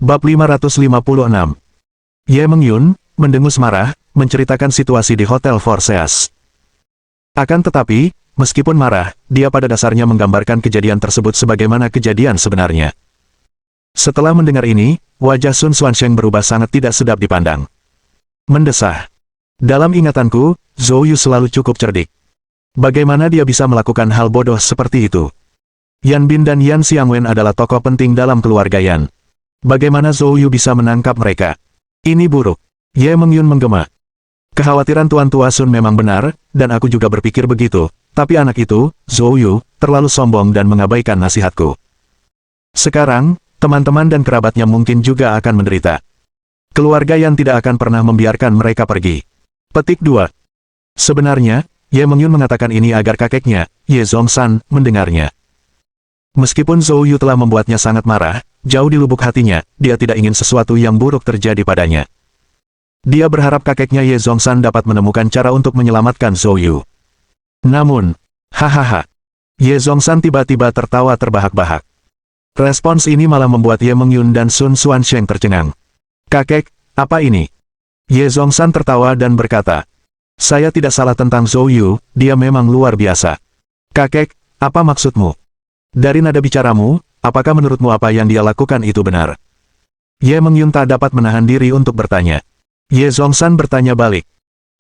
Bab 556. Ye Mengyun, mendengus marah, menceritakan situasi di Hotel Forseas. Akan tetapi, meskipun marah, dia pada dasarnya menggambarkan kejadian tersebut sebagaimana kejadian sebenarnya. Setelah mendengar ini, wajah Sun Xuansheng berubah sangat tidak sedap dipandang. Mendesah. Dalam ingatanku, Zhou Yu selalu cukup cerdik. Bagaimana dia bisa melakukan hal bodoh seperti itu? Yan Bin dan Yan Xiangwen adalah tokoh penting dalam keluarga Yan. Bagaimana Zhou Yu bisa menangkap mereka? Ini buruk. Ye Mengyun menggema. Kekhawatiran Tuan Tua Sun memang benar, dan aku juga berpikir begitu, tapi anak itu, Zhou Yu, terlalu sombong dan mengabaikan nasihatku. Sekarang, teman-teman dan kerabatnya mungkin juga akan menderita. Keluarga Yan tidak akan pernah membiarkan mereka pergi. Petik 2. Sebenarnya, Ye Mengyun mengatakan ini agar kakeknya, Ye Zhongshan, mendengarnya. Meskipun Zhou Yu telah membuatnya sangat marah, jauh di lubuk hatinya, dia tidak ingin sesuatu yang buruk terjadi padanya. Dia berharap kakeknya Ye Zhongshan dapat menemukan cara untuk menyelamatkan Zhou Yu. Namun, hahaha, Ye Zhongshan tiba-tiba tertawa terbahak-bahak. Respons ini malah membuat Ye Mengyun dan Sun Xuansheng tercengang. Kakek, apa ini? Ye Zhongshan tertawa dan berkata, saya tidak salah tentang Zhou Yu, dia memang luar biasa. Kakek, apa maksudmu? Dari nada bicaramu, apakah menurutmu apa yang dia lakukan itu benar? Ye Mengyun tak dapat menahan diri untuk bertanya. Ye Zhongshan bertanya balik.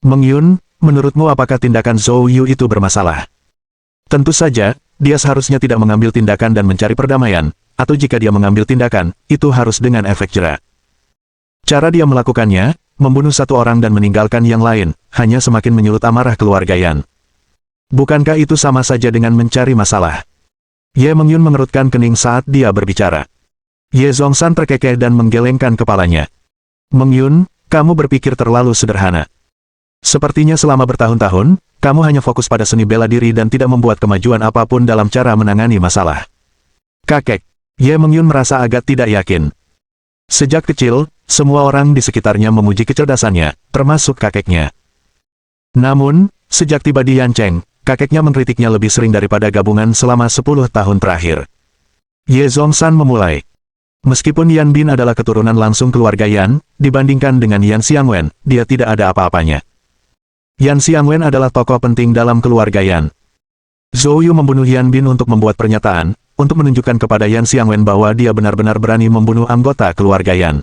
Mengyun, menurutmu apakah tindakan Zhou Yu itu bermasalah? Tentu saja, dia seharusnya tidak mengambil tindakan dan mencari perdamaian, atau jika dia mengambil tindakan, itu harus dengan efek jera. Cara dia melakukannya, membunuh satu orang dan meninggalkan yang lain, hanya semakin menyulut amarah keluarga Yan. Bukankah itu sama saja dengan mencari masalah? Ye Mengyun mengerutkan kening saat dia berbicara. Ye Zhongshan terkekeh dan menggelengkan kepalanya. Mengyun, kamu berpikir terlalu sederhana. Sepertinya selama bertahun-tahun, kamu hanya fokus pada seni bela diri dan tidak membuat kemajuan apapun dalam cara menangani masalah. Kakek, Ye Mengyun merasa agak tidak yakin. Sejak kecil, semua orang di sekitarnya memuji kecerdasannya, termasuk kakeknya. Namun, sejak tiba di Yancheng, kakeknya mengkritiknya lebih sering daripada gabungan selama 10 tahun terakhir. Ye Zhongshan memulai. Meskipun Yan Bin adalah keturunan langsung keluarga Yan, dibandingkan dengan Yan Xiangwen, dia tidak ada apa-apanya. Yan Xiangwen adalah tokoh penting dalam keluarga Yan. Zhou Yu membunuh Yan Bin untuk membuat pernyataan, untuk menunjukkan kepada Yan Xiangwen bahwa dia benar-benar berani membunuh anggota keluarga Yan.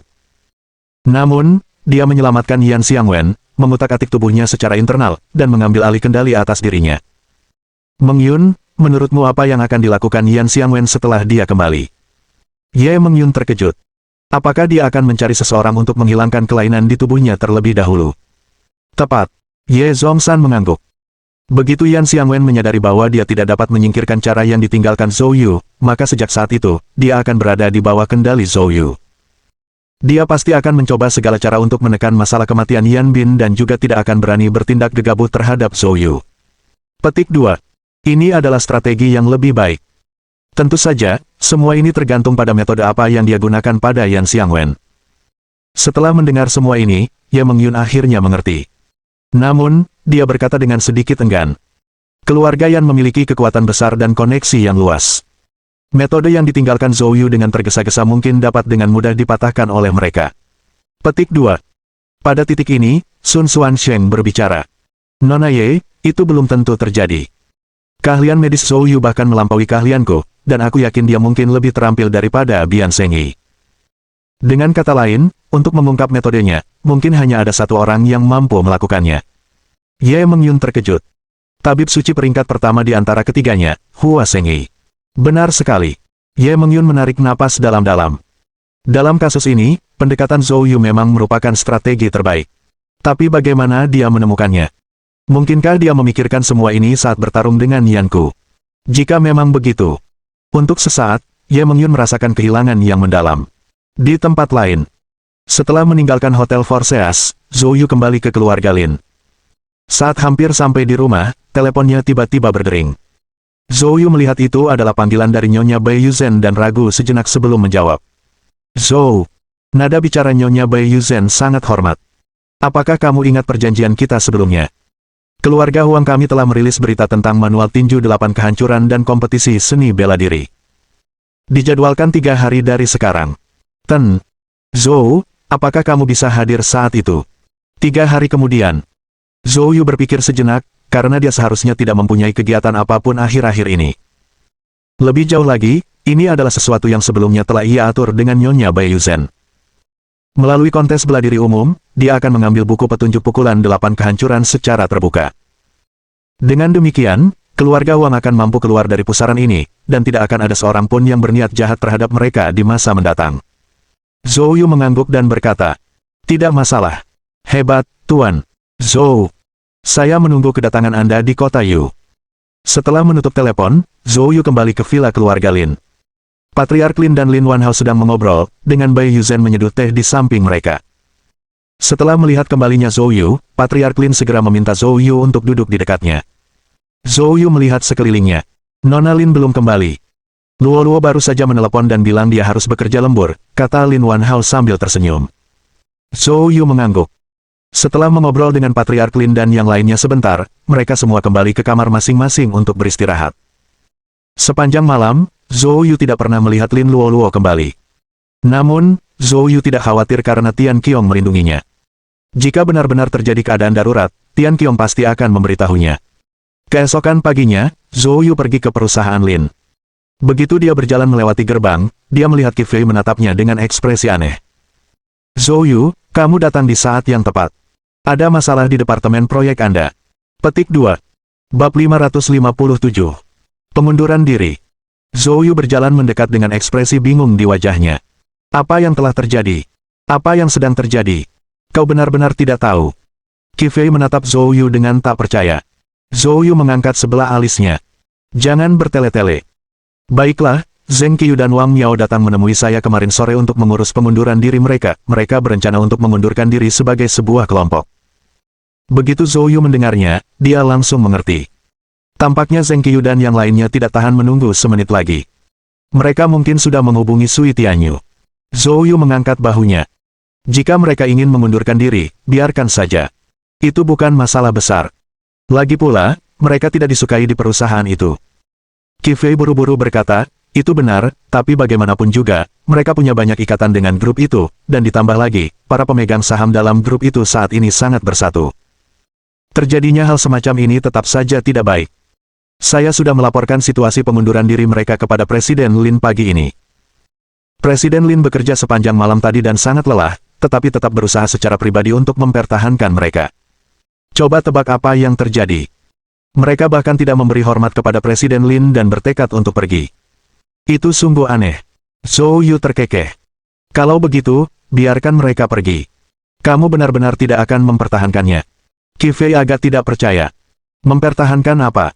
Namun, dia menyelamatkan Yan Xiangwen, mengutak-atik tubuhnya secara internal, dan mengambil alih kendali atas dirinya. Mengyun, menurutmu apa yang akan dilakukan Yan Xiangwen setelah dia kembali? Ye Mengyun terkejut. Apakah dia akan mencari seseorang untuk menghilangkan kelainan di tubuhnya terlebih dahulu? Tepat. Ye Zhongshan mengangguk. Begitu Yan Xiangwen menyadari bahwa dia tidak dapat menyingkirkan cara yang ditinggalkan Zhou Yu, maka sejak saat itu, dia akan berada di bawah kendali Zhou Yu. Dia pasti akan mencoba segala cara untuk menekan masalah kematian Yan Bin dan juga tidak akan berani bertindak gegabah terhadap Zhou Yu. Petik 2. Ini adalah strategi yang lebih baik. Tentu saja, semua ini tergantung pada metode apa yang dia gunakan pada Yan Xiangwen. Setelah mendengar semua ini, Ye Mengyun akhirnya mengerti. Namun, dia berkata dengan sedikit enggan. Keluarga Yan memiliki kekuatan besar dan koneksi yang luas. Metode yang ditinggalkan Zhou Yu dengan tergesa-gesa mungkin dapat dengan mudah dipatahkan oleh mereka. Petik 2. Pada titik ini, Sun Xuansheng berbicara. Nona Ye, itu belum tentu terjadi. Keahlian medis Zhou Yu bahkan melampaui keahlianku, dan aku yakin dia mungkin lebih terampil daripada Bian Zhengyi. Dengan kata lain, untuk mengungkap metodenya, mungkin hanya ada satu orang yang mampu melakukannya. Ye Mengyun terkejut. Tabib suci peringkat pertama di antara ketiganya, Hua Zhengyi. Benar sekali. Ye Mengyun menarik napas dalam-dalam. Dalam kasus ini, pendekatan Zhou Yu memang merupakan strategi terbaik. Tapi bagaimana dia menemukannya? Mungkinkah dia memikirkan semua ini saat bertarung dengan Yanku? Jika memang begitu, untuk sesaat, Ye Mengyun merasakan kehilangan yang mendalam. Di tempat lain, setelah meninggalkan Hotel Forseas, Zhou Yu kembali ke keluarga Lin. Saat hampir sampai di rumah, teleponnya tiba-tiba berdering. Zhou Yu melihat itu adalah panggilan dari Nyonya Bai Yuzhen dan ragu sejenak sebelum menjawab. Zhou, nada bicara Nyonya Bai Yuzhen sangat hormat. Apakah kamu ingat perjanjian kita sebelumnya? Keluarga Huang kami telah merilis berita tentang manual tinju 8 kehancuran dan kompetisi seni bela diri. Dijadwalkan 3 hari dari sekarang. Zhou, apakah kamu bisa hadir saat itu? 3 hari kemudian. Zhou Yu berpikir sejenak, karena dia seharusnya tidak mempunyai kegiatan apapun akhir-akhir ini. Lebih jauh lagi, ini adalah sesuatu yang sebelumnya telah ia atur dengan Nyonya Bai Yuzhen. Melalui kontes bela diri umum, dia akan mengambil buku petunjuk pukulan 8 kehancuran secara terbuka. Dengan demikian, keluarga Wang akan mampu keluar dari pusaran ini, dan tidak akan ada seorang pun yang berniat jahat terhadap mereka di masa mendatang. Zhou Yu mengangguk dan berkata, "Tidak masalah. Hebat, Tuan. Zhou. Saya menunggu kedatangan Anda di kota Yu." Setelah menutup telepon, Zhou Yu kembali ke villa keluarga Lin. Patriark Lin dan Lin Wanhao sedang mengobrol, dengan Bai Yuzhen menyeduh teh di samping mereka. Setelah melihat kembalinya Zhou Yu, Patriark Lin segera meminta Zhou Yu untuk duduk di dekatnya. Zhou Yu melihat sekelilingnya. Nona Lin belum kembali. Luo baru saja menelepon dan bilang dia harus bekerja lembur, kata Lin Wanhao sambil tersenyum. Zhou Yu mengangguk. Setelah mengobrol dengan Patriark Lin dan yang lainnya sebentar, mereka semua kembali ke kamar masing-masing untuk beristirahat. Sepanjang malam, Zhou Yu tidak pernah melihat Lin Luo kembali. Namun, Zhou Yu tidak khawatir karena Tian Qiong melindunginya. Jika benar-benar terjadi keadaan darurat, Tian Qiong pasti akan memberitahunya. Keesokan paginya, Zhou Yu pergi ke perusahaan Lin. Begitu dia berjalan melewati gerbang, dia melihat Qi Fei menatapnya dengan ekspresi aneh. "Zhou Yu, kamu datang di saat yang tepat. Ada masalah di departemen proyek Anda." Petik 2. Bab 557. Pengunduran diri. Zhou Yu berjalan mendekat dengan ekspresi bingung di wajahnya. "Apa yang telah terjadi? Apa yang sedang terjadi? Kau benar-benar tidak tahu." Qi Fei menatap Zhou Yu dengan tak percaya. Zhou Yu mengangkat sebelah alisnya. "Jangan bertele-tele. Baiklah, Zheng Qiyu dan Wang Miao datang menemui saya kemarin sore untuk mengurus pengunduran diri mereka. Mereka berencana untuk mengundurkan diri sebagai sebuah kelompok." Begitu Zhou Yu mendengarnya, dia langsung mengerti. Tampaknya Zheng Qiyu dan yang lainnya tidak tahan menunggu semenit lagi. Mereka mungkin sudah menghubungi Sui Tianyu. Zhou Yu mengangkat bahunya. Jika mereka ingin mengundurkan diri, biarkan saja. Itu bukan masalah besar. Lagi pula, mereka tidak disukai di perusahaan itu. Qi Fei buru-buru berkata, "Itu benar, tapi bagaimanapun juga, mereka punya banyak ikatan dengan grup itu, dan ditambah lagi, para pemegang saham dalam grup itu saat ini sangat bersatu. Terjadinya hal semacam ini tetap saja tidak baik. Saya sudah melaporkan situasi pengunduran diri mereka kepada Presiden Lin pagi ini. Presiden Lin bekerja sepanjang malam tadi dan sangat lelah, tetapi tetap berusaha secara pribadi untuk mempertahankan mereka. Coba tebak apa yang terjadi. Mereka bahkan tidak memberi hormat kepada Presiden Lin dan bertekad untuk pergi. Itu sungguh aneh." Zhou Yu terkekeh. "Kalau begitu, biarkan mereka pergi. Kamu benar-benar tidak akan mempertahankannya." Qi Fei agak tidak percaya. "Mempertahankan apa?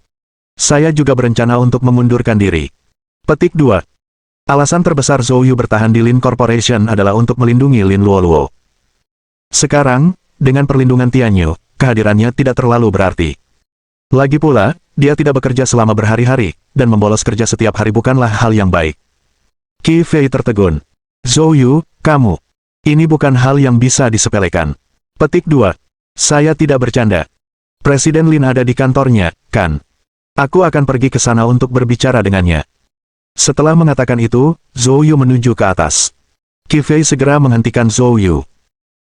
Saya juga berencana untuk mengundurkan diri." Petik 2. Alasan terbesar Zhou Yu bertahan di Lin Corporation adalah untuk melindungi Lin Luo. Sekarang, dengan perlindungan Tianyu, kehadirannya tidak terlalu berarti. Lagi pula, dia tidak bekerja selama berhari-hari, dan membolos kerja setiap hari bukanlah hal yang baik. Qi Fei tertegun. "Zhou Yu, kamu. Ini bukan hal yang bisa disepelekan." Petik 2. Saya tidak bercanda. Presiden Lin ada di kantornya, kan? Aku akan pergi ke sana untuk berbicara dengannya. Setelah mengatakan itu, Zhou Yu menuju ke atas. Qi Fei segera menghentikan Zhou Yu.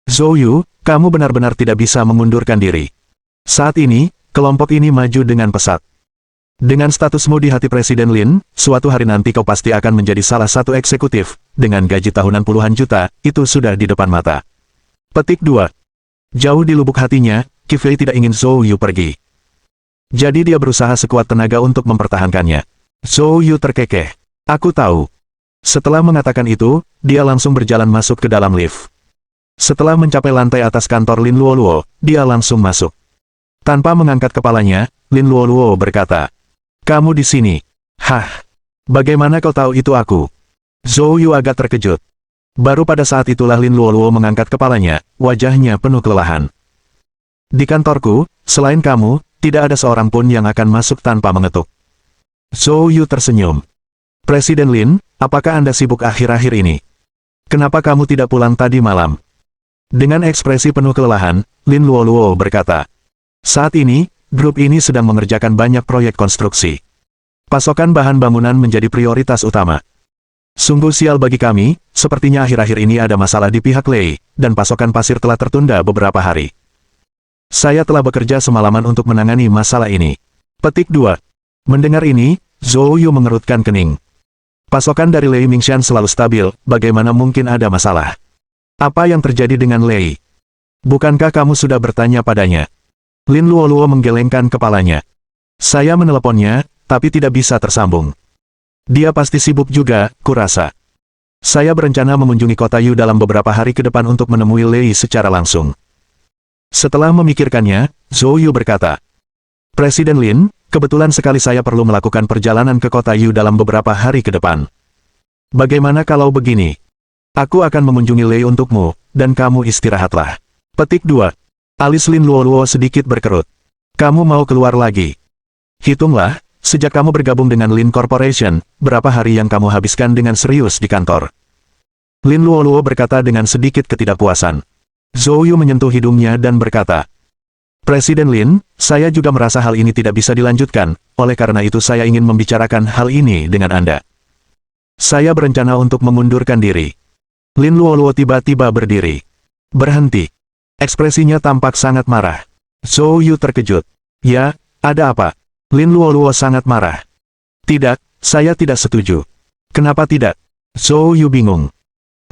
"Zhou Yu, kamu benar-benar tidak bisa mengundurkan diri. Saat ini, kelompok ini maju dengan pesat. Dengan statusmu di hati Presiden Lin, suatu hari nanti kau pasti akan menjadi salah satu eksekutif, dengan gaji tahunan puluhan juta, itu sudah di depan mata." Petik 2. Jauh di lubuk hatinya, Qi Fei tidak ingin Zhou Yu pergi. Jadi dia berusaha sekuat tenaga untuk mempertahankannya. Zhou Yu terkekeh. "Aku tahu." Setelah mengatakan itu, dia langsung berjalan masuk ke dalam lift. Setelah mencapai lantai atas kantor Lin Luo, dia langsung masuk. Tanpa mengangkat kepalanya, Lin Luo berkata, "Kamu di sini." "Hah? Bagaimana kau tahu itu aku?" Zhou Yu agak terkejut. Baru pada saat itulah Lin Luo mengangkat kepalanya, wajahnya penuh kelelahan. "Di kantorku, selain kamu, tidak ada seorang pun yang akan masuk tanpa mengetuk." Zhou Yu tersenyum. "Presiden Lin, apakah Anda sibuk akhir-akhir ini? Kenapa kamu tidak pulang tadi malam?" Dengan ekspresi penuh kelelahan, Lin Luo berkata, "Saat ini, grup ini sedang mengerjakan banyak proyek konstruksi. Pasokan bahan bangunan menjadi prioritas utama. Sungguh sial bagi kami, sepertinya akhir-akhir ini ada masalah di pihak Lei, dan pasokan pasir telah tertunda beberapa hari. Saya telah bekerja semalaman untuk menangani masalah ini. Petik 2. Mendengar ini, Zhou Yu mengerutkan kening. Pasokan dari Lei Mingshan selalu stabil, bagaimana mungkin ada masalah? Apa yang terjadi dengan Lei? Bukankah kamu sudah bertanya padanya? Lin Luoluo menggelengkan kepalanya. Saya meneleponnya, tapi tidak bisa tersambung. Dia pasti sibuk juga, kurasa. Saya berencana mengunjungi kota Yu dalam beberapa hari ke depan untuk menemui Lei secara langsung. Setelah memikirkannya, Zhou Yu berkata, Presiden Lin, kebetulan sekali saya perlu melakukan perjalanan ke kota Yu dalam beberapa hari ke depan. Bagaimana kalau begini? Aku akan mengunjungi Lei untukmu, dan kamu istirahatlah. Petik 2. Alis Lin Luoluo sedikit berkerut. Kamu mau keluar lagi? Hitunglah, sejak kamu bergabung dengan Lin Corporation, berapa hari yang kamu habiskan dengan serius di kantor? Lin Luoluo berkata dengan sedikit ketidakpuasan. Zhou Yu menyentuh hidungnya dan berkata, Presiden Lin, saya juga merasa hal ini tidak bisa dilanjutkan, oleh karena itu saya ingin membicarakan hal ini dengan Anda. Saya berencana untuk mengundurkan diri. Lin Luoluo tiba-tiba berdiri. Berhenti. Ekspresinya tampak sangat marah. Zhou Yu terkejut. Ya, ada apa? Lin Luoluo sangat marah. Tidak, saya tidak setuju. Kenapa tidak? Zhou Yu bingung.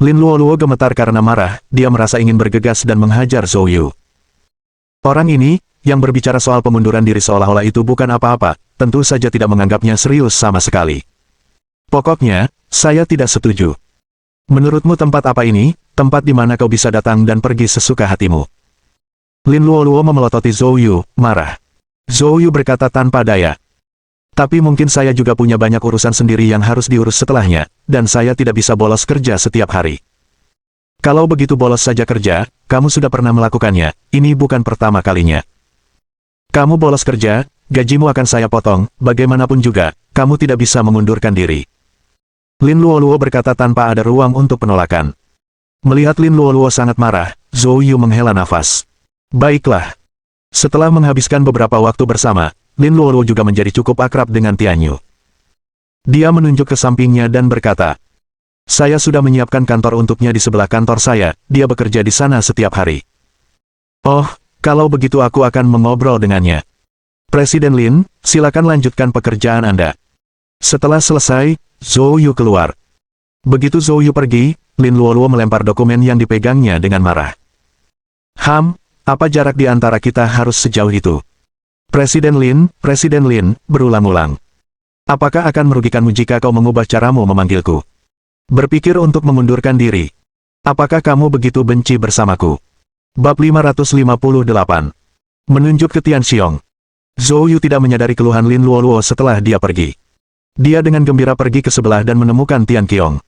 Lin Luoluo gemetar karena marah, dia merasa ingin bergegas dan menghajar Zhou Yu. Orang ini, yang berbicara soal pengunduran diri seolah-olah itu bukan apa-apa, tentu saja tidak menganggapnya serius sama sekali. Pokoknya, saya tidak setuju. Menurutmu tempat apa ini, tempat di mana kau bisa datang dan pergi sesuka hatimu? Lin Luoluo memelototi Zhou Yu, marah. Zhou Yu berkata tanpa daya. Tapi mungkin saya juga punya banyak urusan sendiri yang harus diurus setelahnya, dan saya tidak bisa bolos kerja setiap hari. Kalau begitu bolos saja kerja, kamu sudah pernah melakukannya, ini bukan pertama kalinya. Kamu bolos kerja, gajimu akan saya potong, bagaimanapun juga, kamu tidak bisa mengundurkan diri. Lin Luoluo berkata tanpa ada ruang untuk penolakan. Melihat Lin Luoluo sangat marah, Zhou Yu menghela nafas. Baiklah. Setelah menghabiskan beberapa waktu bersama, Lin Luoluo juga menjadi cukup akrab dengan Tian Yu. Dia menunjuk ke sampingnya dan berkata, saya sudah menyiapkan kantor untuknya di sebelah kantor saya, dia bekerja di sana setiap hari. Oh, kalau begitu aku akan mengobrol dengannya. Presiden Lin, silakan lanjutkan pekerjaan Anda. Setelah selesai, Zhou Yu keluar. Begitu Zhou Yu pergi, Lin Luoluo melempar dokumen yang dipegangnya dengan marah. Apa jarak di antara kita harus sejauh itu? Presiden Lin, berulang-ulang. Apakah akan merugikanmu jika kau mengubah caramu memanggilku? Berpikir untuk mengundurkan diri. Apakah kamu begitu benci bersamaku? Bab 558. Menunjuk ke Tian Xiong. Zhou Yu tidak menyadari keluhan Lin Luoluo setelah dia pergi. Dia dengan gembira pergi ke sebelah dan menemukan Tian Qiong.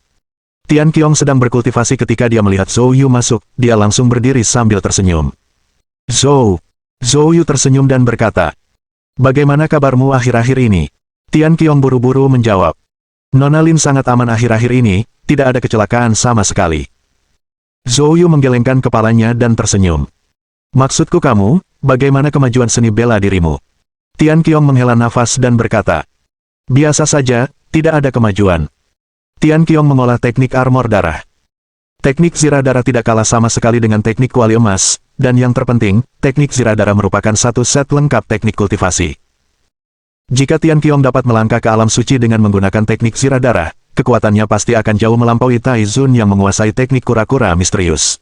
Tian Qiong sedang berkultivasi ketika dia melihat Zhou Yu masuk, dia langsung berdiri sambil tersenyum. Zhou Yu tersenyum dan berkata, bagaimana kabarmu akhir-akhir ini? Tian Qiong buru-buru menjawab. Nona Lin sangat aman akhir-akhir ini, tidak ada kecelakaan sama sekali. Zhou Yu menggelengkan kepalanya dan tersenyum. Maksudku kamu, bagaimana kemajuan seni bela dirimu? Tian Qiong menghela nafas dan berkata, biasa saja, tidak ada kemajuan. Tian Qiong mengolah teknik armor darah. Teknik zirah darah tidak kalah sama sekali dengan teknik kuali emas, dan yang terpenting, teknik zirah darah merupakan satu set lengkap teknik kultivasi. Jika Tian Qiong dapat melangkah ke alam suci dengan menggunakan teknik zirah darah, kekuatannya pasti akan jauh melampaui Tai Zun yang menguasai teknik kura-kura misterius.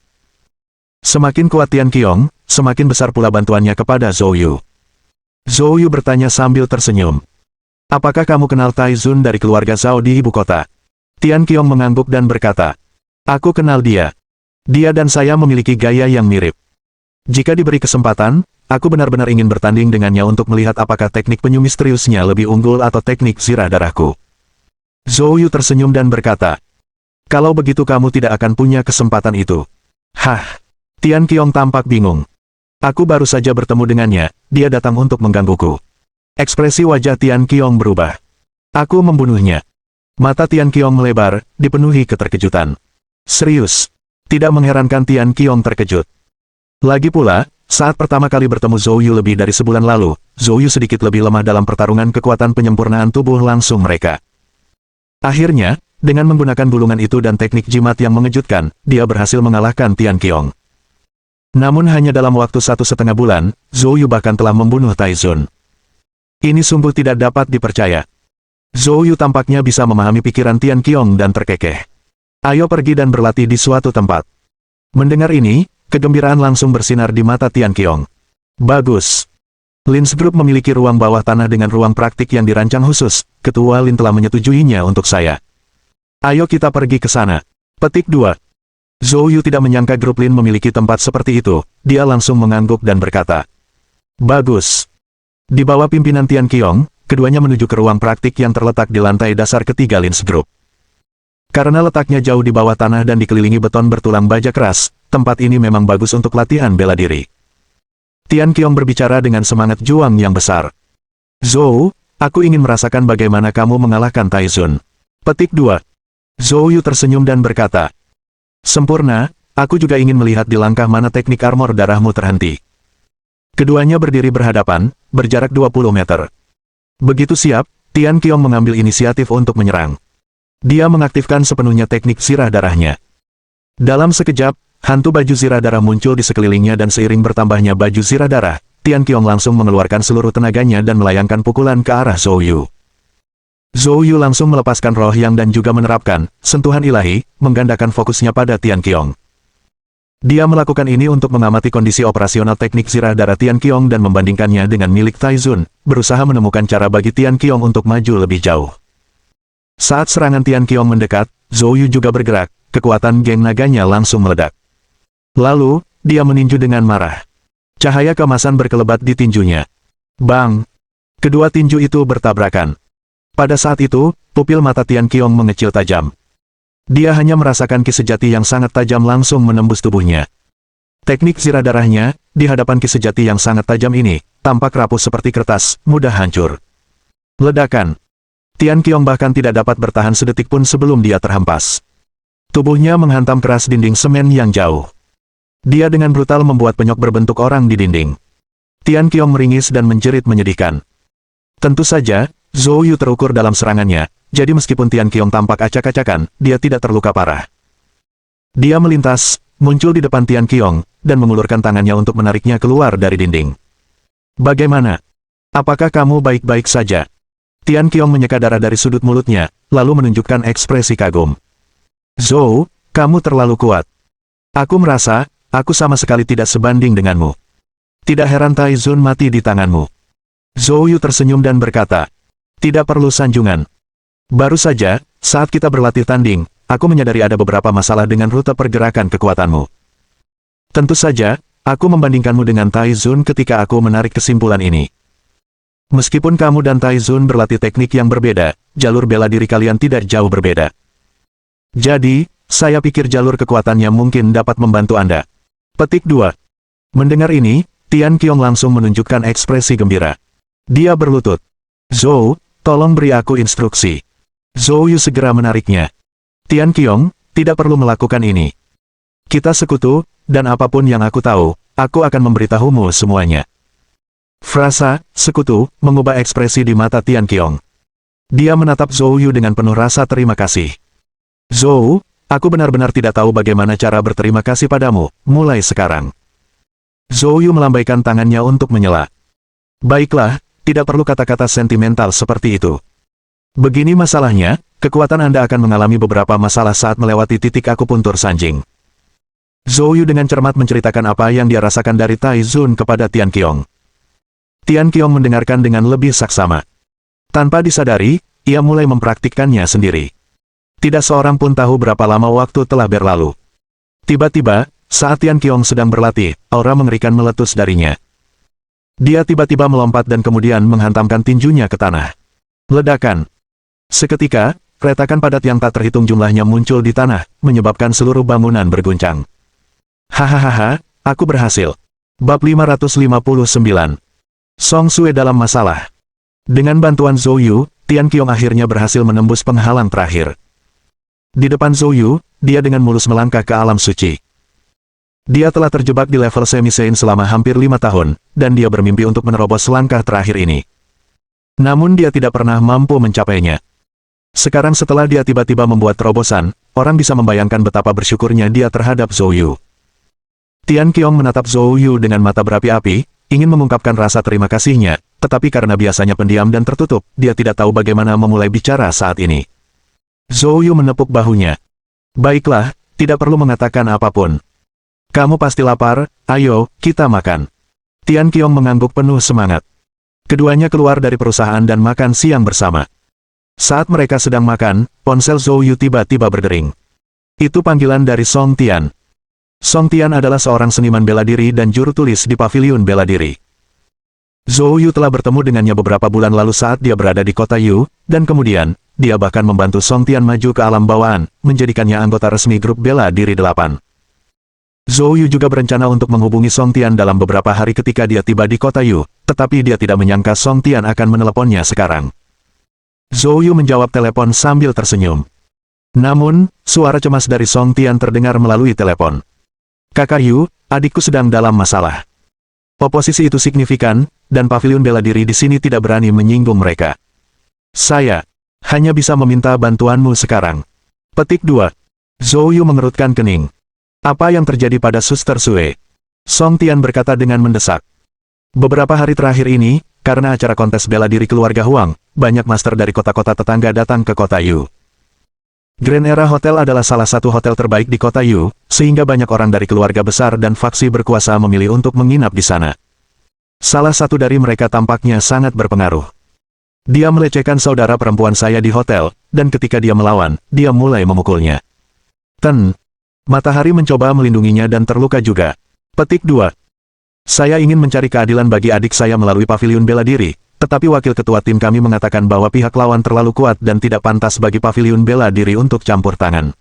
Semakin kuat Tian Qiong, semakin besar pula bantuannya kepada Zhou Yu. Zhou Yu bertanya sambil tersenyum. Apakah kamu kenal Tai Zun dari keluarga Zhao di ibu kota? Tian Qiong mengangguk dan berkata, aku kenal dia. Dia dan saya memiliki gaya yang mirip. Jika diberi kesempatan, aku benar-benar ingin bertanding dengannya untuk melihat apakah teknik penyu misteriusnya lebih unggul atau teknik zirah darahku. Zhou Yu tersenyum dan berkata, kalau begitu kamu tidak akan punya kesempatan itu. Hah? Tian Qiong tampak bingung. Aku baru saja bertemu dengannya, dia datang untuk menggangguku. Ekspresi wajah Tian Qiong berubah. Aku membunuhnya. Mata Tian Qiong melebar, dipenuhi keterkejutan. Serius. Tidak mengherankan Tian Qiong terkejut. Lagi pula, saat pertama kali bertemu Zhou Yu lebih dari sebulan lalu, Zhou Yu sedikit lebih lemah dalam pertarungan kekuatan penyempurnaan tubuh langsung mereka. Akhirnya, dengan menggunakan bulungan itu dan teknik jimat yang mengejutkan, dia berhasil mengalahkan Tian Qiong. Namun hanya dalam waktu 1,5 bulan, Zhou Yu bahkan telah membunuh Tai Zun. Ini sungguh tidak dapat dipercaya. Zhou Yu tampaknya bisa memahami pikiran Tian Qiong dan terkekeh. Ayo pergi dan berlatih di suatu tempat. Mendengar ini, kegembiraan langsung bersinar di mata Tian Qiong. Bagus. Lin's Group memiliki ruang bawah tanah dengan ruang praktik yang dirancang khusus. Ketua Lin telah menyetujuinya untuk saya. Ayo kita pergi ke sana. Petik 2. Zhou Yu tidak menyangka grup Lin memiliki tempat seperti itu. Dia langsung mengangguk dan berkata, bagus. Di bawah pimpinan Tian Qiong, keduanya menuju ke ruang praktik yang terletak di lantai dasar ketiga Lin's Group. Karena letaknya jauh di bawah tanah dan dikelilingi beton bertulang baja keras, tempat ini memang bagus untuk latihan bela diri. Tian Qiong berbicara dengan semangat juang yang besar. Zhou, aku ingin merasakan bagaimana kamu mengalahkan Tai Zun. Petik 2. Zhou Yu tersenyum dan berkata, sempurna, aku juga ingin melihat di langkah mana teknik armor darahmu terhenti. Keduanya berdiri berhadapan, berjarak 20 meter. Begitu siap, Tian Qiong mengambil inisiatif untuk menyerang. Dia mengaktifkan sepenuhnya teknik sirah darahnya. Dalam sekejap, hantu baju sirah darah muncul di sekelilingnya dan seiring bertambahnya baju sirah darah, Tian Qiong langsung mengeluarkan seluruh tenaganya dan melayangkan pukulan ke arah Zhou Yu. Zhou Yu langsung melepaskan roh yang dan juga menerapkan sentuhan ilahi, menggandakan fokusnya pada Tian Qiong. Dia melakukan ini untuk mengamati kondisi operasional teknik sirah darah Tian Qiong dan membandingkannya dengan milik Tai Zun, berusaha menemukan cara bagi Tian Qiong untuk maju lebih jauh. Saat serangan Tian Qiong mendekat, Zhou Yu juga bergerak, kekuatan geng naganya langsung meledak. Lalu, dia meninju dengan marah. Cahaya keemasan berkelebat di tinjunya. Bang! Kedua tinju itu bertabrakan. Pada saat itu, pupil mata Tian Qiong mengecil tajam. Dia hanya merasakan ki sejati yang sangat tajam langsung menembus tubuhnya. Teknik sirah darahnya, di hadapan ki sejati yang sangat tajam ini, tampak rapuh seperti kertas, mudah hancur. Ledakan! Tian Qiong bahkan tidak dapat bertahan sedetik pun sebelum dia terhempas. Tubuhnya menghantam keras dinding semen yang jauh. Dia dengan brutal membuat penyok berbentuk orang di dinding. Tian Qiong meringis dan menjerit menyedihkan. Tentu saja, Zhou Yu terukur dalam serangannya, jadi meskipun Tian Qiong tampak acak-acakan, dia tidak terluka parah. Dia melintas, muncul di depan Tian Qiong, dan mengulurkan tangannya untuk menariknya keluar dari dinding. Bagaimana? Apakah kamu baik-baik saja? Tian Qiong menyeka darah dari sudut mulutnya, lalu menunjukkan ekspresi kagum. Zhou, kamu terlalu kuat. Aku merasa, aku sama sekali tidak sebanding denganmu. Tidak heran Tai Zun mati di tanganmu. Zhou Yu tersenyum dan berkata, tidak perlu sanjungan. Baru saja, saat kita berlatih tanding, aku menyadari ada beberapa masalah dengan rute pergerakan kekuatanmu. Tentu saja, aku membandingkanmu dengan Tai Zun ketika aku menarik kesimpulan ini. Meskipun kamu dan Tai Zun berlatih teknik yang berbeda, jalur bela diri kalian tidak jauh berbeda. Jadi, saya pikir jalur kekuatannya mungkin dapat membantu Anda. Petik 2. Mendengar ini, Tian Qiong langsung menunjukkan ekspresi gembira. Dia berlutut. Zhou, tolong beri aku instruksi. Zhou Yu segera menariknya. Tian Qiong, tidak perlu melakukan ini. Kita sekutu, dan apapun yang aku tahu, aku akan memberitahumu semuanya. Frasa, sekutu, mengubah ekspresi di mata Tian Qiong. Dia menatap Zhou Yu dengan penuh rasa terima kasih. Zhou, aku benar-benar tidak tahu bagaimana cara berterima kasih padamu, mulai sekarang. Zhou Yu melambaikan tangannya untuk menyela. Baiklah, tidak perlu kata-kata sentimental seperti itu. Begini masalahnya, kekuatan Anda akan mengalami beberapa masalah saat melewati titik akupuntur Sanjing. Zhou Yu dengan cermat menceritakan apa yang dia rasakan dari Tai Zun kepada Tian Qiong. Tian Qiong mendengarkan dengan lebih saksama. Tanpa disadari, ia mulai mempraktikkannya sendiri. Tidak seorang pun tahu berapa lama waktu telah berlalu. Tiba-tiba, saat Tian Qiong sedang berlatih, aura mengerikan meletus darinya. Dia tiba-tiba melompat dan kemudian menghantamkan tinjunya ke tanah. Ledakan. Seketika, retakan padat yang tak terhitung jumlahnya muncul di tanah, menyebabkan seluruh bangunan berguncang. Hahaha, aku berhasil. Bab 559. Song Sue dalam masalah. Dengan bantuan Zhou Yu, Tian Qiong akhirnya berhasil menembus penghalang terakhir. Di depan Zhou Yu, dia dengan mulus melangkah ke alam suci. Dia telah terjebak di level semi-saint selama hampir 5 tahun, dan dia bermimpi untuk menerobos langkah terakhir ini. Namun dia tidak pernah mampu mencapainya. Sekarang setelah dia tiba-tiba membuat terobosan, orang bisa membayangkan betapa bersyukurnya dia terhadap Zhou Yu. Tian Qiong menatap Zhou Yu dengan mata berapi-api, ingin mengungkapkan rasa terima kasihnya, tetapi karena biasanya pendiam dan tertutup, dia tidak tahu bagaimana memulai bicara saat ini. Zhou Yu menepuk bahunya. Baiklah, tidak perlu mengatakan apapun. Kamu pasti lapar, ayo, kita makan. Tian Qiong mengangguk penuh semangat. Keduanya keluar dari perusahaan dan makan siang bersama. Saat mereka sedang makan, ponsel Zhou Yu tiba-tiba berdering. Itu panggilan dari Song Tian. Song Tian adalah seorang seniman bela diri dan juru tulis di paviliun bela diri. Zhou Yu telah bertemu dengannya beberapa bulan lalu saat dia berada di kota Yu, dan kemudian, dia bahkan membantu Song Tian maju ke alam bawaan, menjadikannya anggota resmi grup bela diri 8. Zhou Yu juga berencana untuk menghubungi Song Tian dalam beberapa hari ketika dia tiba di kota Yu, tetapi dia tidak menyangka Song Tian akan meneleponnya sekarang. Zhou Yu menjawab telepon sambil tersenyum. Namun, suara cemas dari Song Tian terdengar melalui telepon. Kakak Yu, adikku sedang dalam masalah. Oposisi itu signifikan, dan paviliun bela diri di sini tidak berani menyinggung mereka. Saya hanya bisa meminta bantuanmu sekarang. Petik 2. Zhou Yu mengerutkan kening. Apa yang terjadi pada Suster Sue? Song Tian berkata dengan mendesak. Beberapa hari terakhir ini, karena acara kontes bela diri keluarga Huang, banyak master dari kota-kota tetangga datang ke kota Yu. Grand Era Hotel adalah salah satu hotel terbaik di kota Yu, sehingga banyak orang dari keluarga besar dan faksi berkuasa memilih untuk menginap di sana. Salah satu dari mereka tampaknya sangat berpengaruh. Dia melecehkan saudara perempuan saya di hotel, dan ketika dia melawan, dia mulai memukulnya. Matahari mencoba melindunginya dan terluka juga. Petik 2. Saya ingin mencari keadilan bagi adik saya melalui paviliun bela diri, tetapi wakil ketua tim kami mengatakan bahwa pihak lawan terlalu kuat dan tidak pantas bagi paviliun bela diri untuk campur tangan.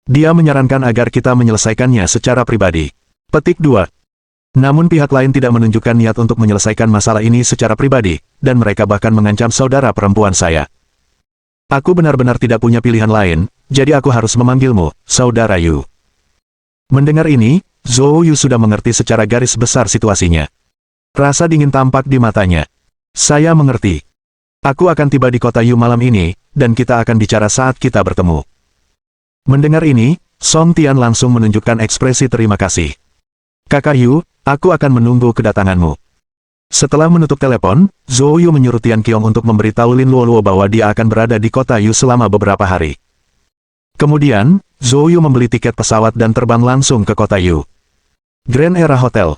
Dia menyarankan agar kita menyelesaikannya secara pribadi. Petik 2. Namun pihak lain tidak menunjukkan niat untuk menyelesaikan masalah ini secara pribadi, dan mereka bahkan mengancam saudara perempuan saya. Aku benar-benar tidak punya pilihan lain, jadi aku harus memanggilmu, Saudara Yu. Mendengar ini, Zhou Yu sudah mengerti secara garis besar situasinya. Rasa dingin tampak di matanya. Saya mengerti. Aku akan tiba di kota Yu malam ini, dan kita akan bicara saat kita bertemu. Mendengar ini, Song Tian langsung menunjukkan ekspresi terima kasih. Kakak Yu, aku akan menunggu kedatanganmu. Setelah menutup telepon, Zhou Yu menyuruh Tian Qiong untuk memberitahu Lin Luoluo bahwa dia akan berada di kota Yu selama beberapa hari. Kemudian, Zhou Yu membeli tiket pesawat dan terbang langsung ke kota Yu. Grand Era Hotel.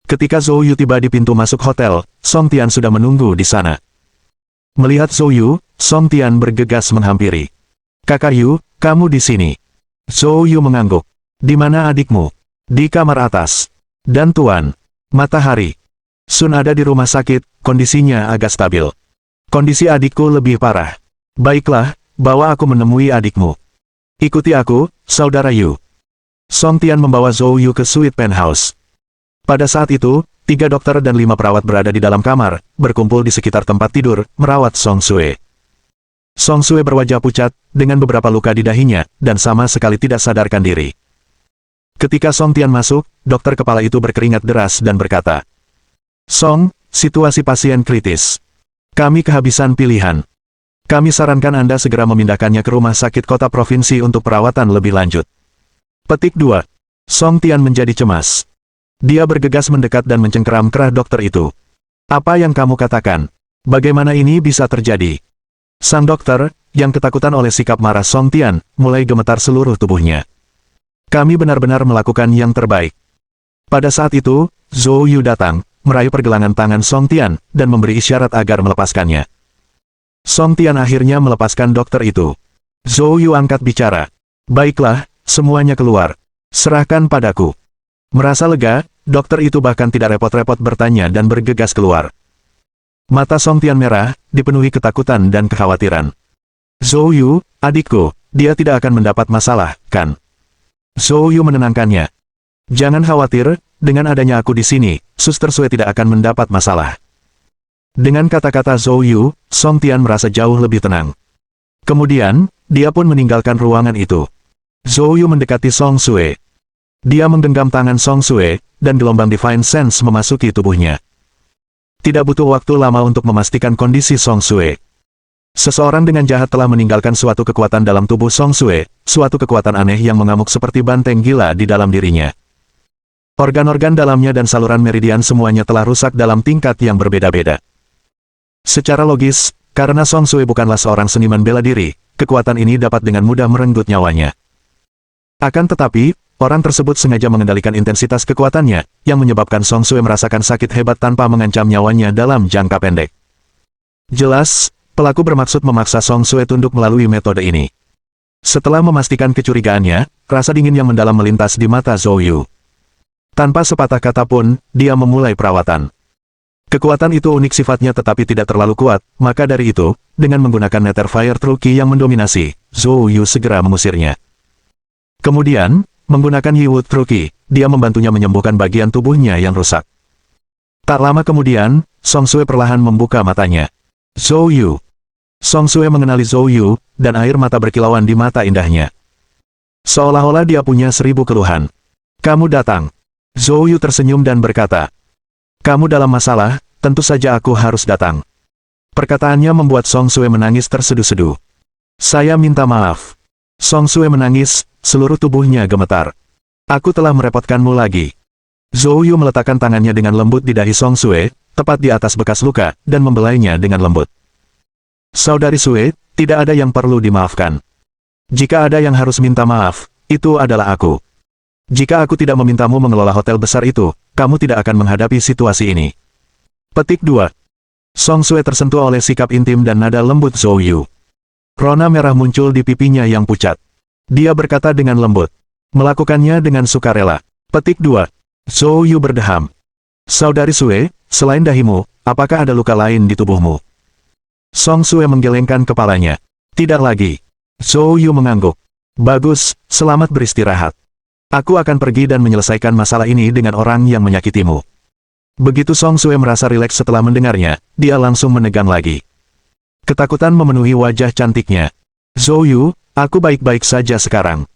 Ketika Zhou Yu tiba di pintu masuk hotel, Song Tian sudah menunggu di sana. Melihat Zhou Yu, Song Tian bergegas menghampiri. Kakak Yu, kamu di sini. Zhou Yu mengangguk. Di mana adikmu? Di kamar atas. Dan Tuan. Matahari. Sun ada di rumah sakit, kondisinya agak stabil. Kondisi adikku lebih parah. Baiklah, bawa aku menemui adikmu. Ikuti aku, Saudara Yu. Song Tian membawa Zhou Yu ke suite penthouse. Pada saat itu, 3 dokter dan 5 perawat berada di dalam kamar, berkumpul di sekitar tempat tidur, merawat Song Sue. Song Sue berwajah pucat, dengan beberapa luka di dahinya, dan sama sekali tidak sadarkan diri. Ketika Song Tian masuk, dokter kepala itu berkeringat deras dan berkata, Song, situasi pasien kritis. Kami kehabisan pilihan. Kami sarankan Anda segera memindahkannya ke rumah sakit kota provinsi untuk perawatan lebih lanjut. Petik 2. Song Tian menjadi cemas. Dia bergegas mendekat dan mencengkeram kerah dokter itu. Apa yang kamu katakan? Bagaimana ini bisa terjadi? Sang dokter, yang ketakutan oleh sikap marah Song Tian, mulai gemetar seluruh tubuhnya. Kami benar-benar melakukan yang terbaik. Pada saat itu, Zhou Yu datang, meraih pergelangan tangan Song Tian, dan memberi isyarat agar melepaskannya. Song Tian akhirnya melepaskan dokter itu. Zhou Yu angkat bicara. Baiklah, semuanya keluar. Serahkan padaku. Merasa lega, dokter itu bahkan tidak repot-repot bertanya dan bergegas keluar. Mata Song Tian merah, dipenuhi ketakutan dan kekhawatiran. Zhou Yu, adikku, dia tidak akan mendapat masalah, kan? Zhou Yu menenangkannya. Jangan khawatir, dengan adanya aku di sini, Suster Sue tidak akan mendapat masalah. Dengan kata-kata Zhou Yu, Song Tian merasa jauh lebih tenang. Kemudian, dia pun meninggalkan ruangan itu. Zhou Yu mendekati Song Sue. Dia menggenggam tangan Song Sue, dan gelombang Divine Sense memasuki tubuhnya. Tidak butuh waktu lama untuk memastikan kondisi Song Sue. Seseorang dengan jahat telah meninggalkan suatu kekuatan dalam tubuh Song Sue, suatu kekuatan aneh yang mengamuk seperti banteng gila di dalam dirinya. Organ-organ dalamnya dan saluran meridian semuanya telah rusak dalam tingkat yang berbeda-beda. Secara logis, karena Song Sue bukanlah seorang seniman bela diri, kekuatan ini dapat dengan mudah merenggut nyawanya. Akan tetapi, orang tersebut sengaja mengendalikan intensitas kekuatannya, yang menyebabkan Song Sue merasakan sakit hebat tanpa mengancam nyawanya dalam jangka pendek. Jelas, pelaku bermaksud memaksa Song Sue tunduk melalui metode ini. Setelah memastikan kecurigaannya, rasa dingin yang mendalam melintas di mata Zhou Yu. Tanpa sepatah kata pun, dia memulai perawatan. Kekuatan itu unik sifatnya tetapi tidak terlalu kuat, maka dari itu, dengan menggunakan Nether Fire True Qi yang mendominasi, Zhou Yu segera mengusirnya. Kemudian, menggunakan Yiwu True Qi, dia membantunya menyembuhkan bagian tubuhnya yang rusak. Tak lama kemudian, Song Sue perlahan membuka matanya. Zhou Yu. Song Sue mengenali Zhou Yu, dan air mata berkilauan di mata indahnya. Seolah-olah dia punya 1000 keluhan. Kamu datang. Zhou Yu tersenyum dan berkata, kamu dalam masalah, tentu saja aku harus datang. Perkataannya membuat Song Sue menangis terseduh-seduh. Saya minta maaf. Song Sue menangis, seluruh tubuhnya gemetar. Aku telah merepotkanmu lagi. Zhou Yu meletakkan tangannya dengan lembut di dahi Song Sue, tepat di atas bekas luka, dan membelainya dengan lembut. Saudari Sue, tidak ada yang perlu dimaafkan. Jika ada yang harus minta maaf, itu adalah aku. Jika aku tidak memintamu mengelola hotel besar itu, kamu tidak akan menghadapi situasi ini. Petik 2. Song Sue tersentuh oleh sikap intim dan nada lembut Zhou Yu. Rona merah muncul di pipinya yang pucat. Dia berkata dengan lembut. Melakukannya dengan sukarela. Petik 2. Zhou Yu berdeham. Saudari Sue, selain dahimu, apakah ada luka lain di tubuhmu? Song Sue menggelengkan kepalanya. Tidak lagi. Zhou Yu mengangguk. Bagus, selamat beristirahat. Aku akan pergi dan menyelesaikan masalah ini dengan orang yang menyakitimu. Begitu Song Sue merasa rileks setelah mendengarnya, dia langsung menegang lagi. Ketakutan memenuhi wajah cantiknya. Zhou Yu, aku baik-baik saja sekarang.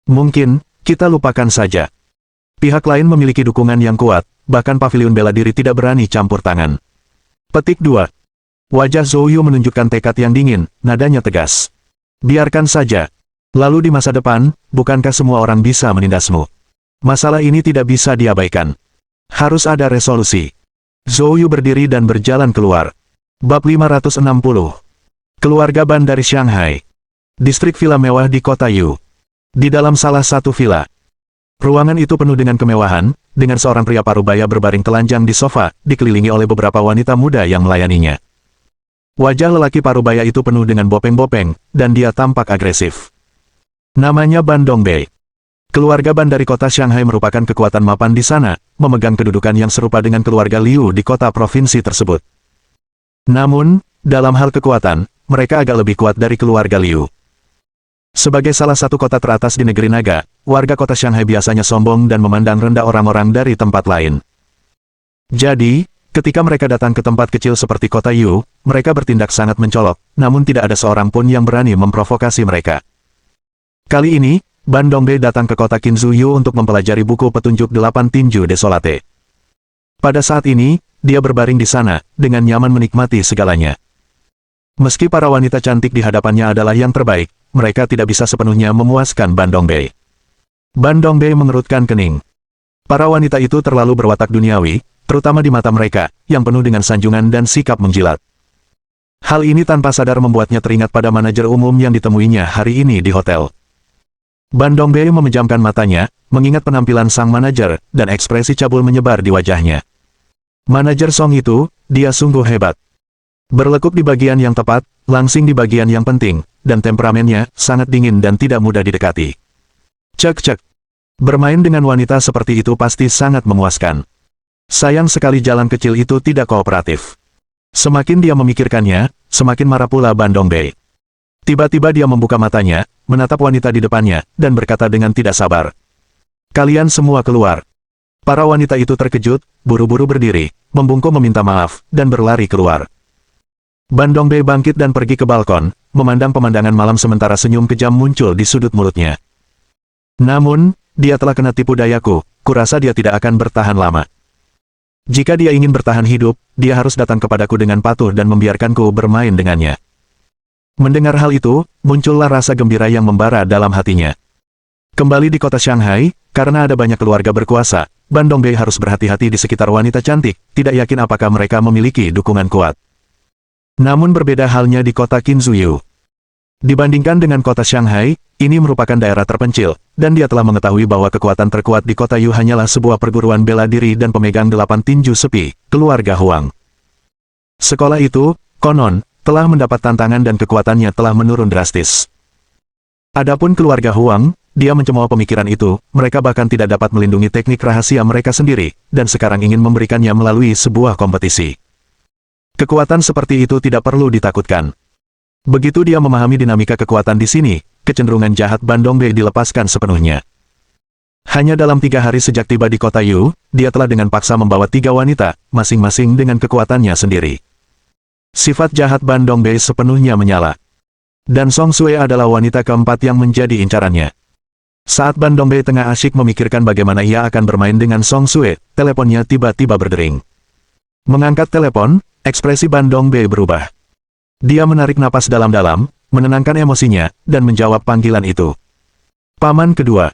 Mungkin, kita lupakan saja. Pihak lain memiliki dukungan yang kuat, bahkan paviliun bela diri tidak berani campur tangan. Petik 2. Wajah Zhou Yu menunjukkan tekad yang dingin, nadanya tegas. Biarkan saja. Lalu di masa depan, bukankah semua orang bisa menindasmu? Masalah ini tidak bisa diabaikan. Harus ada resolusi. Zhou Yu berdiri dan berjalan keluar. Bab 560. Keluarga Ban dari Shanghai. Distrik villa mewah di kota Yu. Di dalam salah satu villa. Ruangan itu penuh dengan kemewahan, dengan seorang pria parubaya berbaring telanjang di sofa, dikelilingi oleh beberapa wanita muda yang melayaninya. Wajah lelaki parubaya itu penuh dengan bopeng-bopeng, dan dia tampak agresif. Namanya Ban Dongbei. Keluarga Ban dari kota Shanghai merupakan kekuatan mapan di sana, memegang kedudukan yang serupa dengan keluarga Liu di kota provinsi tersebut. Namun, dalam hal kekuatan, mereka agak lebih kuat dari keluarga Liu. Sebagai salah satu kota teratas di negeri naga, warga kota Shanghai biasanya sombong dan memandang rendah orang-orang dari tempat lain. Jadi, ketika mereka datang ke tempat kecil seperti kota Yu, mereka bertindak sangat mencolok, namun tidak ada seorang pun yang berani memprovokasi mereka. Kali ini, Ban Dongbei datang ke kota Qinzuyu untuk mempelajari buku petunjuk 8 tinju desolate. Pada saat ini, dia berbaring di sana, dengan nyaman menikmati segalanya. Meski para wanita cantik di hadapannya adalah yang terbaik, mereka tidak bisa sepenuhnya memuaskan Ban Dongbei. Ban Dongbei mengerutkan kening. Para wanita itu terlalu berwatak duniawi, terutama di mata mereka, yang penuh dengan sanjungan dan sikap menjilat. Hal ini tanpa sadar membuatnya teringat pada manajer umum yang ditemuinya hari ini di hotel. Ban Dongbei memejamkan matanya, mengingat penampilan sang manajer, dan ekspresi cabul menyebar di wajahnya. Manajer Song itu, dia sungguh hebat. Berlekuk di bagian yang tepat, langsing di bagian yang penting, dan temperamennya sangat dingin dan tidak mudah didekati. Cek-cek. Bermain dengan wanita seperti itu pasti sangat memuaskan. Sayang sekali jalan kecil itu tidak kooperatif. Semakin dia memikirkannya, semakin marah pula Ban Dongbei. Tiba-tiba dia membuka matanya, menatap wanita di depannya, dan berkata dengan tidak sabar. Kalian semua keluar. Para wanita itu terkejut, buru-buru berdiri, membungkuk meminta maaf, dan berlari keluar. Ban Dongbei bangkit dan pergi ke balkon, memandang pemandangan malam sementara senyum kejam muncul di sudut mulutnya. Namun, dia telah kena tipu dayaku, kurasa dia tidak akan bertahan lama. Jika dia ingin bertahan hidup, dia harus datang kepadaku dengan patuh dan membiarkanku bermain dengannya. Mendengar hal itu, muncullah rasa gembira yang membara dalam hatinya. Kembali di kota Shanghai, karena ada banyak keluarga berkuasa, Ban Dongbei harus berhati-hati di sekitar wanita cantik, tidak yakin apakah mereka memiliki dukungan kuat. Namun berbeda halnya di kota Qinzhou. Dibandingkan dengan kota Shanghai, ini merupakan daerah terpencil, dan dia telah mengetahui bahwa kekuatan terkuat di kota Yu hanyalah sebuah perguruan bela diri dan pemegang 8 tinju sepi, keluarga Huang. Sekolah itu, konon, telah mendapat tantangan dan kekuatannya telah menurun drastis. Adapun keluarga Huang, dia mencemooh pemikiran itu, mereka bahkan tidak dapat melindungi teknik rahasia mereka sendiri, dan sekarang ingin memberikannya melalui sebuah kompetisi. Kekuatan seperti itu tidak perlu ditakutkan. Begitu dia memahami dinamika kekuatan di sini, kecenderungan jahat Ban Dongbei dilepaskan sepenuhnya. Hanya dalam 3 hari sejak tiba di kota Yu, dia telah dengan paksa membawa 3 wanita, masing-masing dengan kekuatannya sendiri. Sifat jahat Ban Dongbei sepenuhnya menyala. Dan Song Sue adalah wanita keempat yang menjadi incarannya. Saat Ban Dongbei tengah asyik memikirkan bagaimana ia akan bermain dengan Song Sue, teleponnya tiba-tiba berdering. Mengangkat telepon, ekspresi Ban Dongbei berubah. Dia menarik napas dalam-dalam, menenangkan emosinya, dan menjawab panggilan itu. Paman kedua.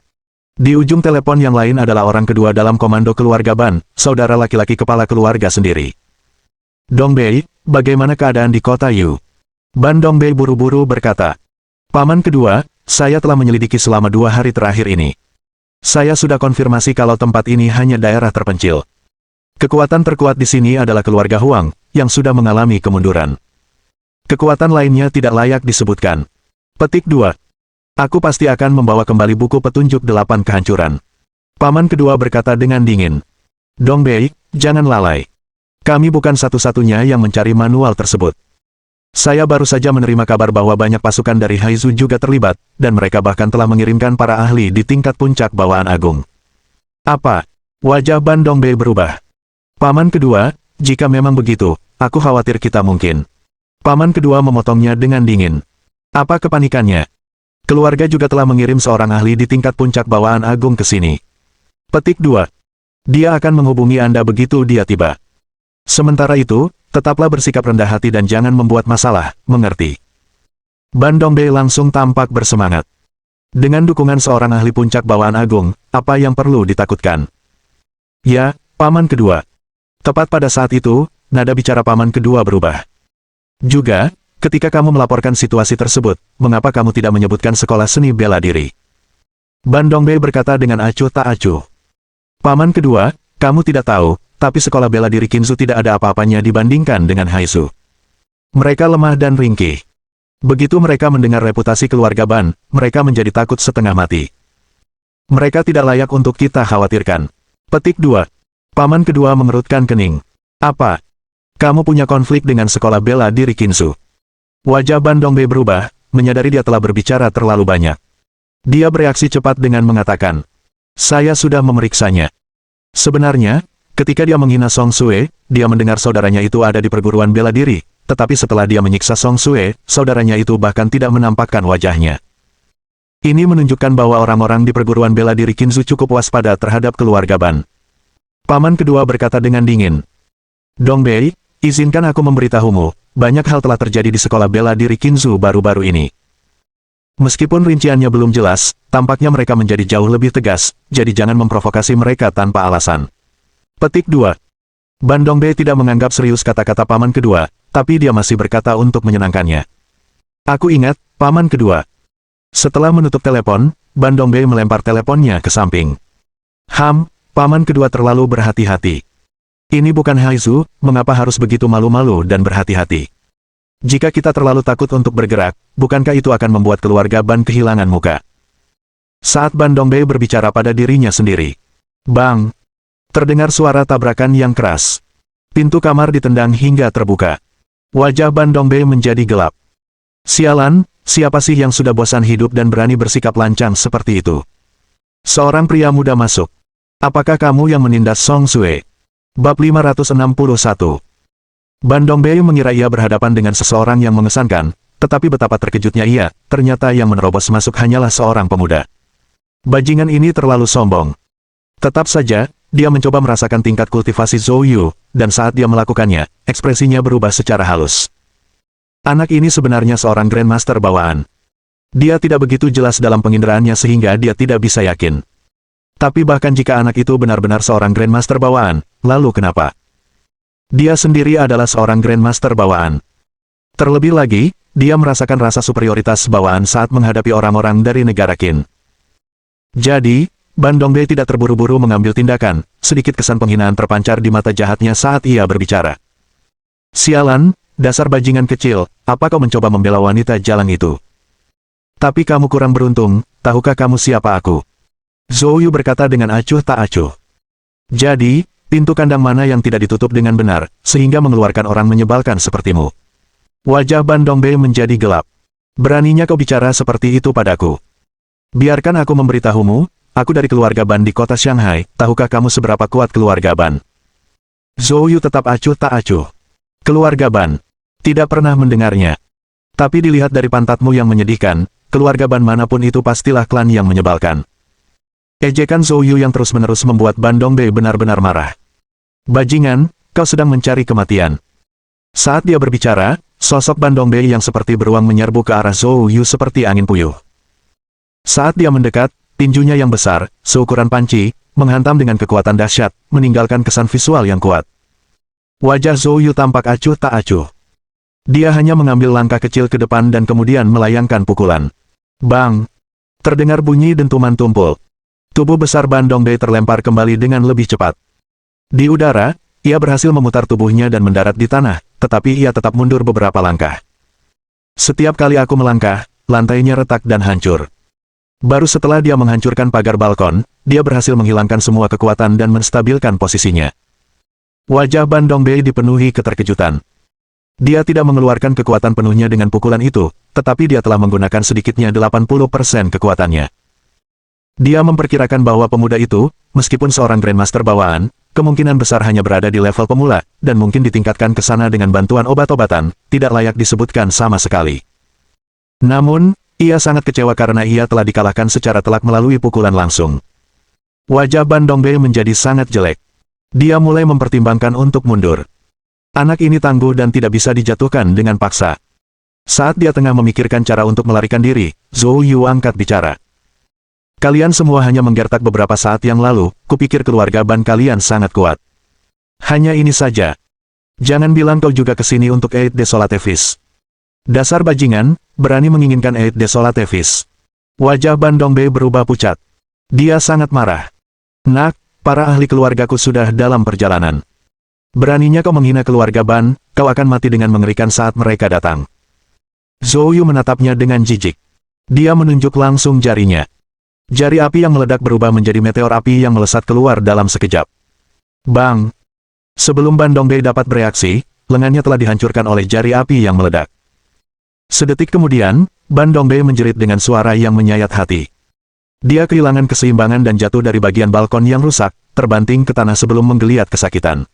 Di ujung telepon yang lain adalah orang kedua dalam komando keluarga Ban, saudara laki-laki kepala keluarga sendiri. Dongbei, bagaimana keadaan di kota Yu? Ban Dongbei buru-buru berkata. Paman kedua, saya telah menyelidiki selama 2 hari terakhir ini. Saya sudah konfirmasi kalau tempat ini hanya daerah terpencil. Kekuatan terkuat di sini adalah keluarga Huang, yang sudah mengalami kemunduran. Kekuatan lainnya tidak layak disebutkan. Petik 2. Aku pasti akan membawa kembali buku petunjuk 8 kehancuran. Paman kedua berkata dengan dingin. Dongbei, jangan lalai. Kami bukan satu-satunya yang mencari manual tersebut. Saya baru saja menerima kabar bahwa banyak pasukan dari Haizu juga terlibat, dan mereka bahkan telah mengirimkan para ahli di tingkat puncak bawaan agung. Apa? Wajah Ban Dongbei berubah. Paman kedua, jika memang begitu, aku khawatir kita mungkin. Paman kedua memotongnya dengan dingin. Apa kepanikannya? Keluarga juga telah mengirim seorang ahli di tingkat puncak bawaan agung ke sini. Petik 2. Dia akan menghubungi Anda begitu dia tiba. Sementara itu, tetaplah bersikap rendah hati dan jangan membuat masalah, mengerti? Ban Dongbei langsung tampak bersemangat. Dengan dukungan seorang ahli puncak bawaan agung, apa yang perlu ditakutkan? Ya, paman kedua. Tepat pada saat itu, nada bicara paman kedua berubah. Juga, ketika kamu melaporkan situasi tersebut, mengapa kamu tidak menyebutkan sekolah seni bela diri? Ban Dongbei berkata dengan acuh tak acuh. Paman kedua, kamu tidak tahu, tapi sekolah bela diri Qinzhou tidak ada apa-apanya dibandingkan dengan Haizu. Mereka lemah dan ringkih. Begitu mereka mendengar reputasi keluarga Ban, mereka menjadi takut setengah mati. Mereka tidak layak untuk kita khawatirkan. Petik 2. Paman kedua mengerutkan kening. Apa? Kamu punya konflik dengan sekolah bela diri Qinzhou. Wajah Ban Dongbei berubah, menyadari dia telah berbicara terlalu banyak. Dia bereaksi cepat dengan mengatakan, saya sudah memeriksanya. Sebenarnya, ketika dia menghina Song Sue, dia mendengar saudaranya itu ada di perguruan bela diri, tetapi setelah dia menyiksa Song Sue, saudaranya itu bahkan tidak menampakkan wajahnya. Ini menunjukkan bahwa orang-orang di perguruan bela diri Qinzhou cukup waspada terhadap keluarga Ban. Paman kedua berkata dengan dingin. Dongbei, izinkan aku memberitahumu, banyak hal telah terjadi di sekolah bela diri Qinzhou baru-baru ini. Meskipun rinciannya belum jelas, tampaknya mereka menjadi jauh lebih tegas, jadi jangan memprovokasi mereka tanpa alasan. Petik 2. Ban Dongbei tidak menganggap serius kata-kata paman kedua, tapi dia masih berkata untuk menyenangkannya. Aku ingat, paman kedua. Setelah menutup telepon, Ban Dongbei melempar teleponnya ke samping. Paman kedua terlalu berhati-hati. Ini bukan Haizu, mengapa harus begitu malu-malu dan berhati-hati? Jika kita terlalu takut untuk bergerak, bukankah itu akan membuat keluarga Ban kehilangan muka? Saat Ban Dongbei berbicara pada dirinya sendiri. Bang! Terdengar suara tabrakan yang keras. Pintu kamar ditendang hingga terbuka. Wajah Ban Dongbei menjadi gelap. Sialan, siapa sih yang sudah bosan hidup dan berani bersikap lancang seperti itu? Seorang pria muda masuk. Apakah kamu yang menindas Song Sue? Bab 561. Ban Dongbei mengira ia berhadapan dengan seseorang yang mengesankan, tetapi betapa terkejutnya ia, ternyata yang menerobos masuk hanyalah seorang pemuda. Bajingan ini terlalu sombong. Tetap saja, dia mencoba merasakan tingkat kultivasi Zhou Yu, dan saat dia melakukannya, ekspresinya berubah secara halus. Anak ini sebenarnya seorang Grandmaster bawaan. Dia tidak begitu jelas dalam penginderaannya sehingga dia tidak bisa yakin. Tapi bahkan jika anak itu benar-benar seorang Grandmaster bawaan, lalu kenapa? Dia sendiri adalah seorang Grandmaster bawaan. Terlebih lagi, dia merasakan rasa superioritas bawaan saat menghadapi orang-orang dari negara Qin. Jadi, Ban Dongbei tidak terburu-buru mengambil tindakan, sedikit kesan penghinaan terpancar di mata jahatnya saat ia berbicara. Sialan, dasar bajingan kecil, apa kau mencoba membela wanita jalan itu? Tapi kamu kurang beruntung, tahukah kamu siapa aku? Zhou Yu berkata dengan acuh tak acuh. Jadi, pintu kandang mana yang tidak ditutup dengan benar, sehingga mengeluarkan orang menyebalkan sepertimu? Wajah Ban Dongbei menjadi gelap. Beraninya kau bicara seperti itu padaku. Biarkan aku memberitahumu, aku dari keluarga Ban di kota Shanghai, tahukah kamu seberapa kuat keluarga Ban? Zhou Yu tetap acuh tak acuh. Keluarga Ban. Tidak pernah mendengarnya. Tapi dilihat dari pantatmu yang menyedihkan, keluarga Ban manapun itu pastilah klan yang menyebalkan. Ejekan Zhou Yu yang terus-menerus membuat Ban Dongbei benar-benar marah. Bajingan, kau sedang mencari kematian. Saat dia berbicara, sosok Ban Dongbei yang seperti beruang menyerbu ke arah Zhou Yu seperti angin puyuh. Saat dia mendekat, tinjunya yang besar, seukuran panci, menghantam dengan kekuatan dahsyat, meninggalkan kesan visual yang kuat. Wajah Zhou Yu tampak acuh tak acuh. Dia hanya mengambil langkah kecil ke depan dan kemudian melayangkan pukulan. Bang! Terdengar bunyi dentuman tumpul. Tubuh besar Ban Dongbei terlempar kembali dengan lebih cepat. Di udara, ia berhasil memutar tubuhnya dan mendarat di tanah, tetapi ia tetap mundur beberapa langkah. Setiap kali aku melangkah, lantainya retak dan hancur. Baru setelah dia menghancurkan pagar balkon, dia berhasil menghilangkan semua kekuatan dan menstabilkan posisinya. Wajah Ban Dongbei dipenuhi keterkejutan. Dia tidak mengeluarkan kekuatan penuhnya dengan pukulan itu, tetapi dia telah menggunakan sedikitnya 80% kekuatannya. Dia memperkirakan bahwa pemuda itu, meskipun seorang Grandmaster bawaan, kemungkinan besar hanya berada di level pemula, dan mungkin ditingkatkan ke sana dengan bantuan obat-obatan, tidak layak disebutkan sama sekali. Namun, ia sangat kecewa karena ia telah dikalahkan secara telak melalui pukulan langsung. Wajah Ban Dongbei menjadi sangat jelek. Dia mulai mempertimbangkan untuk mundur. Anak ini tangguh dan tidak bisa dijatuhkan dengan paksa. Saat dia tengah memikirkan cara untuk melarikan diri, Zhou Yu angkat bicara. Kalian semua hanya menggertak beberapa saat yang lalu, kupikir keluarga Ban kalian sangat kuat. Hanya ini saja. Jangan bilang kau juga kesini untuk Eid Desolate Feast. Dasar bajingan, berani menginginkan Eid Desolate Feast. Wajah Ban Dongbei berubah pucat. Dia sangat marah. Nak, para ahli keluargaku sudah dalam perjalanan. Beraninya kau menghina keluarga Ban, kau akan mati dengan mengerikan saat mereka datang. Zhou Yu menatapnya dengan jijik. Dia menunjuk langsung jarinya. Jari api yang meledak berubah menjadi meteor api yang melesat keluar dalam sekejap. Bang! Sebelum Ban Dongbei dapat bereaksi, lengannya telah dihancurkan oleh jari api yang meledak. Sedetik kemudian, Ban Dongbei menjerit dengan suara yang menyayat hati. Dia kehilangan keseimbangan dan jatuh dari bagian balkon yang rusak, terbanting ke tanah sebelum menggeliat kesakitan.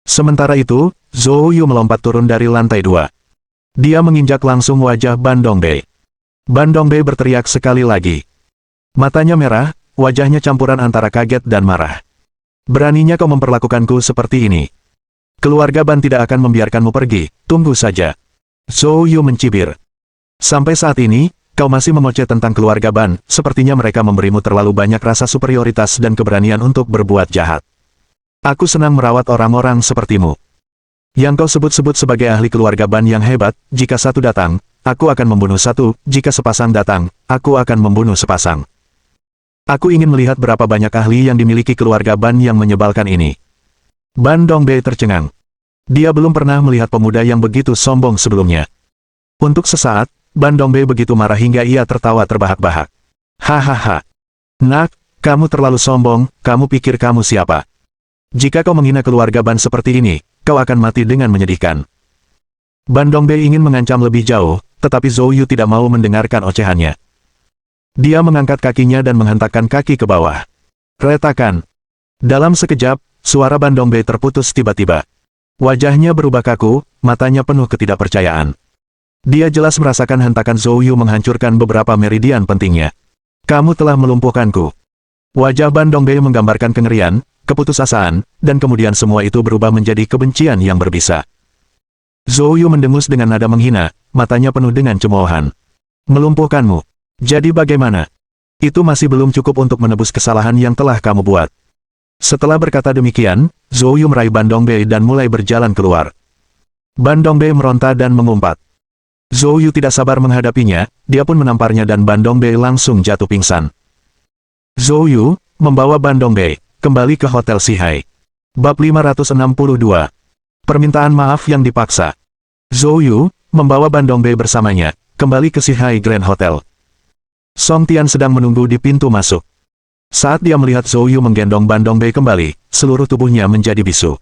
Sementara itu, Zhou Yu melompat turun dari lantai 2. Dia menginjak langsung wajah Ban Dongbei. Ban Dongbei berteriak sekali lagi. Matanya merah, wajahnya campuran antara kaget dan marah. Beraninya kau memperlakukanku seperti ini. Keluarga Ban tidak akan membiarkanmu pergi, tunggu saja. Zhou Yu mencibir. Sampai saat ini, kau masih memoceh tentang keluarga Ban, sepertinya mereka memberimu terlalu banyak rasa superioritas dan keberanian untuk berbuat jahat. Aku senang merawat orang-orang sepertimu. Yang kau sebut-sebut sebagai ahli keluarga Ban yang hebat, jika satu datang, aku akan membunuh satu, jika sepasang datang, aku akan membunuh sepasang. Aku ingin melihat berapa banyak ahli yang dimiliki keluarga Ban yang menyebalkan ini. Ban Dongbei tercengang. Dia belum pernah melihat pemuda yang begitu sombong sebelumnya. Untuk sesaat, Ban Dongbei begitu marah hingga ia tertawa terbahak-bahak. Hahaha. Nak, kamu terlalu sombong, kamu pikir kamu siapa? Jika kau menghina keluarga Ban seperti ini, kau akan mati dengan menyedihkan. Ban Dongbei ingin mengancam lebih jauh, tetapi Zhou Yu tidak mau mendengarkan ocehannya. Dia mengangkat kakinya dan menghentakkan kaki ke bawah. Retakan. Dalam sekejap, suara Ban Dongbei terputus tiba-tiba. Wajahnya berubah kaku, matanya penuh ketidakpercayaan. Dia jelas merasakan hentakan Zhou Yu menghancurkan beberapa meridian pentingnya. Kamu telah melumpuhkanku. Wajah Ban Dongbei menggambarkan kengerian, keputusasaan, dan kemudian semua itu berubah menjadi kebencian yang berbisa. Zhou Yu mendengus dengan nada menghina, matanya penuh dengan cemoohan. Melumpuhkanmu. Jadi bagaimana? Itu masih belum cukup untuk menebus kesalahan yang telah kamu buat. Setelah berkata demikian, Zhou Yu meraih Ban Dongbei dan mulai berjalan keluar. Ban Dongbei meronta dan mengumpat. Zhou Yu tidak sabar menghadapinya, dia pun menamparnya dan Ban Dongbei langsung jatuh pingsan. Zhou Yu membawa Ban Dongbei kembali ke Hotel Sihai. Bab 562. Permintaan maaf yang dipaksa. Zhou Yu membawa Ban Dongbei bersamanya kembali ke Sihai Grand Hotel. Song Tian sedang menunggu di pintu masuk. Saat dia melihat Zhou Yu menggendong Ban Dongbei kembali, seluruh tubuhnya menjadi bisu.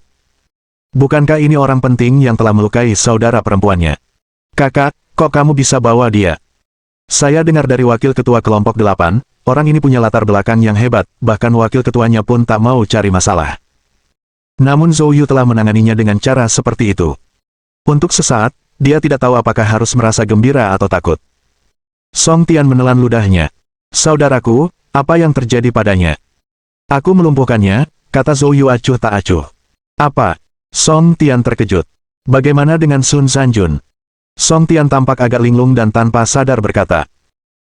Bukankah ini orang penting yang telah melukai saudara perempuannya? Kakak, kok kamu bisa bawa dia? Saya dengar dari wakil ketua kelompok 8, orang ini punya latar belakang yang hebat, bahkan wakil ketuanya pun tak mau cari masalah. Namun Zhou Yu telah menanganinya dengan cara seperti itu. Untuk sesaat, dia tidak tahu apakah harus merasa gembira atau takut. Song Tian menelan ludahnya. Saudaraku, apa yang terjadi padanya? Aku melumpuhkannya, kata Zhou Yu acuh tak acuh. Apa? Song Tian terkejut. Bagaimana dengan Sun Zanjun? Song Tian tampak agak linglung dan tanpa sadar berkata.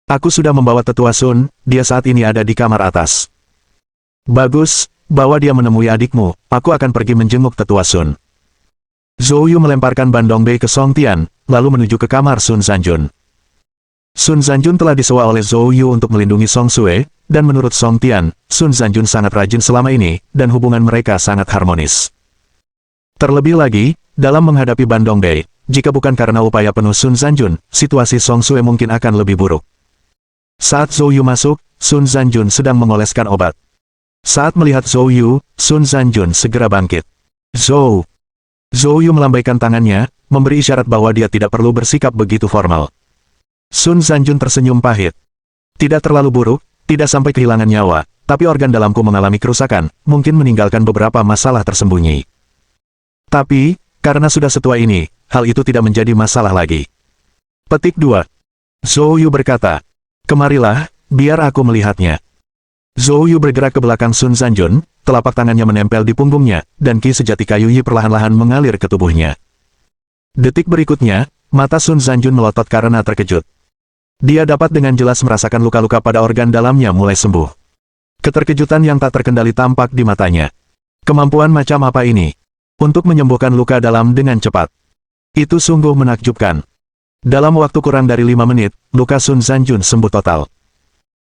Aku sudah membawa tetua Sun, dia saat ini ada di kamar atas. Bagus, bawa dia menemui adikmu, aku akan pergi menjenguk tetua Sun. Zhou Yu melemparkan Ban Dongbei ke Song Tian, lalu menuju ke kamar Sun Zanjun. Sun Zanjun telah disewa oleh Zhou Yu untuk melindungi Song Sue, dan menurut Song Tian, Sun Zanjun sangat rajin selama ini, dan hubungan mereka sangat harmonis. Terlebih lagi, dalam menghadapi Ban Dongbei, jika bukan karena upaya penuh Sun Zanjun, situasi Song Sue mungkin akan lebih buruk. Saat Zhou Yu masuk, Sun Zanjun sedang mengoleskan obat. Saat melihat Zhou Yu, Sun Zanjun segera bangkit. Zhou Yu melambaikan tangannya, memberi isyarat bahwa dia tidak perlu bersikap begitu formal. Sun Zanjun tersenyum pahit. Tidak terlalu buruk, tidak sampai kehilangan nyawa, tapi organ dalamku mengalami kerusakan, mungkin meninggalkan beberapa masalah tersembunyi. Tapi, karena sudah setua ini, hal itu tidak menjadi masalah lagi. Petik 2. Zhou Yu berkata, kemarilah, biar aku melihatnya. Zhou Yu bergerak ke belakang Sun Zanjun, telapak tangannya menempel di punggungnya, dan ki sejati kayu Yi perlahan-lahan mengalir ke tubuhnya. Detik berikutnya, mata Sun Zanjun melotot karena terkejut. Dia dapat dengan jelas merasakan luka-luka pada organ dalamnya mulai sembuh. Keterkejutan yang tak terkendali tampak di matanya. Kemampuan macam apa ini? Untuk menyembuhkan luka dalam dengan cepat. Itu sungguh menakjubkan. Dalam waktu kurang dari 5 menit, luka Sun Zanjun sembuh total.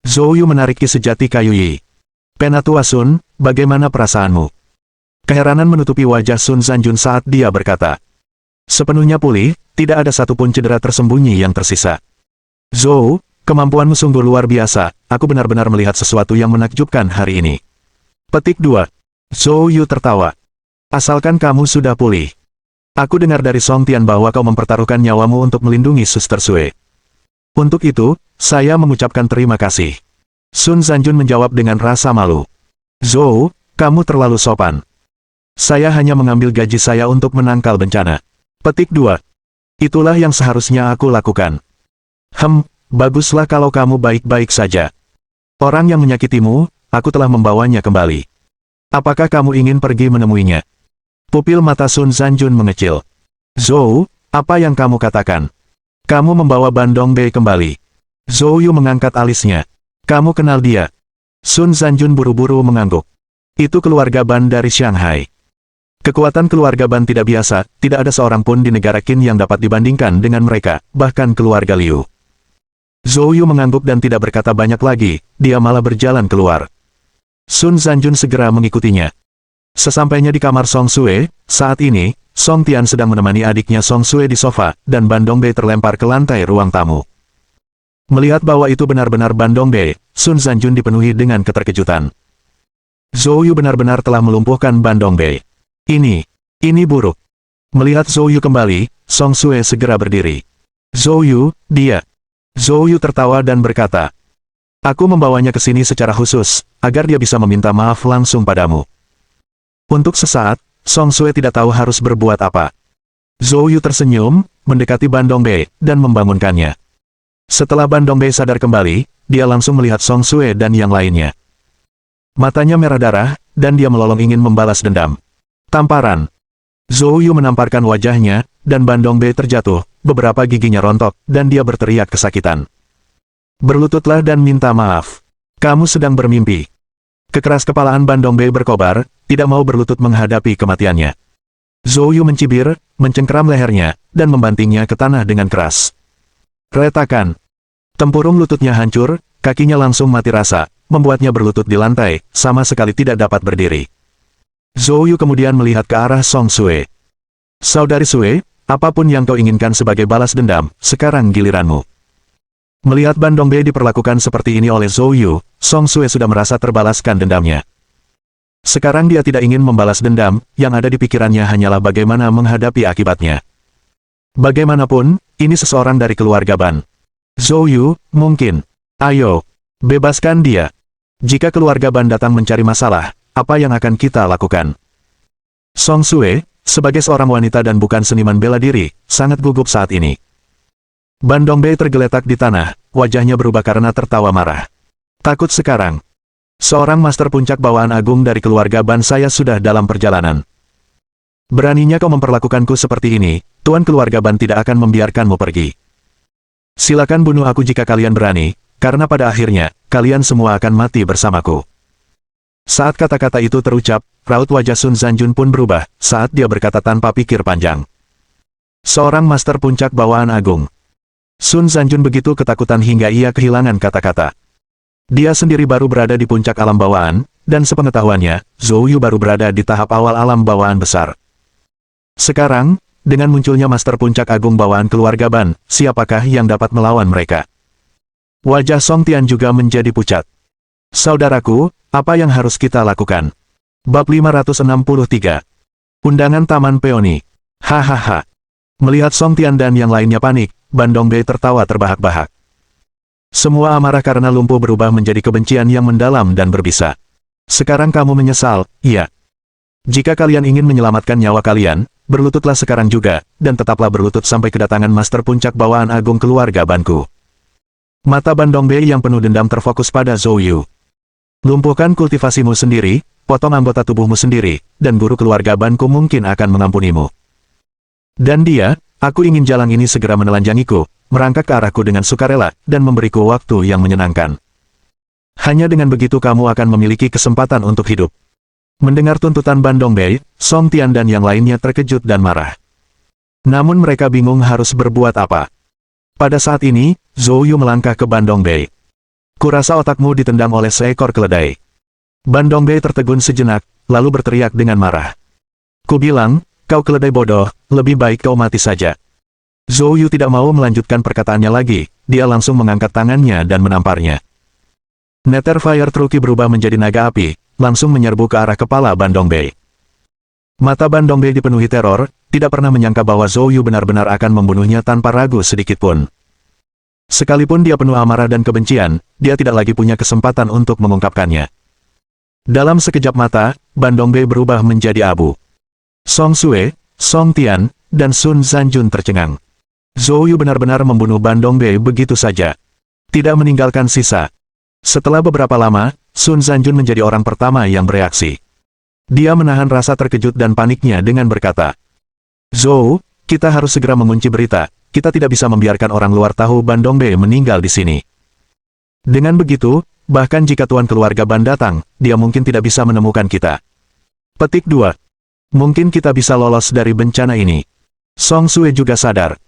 Zhou Yu menarik ki sejati kayu Yi. Penatua Sun, bagaimana perasaanmu? Keheranan menutupi wajah Sun Zanjun saat dia berkata. Sepenuhnya pulih, tidak ada satupun cedera tersembunyi yang tersisa. Zhou, kemampuanmu sungguh luar biasa, aku benar-benar melihat sesuatu yang menakjubkan hari ini. Petik 2. Zhou Yu tertawa. Asalkan kamu sudah pulih. Aku dengar dari Song Tian bahwa kau mempertaruhkan nyawamu untuk melindungi Suster Sue. Untuk itu, saya mengucapkan terima kasih. Sun Zanjun menjawab dengan rasa malu. Zhou, kamu terlalu sopan. Saya hanya mengambil gaji saya untuk menangkal bencana. Petik 2. Itulah yang seharusnya aku lakukan. Baguslah kalau kamu baik-baik saja. Orang yang menyakitimu, aku telah membawanya kembali. Apakah kamu ingin pergi menemuinya? Pupil mata Sun Zanjun mengecil. Zhou, apa yang kamu katakan? Kamu membawa Ban Dongbei kembali. Zhou Yu mengangkat alisnya. Kamu kenal dia? Sun Zanjun buru-buru mengangguk. Itu keluarga Ban dari Shanghai. Kekuatan keluarga Ban tidak biasa, tidak ada seorang pun di negara Qin yang dapat dibandingkan dengan mereka, bahkan keluarga Liu. Zhou Yu mengangguk dan tidak berkata banyak lagi, dia malah berjalan keluar. Sun Zanjun segera mengikutinya. Sesampainya di kamar Song Sue, saat ini, Song Tian sedang menemani adiknya Song Sue di sofa, dan Ban Dongbei terlempar ke lantai ruang tamu. Melihat bahwa itu benar-benar Ban Dongbei, Sun Zanjun dipenuhi dengan keterkejutan. Zhou Yu benar-benar telah melumpuhkan Ban Dongbei. Ini buruk. Melihat Zhou Yu kembali, Song Sue segera berdiri. Zhou Yu, dia. Zhou Yu tertawa dan berkata, aku membawanya ke sini secara khusus, agar dia bisa meminta maaf langsung padamu. Untuk sesaat, Song Sue tidak tahu harus berbuat apa. Zhou Yu tersenyum, mendekati Ban Dongbei, dan membangunkannya. Setelah Ban Dongbei sadar kembali, dia langsung melihat Song Sue dan yang lainnya. Matanya merah darah, dan dia melolong ingin membalas dendam. Tamparan. Zhou Yu menamparkan wajahnya, dan Ban Dongbei terjatuh, beberapa giginya rontok, dan dia berteriak kesakitan. Berlututlah dan minta maaf. Kamu sedang bermimpi. Kekeras kepalaan Ban Dongbei berkobar, tidak mau berlutut menghadapi kematiannya. Zhou Yu mencibir, mencengkeram lehernya, dan membantingnya ke tanah dengan keras. Retakan. Tempurung lututnya hancur, kakinya langsung mati rasa, membuatnya berlutut di lantai, sama sekali tidak dapat berdiri. Zhou Yu kemudian melihat ke arah Song Sue. Saudari Sue, apapun yang kau inginkan sebagai balas dendam, sekarang giliranmu. Melihat Ban Dongbei diperlakukan seperti ini oleh Zhou Yu, Song Sue sudah merasa terbalaskan dendamnya. Sekarang dia tidak ingin membalas dendam, yang ada di pikirannya hanyalah bagaimana menghadapi akibatnya. Bagaimanapun, ini seseorang dari keluarga Ban. Zhou Yu, mungkin. Ayo, bebaskan dia. Jika keluarga Ban datang mencari masalah, apa yang akan kita lakukan? Song Sue, sebagai seorang wanita dan bukan seniman bela diri, sangat gugup saat ini. Ban Dongbei tergeletak di tanah, wajahnya berubah karena tertawa marah. Takut sekarang. Seorang master puncak bawaan agung dari keluarga Ban saya sudah dalam perjalanan. Beraninya kau memperlakukanku seperti ini, tuan keluarga Ban tidak akan membiarkanmu pergi. Silakan bunuh aku jika kalian berani, karena pada akhirnya, kalian semua akan mati bersamaku. Saat kata-kata itu terucap, raut wajah Sun Zanjun pun berubah, saat dia berkata tanpa pikir panjang. Seorang master puncak bawaan agung. Sun Zanjun begitu ketakutan hingga ia kehilangan kata-kata. Dia sendiri baru berada di puncak alam bawaan, dan sepengetahuannya, Zhou Yu baru berada di tahap awal alam bawaan besar. Sekarang, dengan munculnya master puncak agung bawaan keluarga Ban, siapakah yang dapat melawan mereka? Wajah Song Tian juga menjadi pucat. Saudaraku, apa yang harus kita lakukan? Bab 563. Undangan Taman Peony. Hahaha. Melihat Song Tian dan yang lainnya panik, Ban Dongbei tertawa terbahak-bahak. Semua amarah karena lumpuh berubah menjadi kebencian yang mendalam dan berbisa. Sekarang kamu menyesal, iya. Jika kalian ingin menyelamatkan nyawa kalian, berlututlah sekarang juga, dan tetaplah berlutut sampai kedatangan master puncak bawaan agung keluarga Banku. Mata Ban Dongbei yang penuh dendam terfokus pada Zhou Yu. Lumpuhkan kultivasimu sendiri, potong anggota tubuhmu sendiri, dan guru keluarga Banku mungkin akan mengampunimu. Dan dia, aku ingin jalan ini segera menelanjangiku, merangkak ke arahku dengan sukarela, dan memberiku waktu yang menyenangkan. Hanya dengan begitu kamu akan memiliki kesempatan untuk hidup. Mendengar tuntutan Ban Dongbei, Song Tian dan yang lainnya terkejut dan marah. Namun mereka bingung harus berbuat apa. Pada saat ini, Zhou Yu melangkah ke Ban Dongbei. Kurasa otakmu ditendang oleh seekor keledai. Ban Dongbei tertegun sejenak, lalu berteriak dengan marah. Kubilang, kau keledai bodoh, lebih baik kau mati saja. Zhou Yu tidak mau melanjutkan perkataannya lagi, dia langsung mengangkat tangannya dan menamparnya. Nether Fire Truki berubah menjadi naga api, langsung menyerbu ke arah kepala Ban Dongbei. Mata Ban Dongbei dipenuhi teror, tidak pernah menyangka bahwa Zhou Yu benar-benar akan membunuhnya tanpa ragu sedikitpun. Sekalipun dia penuh amarah dan kebencian, dia tidak lagi punya kesempatan untuk mengungkapkannya. Dalam sekejap mata, Ban Dongbei berubah menjadi abu. Song Sue, Song Tian, dan Sun Zanjun tercengang. Zhou Yu benar-benar membunuh Ban Dongbei begitu saja. Tidak meninggalkan sisa. Setelah beberapa lama, Sun Zanjun menjadi orang pertama yang bereaksi. Dia menahan rasa terkejut dan paniknya dengan berkata, Zhou, kita harus segera mengunci berita. Kita tidak bisa membiarkan orang luar tahu Ban Dongbei meninggal di sini. Dengan begitu, bahkan jika tuan keluarga Ban datang, dia mungkin tidak bisa menemukan kita. Petik 2. Mungkin kita bisa lolos dari bencana ini. Song Sue juga sadar.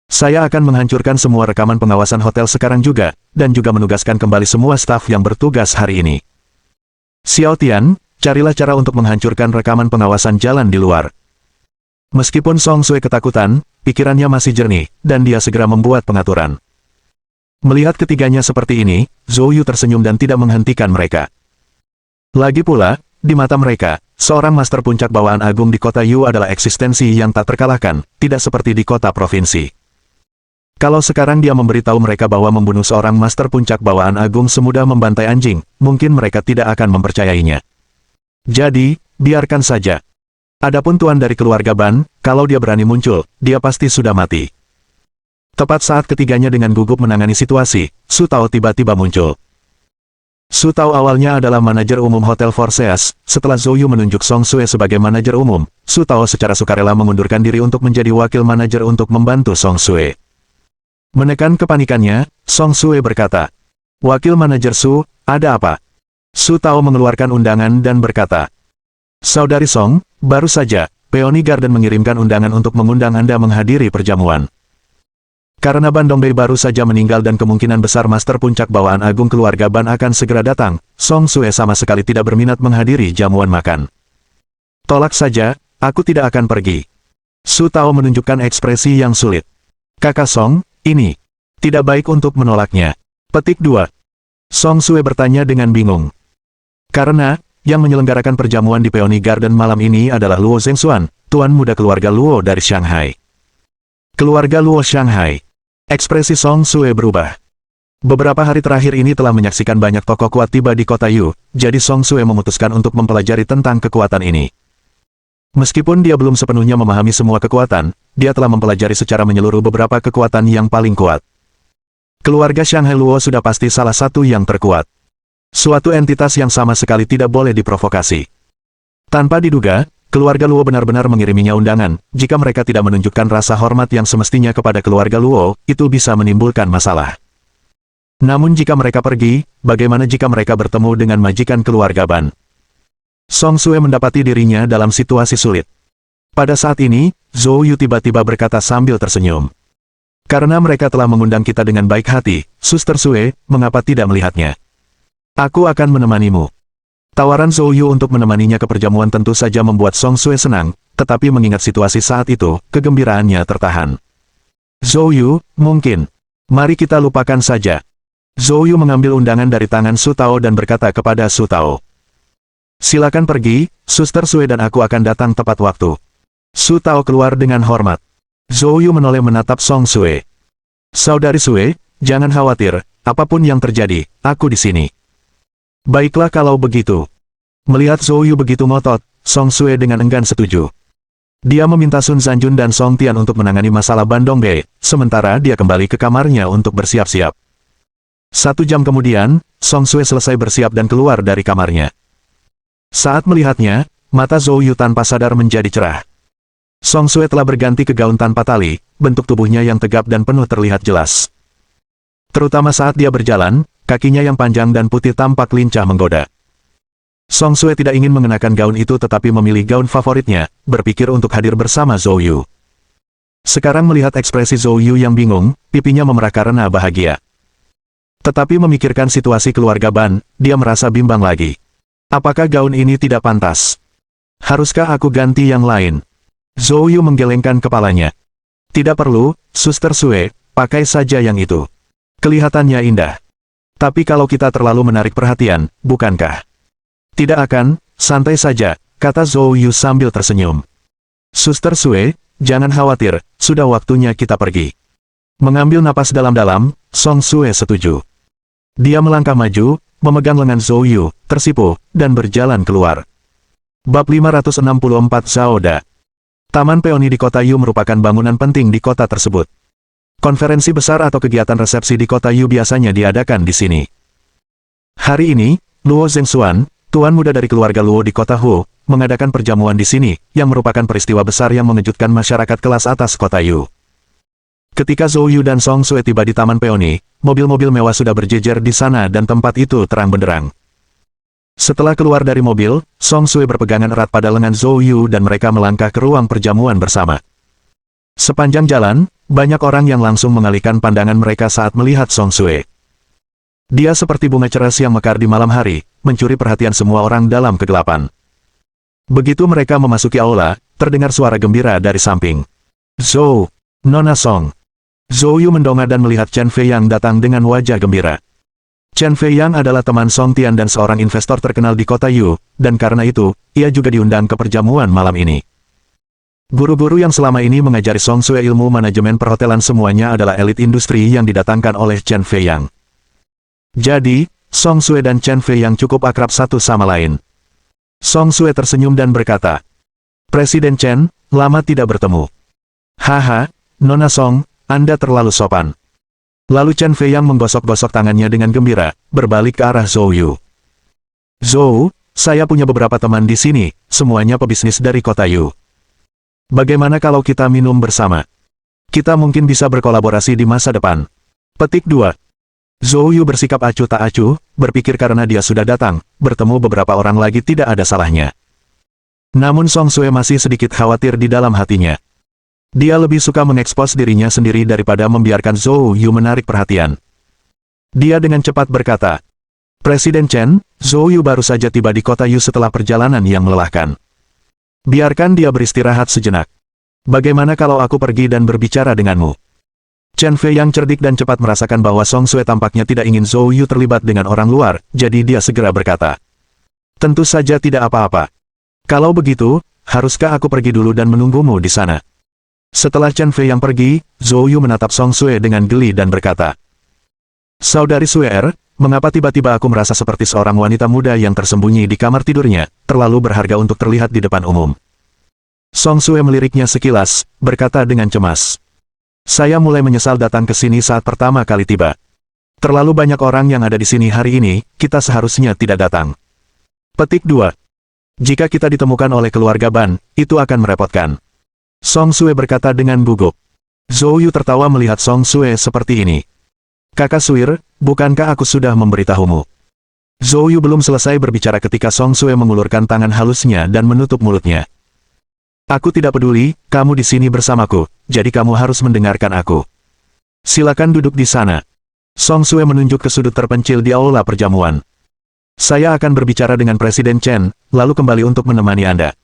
Saya akan menghancurkan semua rekaman pengawasan hotel sekarang juga, dan juga menugaskan kembali semua staf yang bertugas hari ini. Xiao Tian, carilah cara untuk menghancurkan rekaman pengawasan jalan di luar. Meskipun Song Sue ketakutan, pikirannya masih jernih, dan dia segera membuat pengaturan. Melihat ketiganya seperti ini, Zhou Yu tersenyum dan tidak menghentikan mereka. Lagi pula, di mata mereka, seorang master puncak bawaan agung di kota Yu adalah eksistensi yang tak terkalahkan, tidak seperti di kota provinsi. Kalau sekarang dia memberitahu mereka bahwa membunuh seorang master puncak bawaan agung semudah membantai anjing, mungkin mereka tidak akan mempercayainya. Jadi, biarkan saja. Adapun tuan dari keluarga Ban, kalau dia berani muncul, dia pasti sudah mati. Tepat saat ketiganya dengan gugup menangani situasi, Su Tao tiba-tiba muncul. Su Tao awalnya adalah manajer umum Hotel Forseas. Setelah Zhou Yu menunjuk Song Sue sebagai manajer umum, Su Tao secara sukarela mengundurkan diri untuk menjadi wakil manajer untuk membantu Song Sue. Menekan kepanikannya, Song Sue berkata, "Wakil manajer Su, ada apa?" Su Tao mengeluarkan undangan dan berkata, "Saudari Song, baru saja, Peony Garden mengirimkan undangan untuk mengundang Anda menghadiri perjamuan. Karena Ban Dongbei baru saja meninggal dan kemungkinan besar Master Puncak Bawaan Agung keluarga Ban akan segera datang, Song Sue sama sekali tidak berminat menghadiri jamuan makan. Tolak saja, aku tidak akan pergi." Su Tao menunjukkan ekspresi yang sulit. "Kakak Song, ini tidak baik untuk menolaknya." Petik 2. Song Sue bertanya dengan bingung. Karena, yang menyelenggarakan perjamuan di Peony Garden malam ini adalah Luo Zhengxuan, tuan muda keluarga Luo dari Shanghai. Keluarga Luo Shanghai. Ekspresi Song Sue berubah. Beberapa hari terakhir ini telah menyaksikan banyak tokoh kuat tiba di kota Yu, jadi Song Sue memutuskan untuk mempelajari tentang kekuatan ini. Meskipun dia belum sepenuhnya memahami semua kekuatan, dia telah mempelajari secara menyeluruh beberapa kekuatan yang paling kuat. Keluarga Shanghai Luo sudah pasti salah satu yang terkuat. Suatu entitas yang sama sekali tidak boleh diprovokasi. Tanpa diduga, keluarga Luo benar-benar mengiriminya undangan. Jika mereka tidak menunjukkan rasa hormat yang semestinya kepada keluarga Luo, itu bisa menimbulkan masalah. Namun jika mereka pergi, bagaimana jika mereka bertemu dengan majikan keluarga Ban? Song Sue mendapati dirinya dalam situasi sulit. Pada saat ini, Zhou Yu tiba-tiba berkata sambil tersenyum. "Karena mereka telah mengundang kita dengan baik hati, Suster Sue, mengapa tidak melihatnya? Aku akan menemanimu." Tawaran Zhou Yu untuk menemaninya ke perjamuan tentu saja membuat Song Sue senang, tetapi mengingat situasi saat itu, kegembiraannya tertahan. "Zhou Yu, mungkin. Mari kita lupakan saja." Zhou Yu mengambil undangan dari tangan Su Tao dan berkata kepada Su Tao, "Silakan pergi, Suster Sue dan aku akan datang tepat waktu." Su Tao keluar dengan hormat. Zhou Yu menoleh menatap Song Sue. "Saudari Sue, jangan khawatir, apapun yang terjadi, aku di sini." "Baiklah kalau begitu." Melihat Zhou Yu begitu ngotot, Song Sue dengan enggan setuju. Dia meminta Sun Zanjun dan Song Tian untuk menangani masalah Ban Dongbei, sementara dia kembali ke kamarnya untuk bersiap-siap. 1 jam kemudian, Song Sue selesai bersiap dan keluar dari kamarnya. Saat melihatnya, mata Zhou Yu tanpa sadar menjadi cerah. Song Sue telah berganti ke gaun tanpa tali, bentuk tubuhnya yang tegap dan penuh terlihat jelas. Terutama saat dia berjalan, kakinya yang panjang dan putih tampak lincah menggoda. Song Sue tidak ingin mengenakan gaun itu tetapi memilih gaun favoritnya, berpikir untuk hadir bersama Zhou Yu. Sekarang melihat ekspresi Zhou Yu yang bingung, pipinya memerah karena bahagia. Tetapi memikirkan situasi keluarga Ban, dia merasa bimbang lagi. Apakah gaun ini tidak pantas? Haruskah aku ganti yang lain? Zhou Yu menggelengkan kepalanya. "Tidak perlu, Suster Sue, pakai saja yang itu. Kelihatannya indah. Tapi kalau kita terlalu menarik perhatian, bukankah?" "Tidak akan, santai saja," kata Zhou Yu sambil tersenyum. "Suster Sue, jangan khawatir, sudah waktunya kita pergi." Mengambil napas dalam-dalam, Song Sue setuju. Dia melangkah maju, memegang lengan Zhou Yu, tersipu, dan berjalan keluar. Bab 564 Zaoda. Taman Peony di kota Yu merupakan bangunan penting di kota tersebut. Konferensi besar atau kegiatan resepsi di kota Yu biasanya diadakan di sini. Hari ini, Luo Zhengxuan, tuan muda dari keluarga Luo di kota Hu, mengadakan perjamuan di sini, yang merupakan peristiwa besar yang mengejutkan masyarakat kelas atas kota Yu. Ketika Zhou Yu dan Song Sue tiba di Taman Peony, mobil-mobil mewah sudah berjejer di sana dan tempat itu terang benderang. Setelah keluar dari mobil, Song Sue berpegangan erat pada lengan Zhou Yu dan mereka melangkah ke ruang perjamuan bersama. Sepanjang jalan, banyak orang yang langsung mengalihkan pandangan mereka saat melihat Song Sue. Dia seperti bunga ceras yang mekar di malam hari, mencuri perhatian semua orang dalam kegelapan. Begitu mereka memasuki aula, terdengar suara gembira dari samping. "Zhou, Nona Song." Zhou Yu mendongak dan melihat Chen Fei yang datang dengan wajah gembira. Chen Fei Yang adalah teman Song Tian dan seorang investor terkenal di kota Yu, dan karena itu, ia juga diundang ke perjamuan malam ini. Guru-guru yang selama ini mengajari Song Sue ilmu manajemen perhotelan semuanya adalah elit industri yang didatangkan oleh Chen Fei Yang. Jadi, Song Sue dan Chen Fei Yang cukup akrab satu sama lain. Song Sue tersenyum dan berkata, "Presiden Chen, lama tidak bertemu." "Haha, Nona Song, Anda terlalu sopan." Lalu Chen Fei yang menggosok-gosok tangannya dengan gembira, berbalik ke arah Zhou Yu. Zhou, saya punya beberapa teman di sini, semuanya pebisnis dari kota Yu. Bagaimana kalau kita minum bersama? Kita mungkin bisa berkolaborasi di masa depan. Petik 2. Zhou Yu bersikap acuh tak acuh, berpikir karena dia sudah datang, bertemu beberapa orang lagi tidak ada salahnya. Namun Song Sue masih sedikit khawatir di dalam hatinya. Dia lebih suka mengekspos dirinya sendiri daripada membiarkan Zhou Yu menarik perhatian. Dia dengan cepat berkata, Presiden Chen, Zhou Yu baru saja tiba di kota Yu setelah perjalanan yang melelahkan. Biarkan dia beristirahat sejenak. Bagaimana kalau aku pergi dan berbicara denganmu? Chen Fei yang cerdik dan cepat merasakan bahwa Song Sue tampaknya tidak ingin Zhou Yu terlibat dengan orang luar, jadi dia segera berkata, Tentu saja tidak apa-apa. Kalau begitu, haruskah aku pergi dulu dan menunggumu di sana? Setelah Chen Fei yang pergi, Zhou Yu menatap Song Sue dengan geli dan berkata, Saudari Sue, mengapa tiba-tiba aku merasa seperti seorang wanita muda yang tersembunyi di kamar tidurnya, terlalu berharga untuk terlihat di depan umum? Song Sue meliriknya sekilas, berkata dengan cemas. Saya mulai menyesal datang ke sini saat pertama kali tiba. Terlalu banyak orang yang ada di sini hari ini, kita seharusnya tidak datang. Petik 2. Jika kita ditemukan oleh keluarga Ban, itu akan merepotkan. Song Sue berkata dengan gugup. Zhou Yu tertawa melihat Song Sue seperti ini. Kakak Suir, bukankah aku sudah memberitahumu? Zhou Yu belum selesai berbicara ketika Song Sue mengulurkan tangan halusnya dan menutup mulutnya. Aku tidak peduli, kamu di sini bersamaku, jadi kamu harus mendengarkan aku. Silakan duduk di sana. Song Sue menunjuk ke sudut terpencil di aula perjamuan. Saya akan berbicara dengan Presiden Chen, lalu kembali untuk menemani Anda.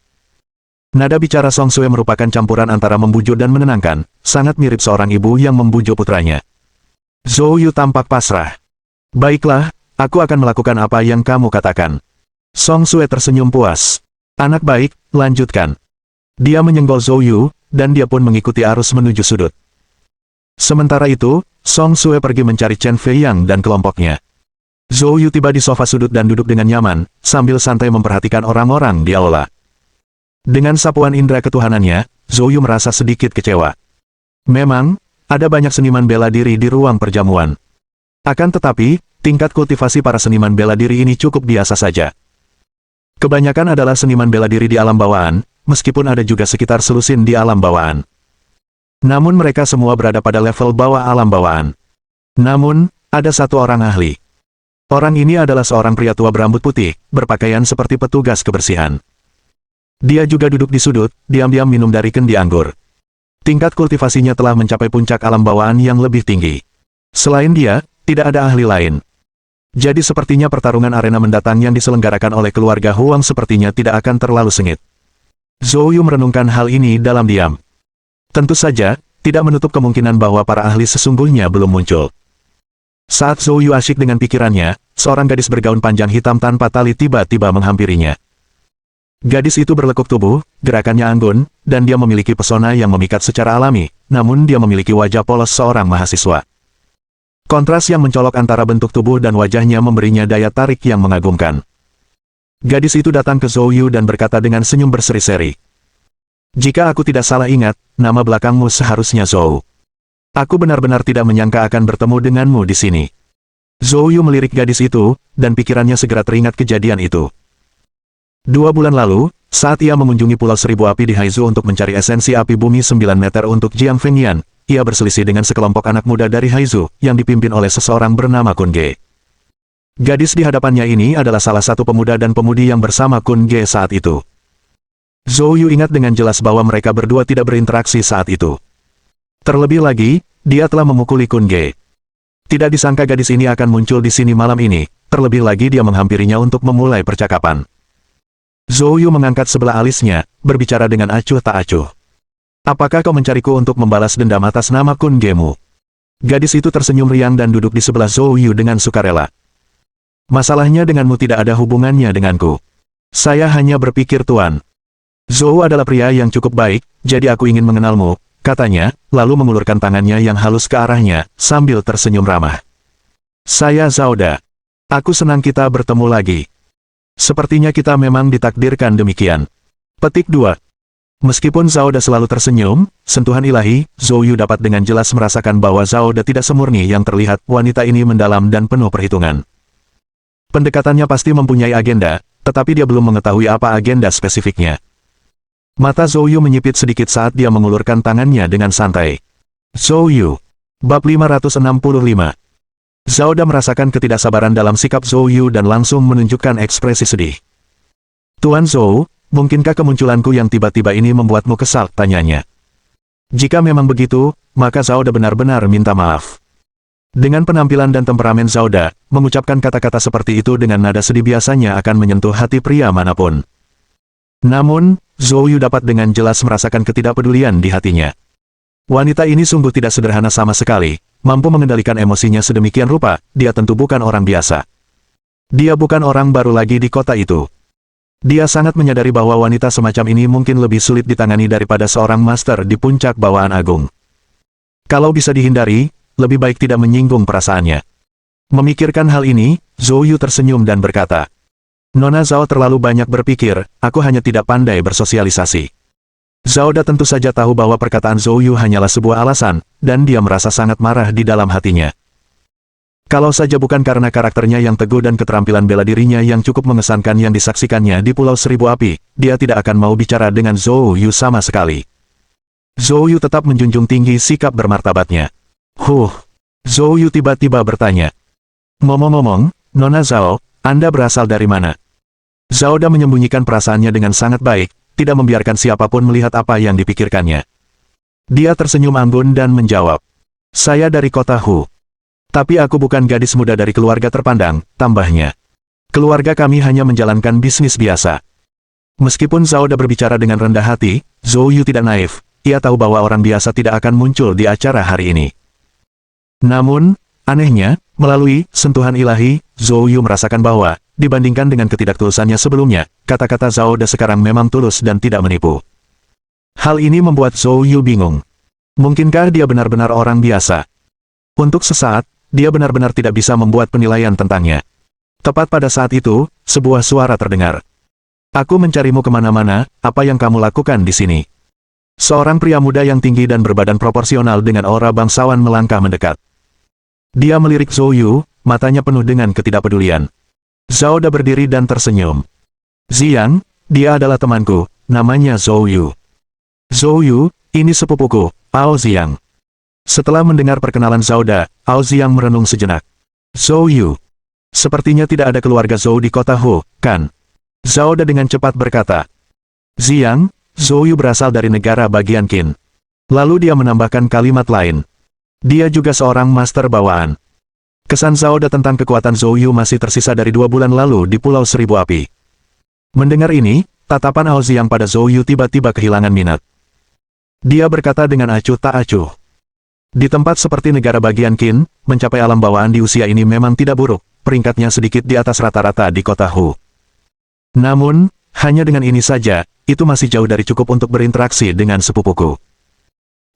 Nada bicara Song Sue merupakan campuran antara membujuk dan menenangkan, sangat mirip seorang ibu yang membujuk putranya. Zhou Yu tampak pasrah. Baiklah, aku akan melakukan apa yang kamu katakan. Song Sue tersenyum puas. Anak baik, lanjutkan. Dia menyenggol Zhou Yu, dan dia pun mengikuti arus menuju sudut. Sementara itu, Song Sue pergi mencari Chen Fei Yang dan kelompoknya. Zhou Yu tiba di sofa sudut dan duduk dengan nyaman, sambil santai memperhatikan orang-orang di aula. Dengan sapuan indera ketuhanannya, Zhou Yu merasa sedikit kecewa. Memang, ada banyak seniman bela diri di ruang perjamuan. Akan tetapi, tingkat kultivasi para seniman bela diri ini cukup biasa saja. Kebanyakan adalah seniman bela diri di alam bawaan, meskipun ada juga sekitar selusin di alam bawaan. Namun mereka semua berada pada level bawah alam bawaan. Namun, ada satu orang ahli. Orang ini adalah seorang pria tua berambut putih, berpakaian seperti petugas kebersihan. Dia juga duduk di sudut, diam-diam minum dari kendi anggur. Tingkat kultivasinya telah mencapai puncak alam bawaan yang lebih tinggi. Selain dia, tidak ada ahli lain. Jadi sepertinya pertarungan arena mendatang yang diselenggarakan oleh keluarga Huang sepertinya tidak akan terlalu sengit. Zhou Yu merenungkan hal ini dalam diam. Tentu saja, tidak menutup kemungkinan bahwa para ahli sesungguhnya belum muncul. Saat Zhou Yu asyik dengan pikirannya, seorang gadis bergaun panjang hitam tanpa tali tiba-tiba menghampirinya. Gadis itu berlekuk tubuh, gerakannya anggun, dan dia memiliki pesona yang memikat secara alami, namun dia memiliki wajah polos seorang mahasiswa. Kontras yang mencolok antara bentuk tubuh dan wajahnya memberinya daya tarik yang mengagumkan. Gadis itu datang ke Zhou Yu dan berkata dengan senyum berseri-seri. Jika aku tidak salah ingat, nama belakangmu seharusnya Zhou. Aku benar-benar tidak menyangka akan bertemu denganmu di sini. Zhou Yu melirik gadis itu, dan pikirannya segera teringat kejadian itu. 2 bulan lalu, saat ia mengunjungi Pulau Seribu Api di Haizu untuk mencari esensi api bumi 9 meter untuk Jiang Fengyan, ia berselisih dengan sekelompok anak muda dari Haizu, yang dipimpin oleh seseorang bernama Kun Ge. Gadis di hadapannya ini adalah salah satu pemuda dan pemudi yang bersama Kun Ge saat itu. Zhou Yu ingat dengan jelas bahwa mereka berdua tidak berinteraksi saat itu. Terlebih lagi, dia telah memukuli Kun Ge. Tidak disangka gadis ini akan muncul di sini malam ini, terlebih lagi dia menghampirinya untuk memulai percakapan. Zhou Yu mengangkat sebelah alisnya, berbicara dengan acuh tak acuh. Apakah kau mencariku untuk membalas dendam atas nama Kun Ge-mu? Gadis itu tersenyum riang dan duduk di sebelah Zhou Yu dengan sukarela. Masalahnya denganmu tidak ada hubungannya denganku. Saya hanya berpikir Tuan. Zhou adalah pria yang cukup baik, jadi aku ingin mengenalmu, katanya, lalu mengulurkan tangannya yang halus ke arahnya, sambil tersenyum ramah. Saya Zauda. Aku senang kita bertemu lagi. Sepertinya kita memang ditakdirkan demikian. Petik 2. Meskipun Zhao Da selalu tersenyum, sentuhan ilahi, Zhou Yu dapat dengan jelas merasakan bahwa Zhao Da tidak semurni yang terlihat. Wanita ini mendalam dan penuh perhitungan. Pendekatannya pasti mempunyai agenda, tetapi dia belum mengetahui apa agenda spesifiknya. Mata Zhou Yu menyipit sedikit saat dia mengulurkan tangannya dengan santai. Zhou Yu. Bab 565. Zhao Da merasakan ketidaksabaran dalam sikap Zhou Yu dan langsung menunjukkan ekspresi sedih. Tuan Zhou, mungkinkah kemunculanku yang tiba-tiba ini membuatmu kesal? Tanyanya. Jika memang begitu, maka Zhao Da benar-benar minta maaf. Dengan penampilan dan temperamen Zhao Da, mengucapkan kata-kata seperti itu dengan nada sedih biasanya akan menyentuh hati pria manapun. Namun, Zhou Yu dapat dengan jelas merasakan ketidakpedulian di hatinya. Wanita ini sungguh tidak sederhana sama sekali, mampu mengendalikan emosinya sedemikian rupa. Dia tentu bukan orang biasa. Dia bukan orang baru lagi di kota itu. Dia sangat menyadari bahwa wanita semacam ini mungkin lebih sulit ditangani daripada seorang master di puncak bawaan agung. Kalau bisa dihindari, lebih baik tidak menyinggung perasaannya. Memikirkan hal ini, Zhou Yu tersenyum dan berkata, Nona Zhao terlalu banyak berpikir, aku hanya tidak pandai bersosialisasi. Zhao Da tentu saja tahu bahwa perkataan Zhou Yu hanyalah sebuah alasan, dan dia merasa sangat marah di dalam hatinya. Kalau saja bukan karena karakternya yang teguh dan keterampilan bela dirinya yang cukup mengesankan yang disaksikannya di Pulau Seribu Api, dia tidak akan mau bicara dengan Zhou Yu sama sekali. Zhou Yu tetap menjunjung tinggi sikap bermartabatnya. Zhou Yu tiba-tiba bertanya. Ngomong-ngomong, Nona Zhao, Anda berasal dari mana? Zhao Da menyembunyikan perasaannya dengan sangat baik, tidak membiarkan siapapun melihat apa yang dipikirkannya. Dia tersenyum anggun dan menjawab. Saya dari kota Hu. Tapi aku bukan gadis muda dari keluarga terpandang, tambahnya. Keluarga kami hanya menjalankan bisnis biasa. Meskipun Zhao Da berbicara dengan rendah hati, Zhou Yu tidak naif, ia tahu bahwa orang biasa tidak akan muncul di acara hari ini. Namun, anehnya, melalui sentuhan ilahi, Zhou Yu merasakan bahwa, dibandingkan dengan ketidaktulusannya sebelumnya, kata-kata Zhao Da sekarang memang tulus dan tidak menipu. Hal ini membuat Zhou Yu bingung. Mungkinkah dia benar-benar orang biasa? Untuk sesaat, dia benar-benar tidak bisa membuat penilaian tentangnya. Tepat pada saat itu, sebuah suara terdengar. Aku mencarimu kemana-mana, apa yang kamu lakukan di sini? Seorang pria muda yang tinggi dan berbadan proporsional dengan aura bangsawan melangkah mendekat. Dia melirik Zhou Yu, matanya penuh dengan ketidakpedulian. Zhao Da berdiri dan tersenyum. Ziyang, dia adalah temanku, namanya Zhou Yu. Zhou Yu, ini sepupuku, Ao Ziyang. Setelah mendengar perkenalan Zhao Da, Ao Ziyang merenung sejenak. Zhou Yu. Sepertinya tidak ada keluarga Zhou di kota Hu, kan? Zhao Da dengan cepat berkata. Ziyang, Zhou Yu berasal dari negara bagian Qin. Lalu dia menambahkan kalimat lain. Dia juga seorang master bawaan. Kesan Zhao Da tentang kekuatan Zhou Yu masih tersisa dari 2 bulan lalu di Pulau Seribu Api. Mendengar ini, tatapan Ao Ziyang pada Zhou Yu tiba-tiba kehilangan minat. Dia berkata dengan acuh tak acuh. Di tempat seperti negara bagian Qin, mencapai alam bawaan di usia ini memang tidak buruk, peringkatnya sedikit di atas rata-rata di kota Hu. Namun, hanya dengan ini saja, itu masih jauh dari cukup untuk berinteraksi dengan sepupuku.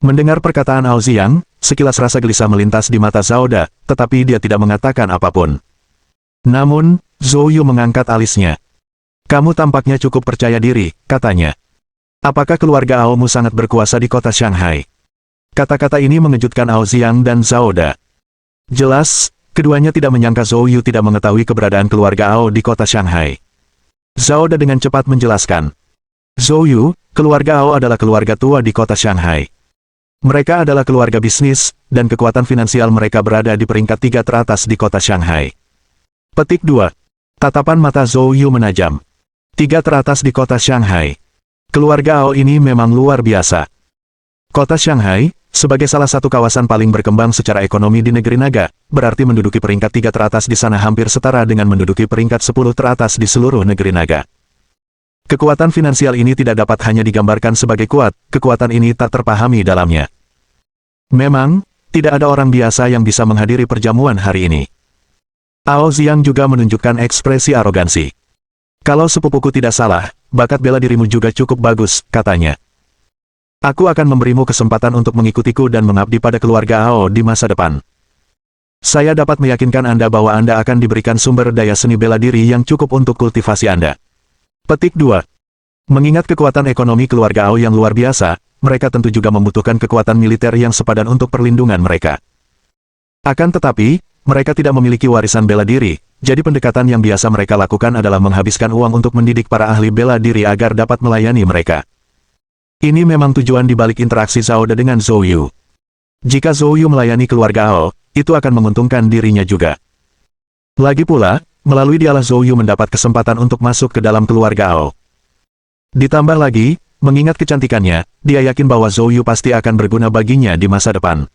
Mendengar perkataan Ao Ziyang, sekilas rasa gelisah melintas di mata Zhao Da, tetapi dia tidak mengatakan apapun. Namun, Zhou Yu mengangkat alisnya. Kamu tampaknya cukup percaya diri, katanya. Apakah keluarga Aomu sangat berkuasa di kota Shanghai? Kata-kata ini mengejutkan Ao Ziyang dan Zhao Da. Jelas, keduanya tidak menyangka Zhou Yu tidak mengetahui keberadaan keluarga Ao di kota Shanghai. Zhao Da dengan cepat menjelaskan. Zhou Yu, keluarga Ao adalah keluarga tua di kota Shanghai. Mereka adalah keluarga bisnis, dan kekuatan finansial mereka berada di peringkat 3 teratas di kota Shanghai. Petik 2. Tatapan mata Zhou Yu menajam. 3 teratas di kota Shanghai. Keluarga Ao ini memang luar biasa. Kota Shanghai, sebagai salah satu kawasan paling berkembang secara ekonomi di negeri naga, berarti menduduki peringkat 3 teratas di sana hampir setara dengan menduduki peringkat 10 teratas di seluruh negeri naga. Kekuatan finansial ini tidak dapat hanya digambarkan sebagai kuat, kekuatan ini tak terpahami dalamnya. Memang, tidak ada orang biasa yang bisa menghadiri perjamuan hari ini. Ao Ziyang juga menunjukkan ekspresi arogansi. Kalau sepupuku tidak salah, bakat bela dirimu juga cukup bagus, katanya. Aku akan memberimu kesempatan untuk mengikutiku dan mengabdi pada keluarga Ao di masa depan. Saya dapat meyakinkan Anda bahwa Anda akan diberikan sumber daya seni bela diri yang cukup untuk kultivasi Anda. Petik 2. Mengingat kekuatan ekonomi keluarga Ao yang luar biasa, mereka tentu juga membutuhkan kekuatan militer yang sepadan untuk perlindungan mereka. Akan tetapi, mereka tidak memiliki warisan bela diri, jadi pendekatan yang biasa mereka lakukan adalah menghabiskan uang untuk mendidik para ahli bela diri agar dapat melayani mereka. Ini memang tujuan dibalik interaksi Zhao De dengan Zhou Yu. Jika Zhou Yu melayani keluarga Ao, itu akan menguntungkan dirinya juga. Lagi pula, melalui dialah Zhou Yu mendapat kesempatan untuk masuk ke dalam keluarga Ao. Ditambah lagi, mengingat kecantikannya, dia yakin bahwa Zhou Yu pasti akan berguna baginya di masa depan.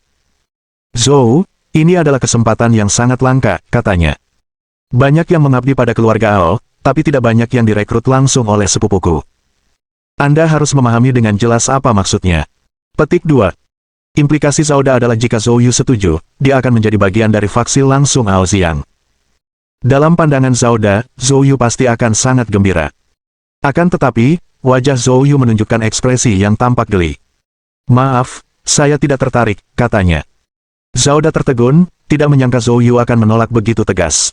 Zhou, ini adalah kesempatan yang sangat langka, katanya. Banyak yang mengabdi pada keluarga Ao, tapi tidak banyak yang direkrut langsung oleh sepupuku. Anda harus memahami dengan jelas apa maksudnya. Petik 2. Implikasi Zhao De adalah jika Zhou Yu setuju, dia akan menjadi bagian dari faksi langsung Ao Xiang. Dalam pandangan Zhao De, Zhou Yu pasti akan sangat gembira. Akan tetapi, wajah Zhou Yu menunjukkan ekspresi yang tampak geli. Maaf, saya tidak tertarik, katanya. Zhao De tertegun, tidak menyangka Zhou Yu akan menolak begitu tegas.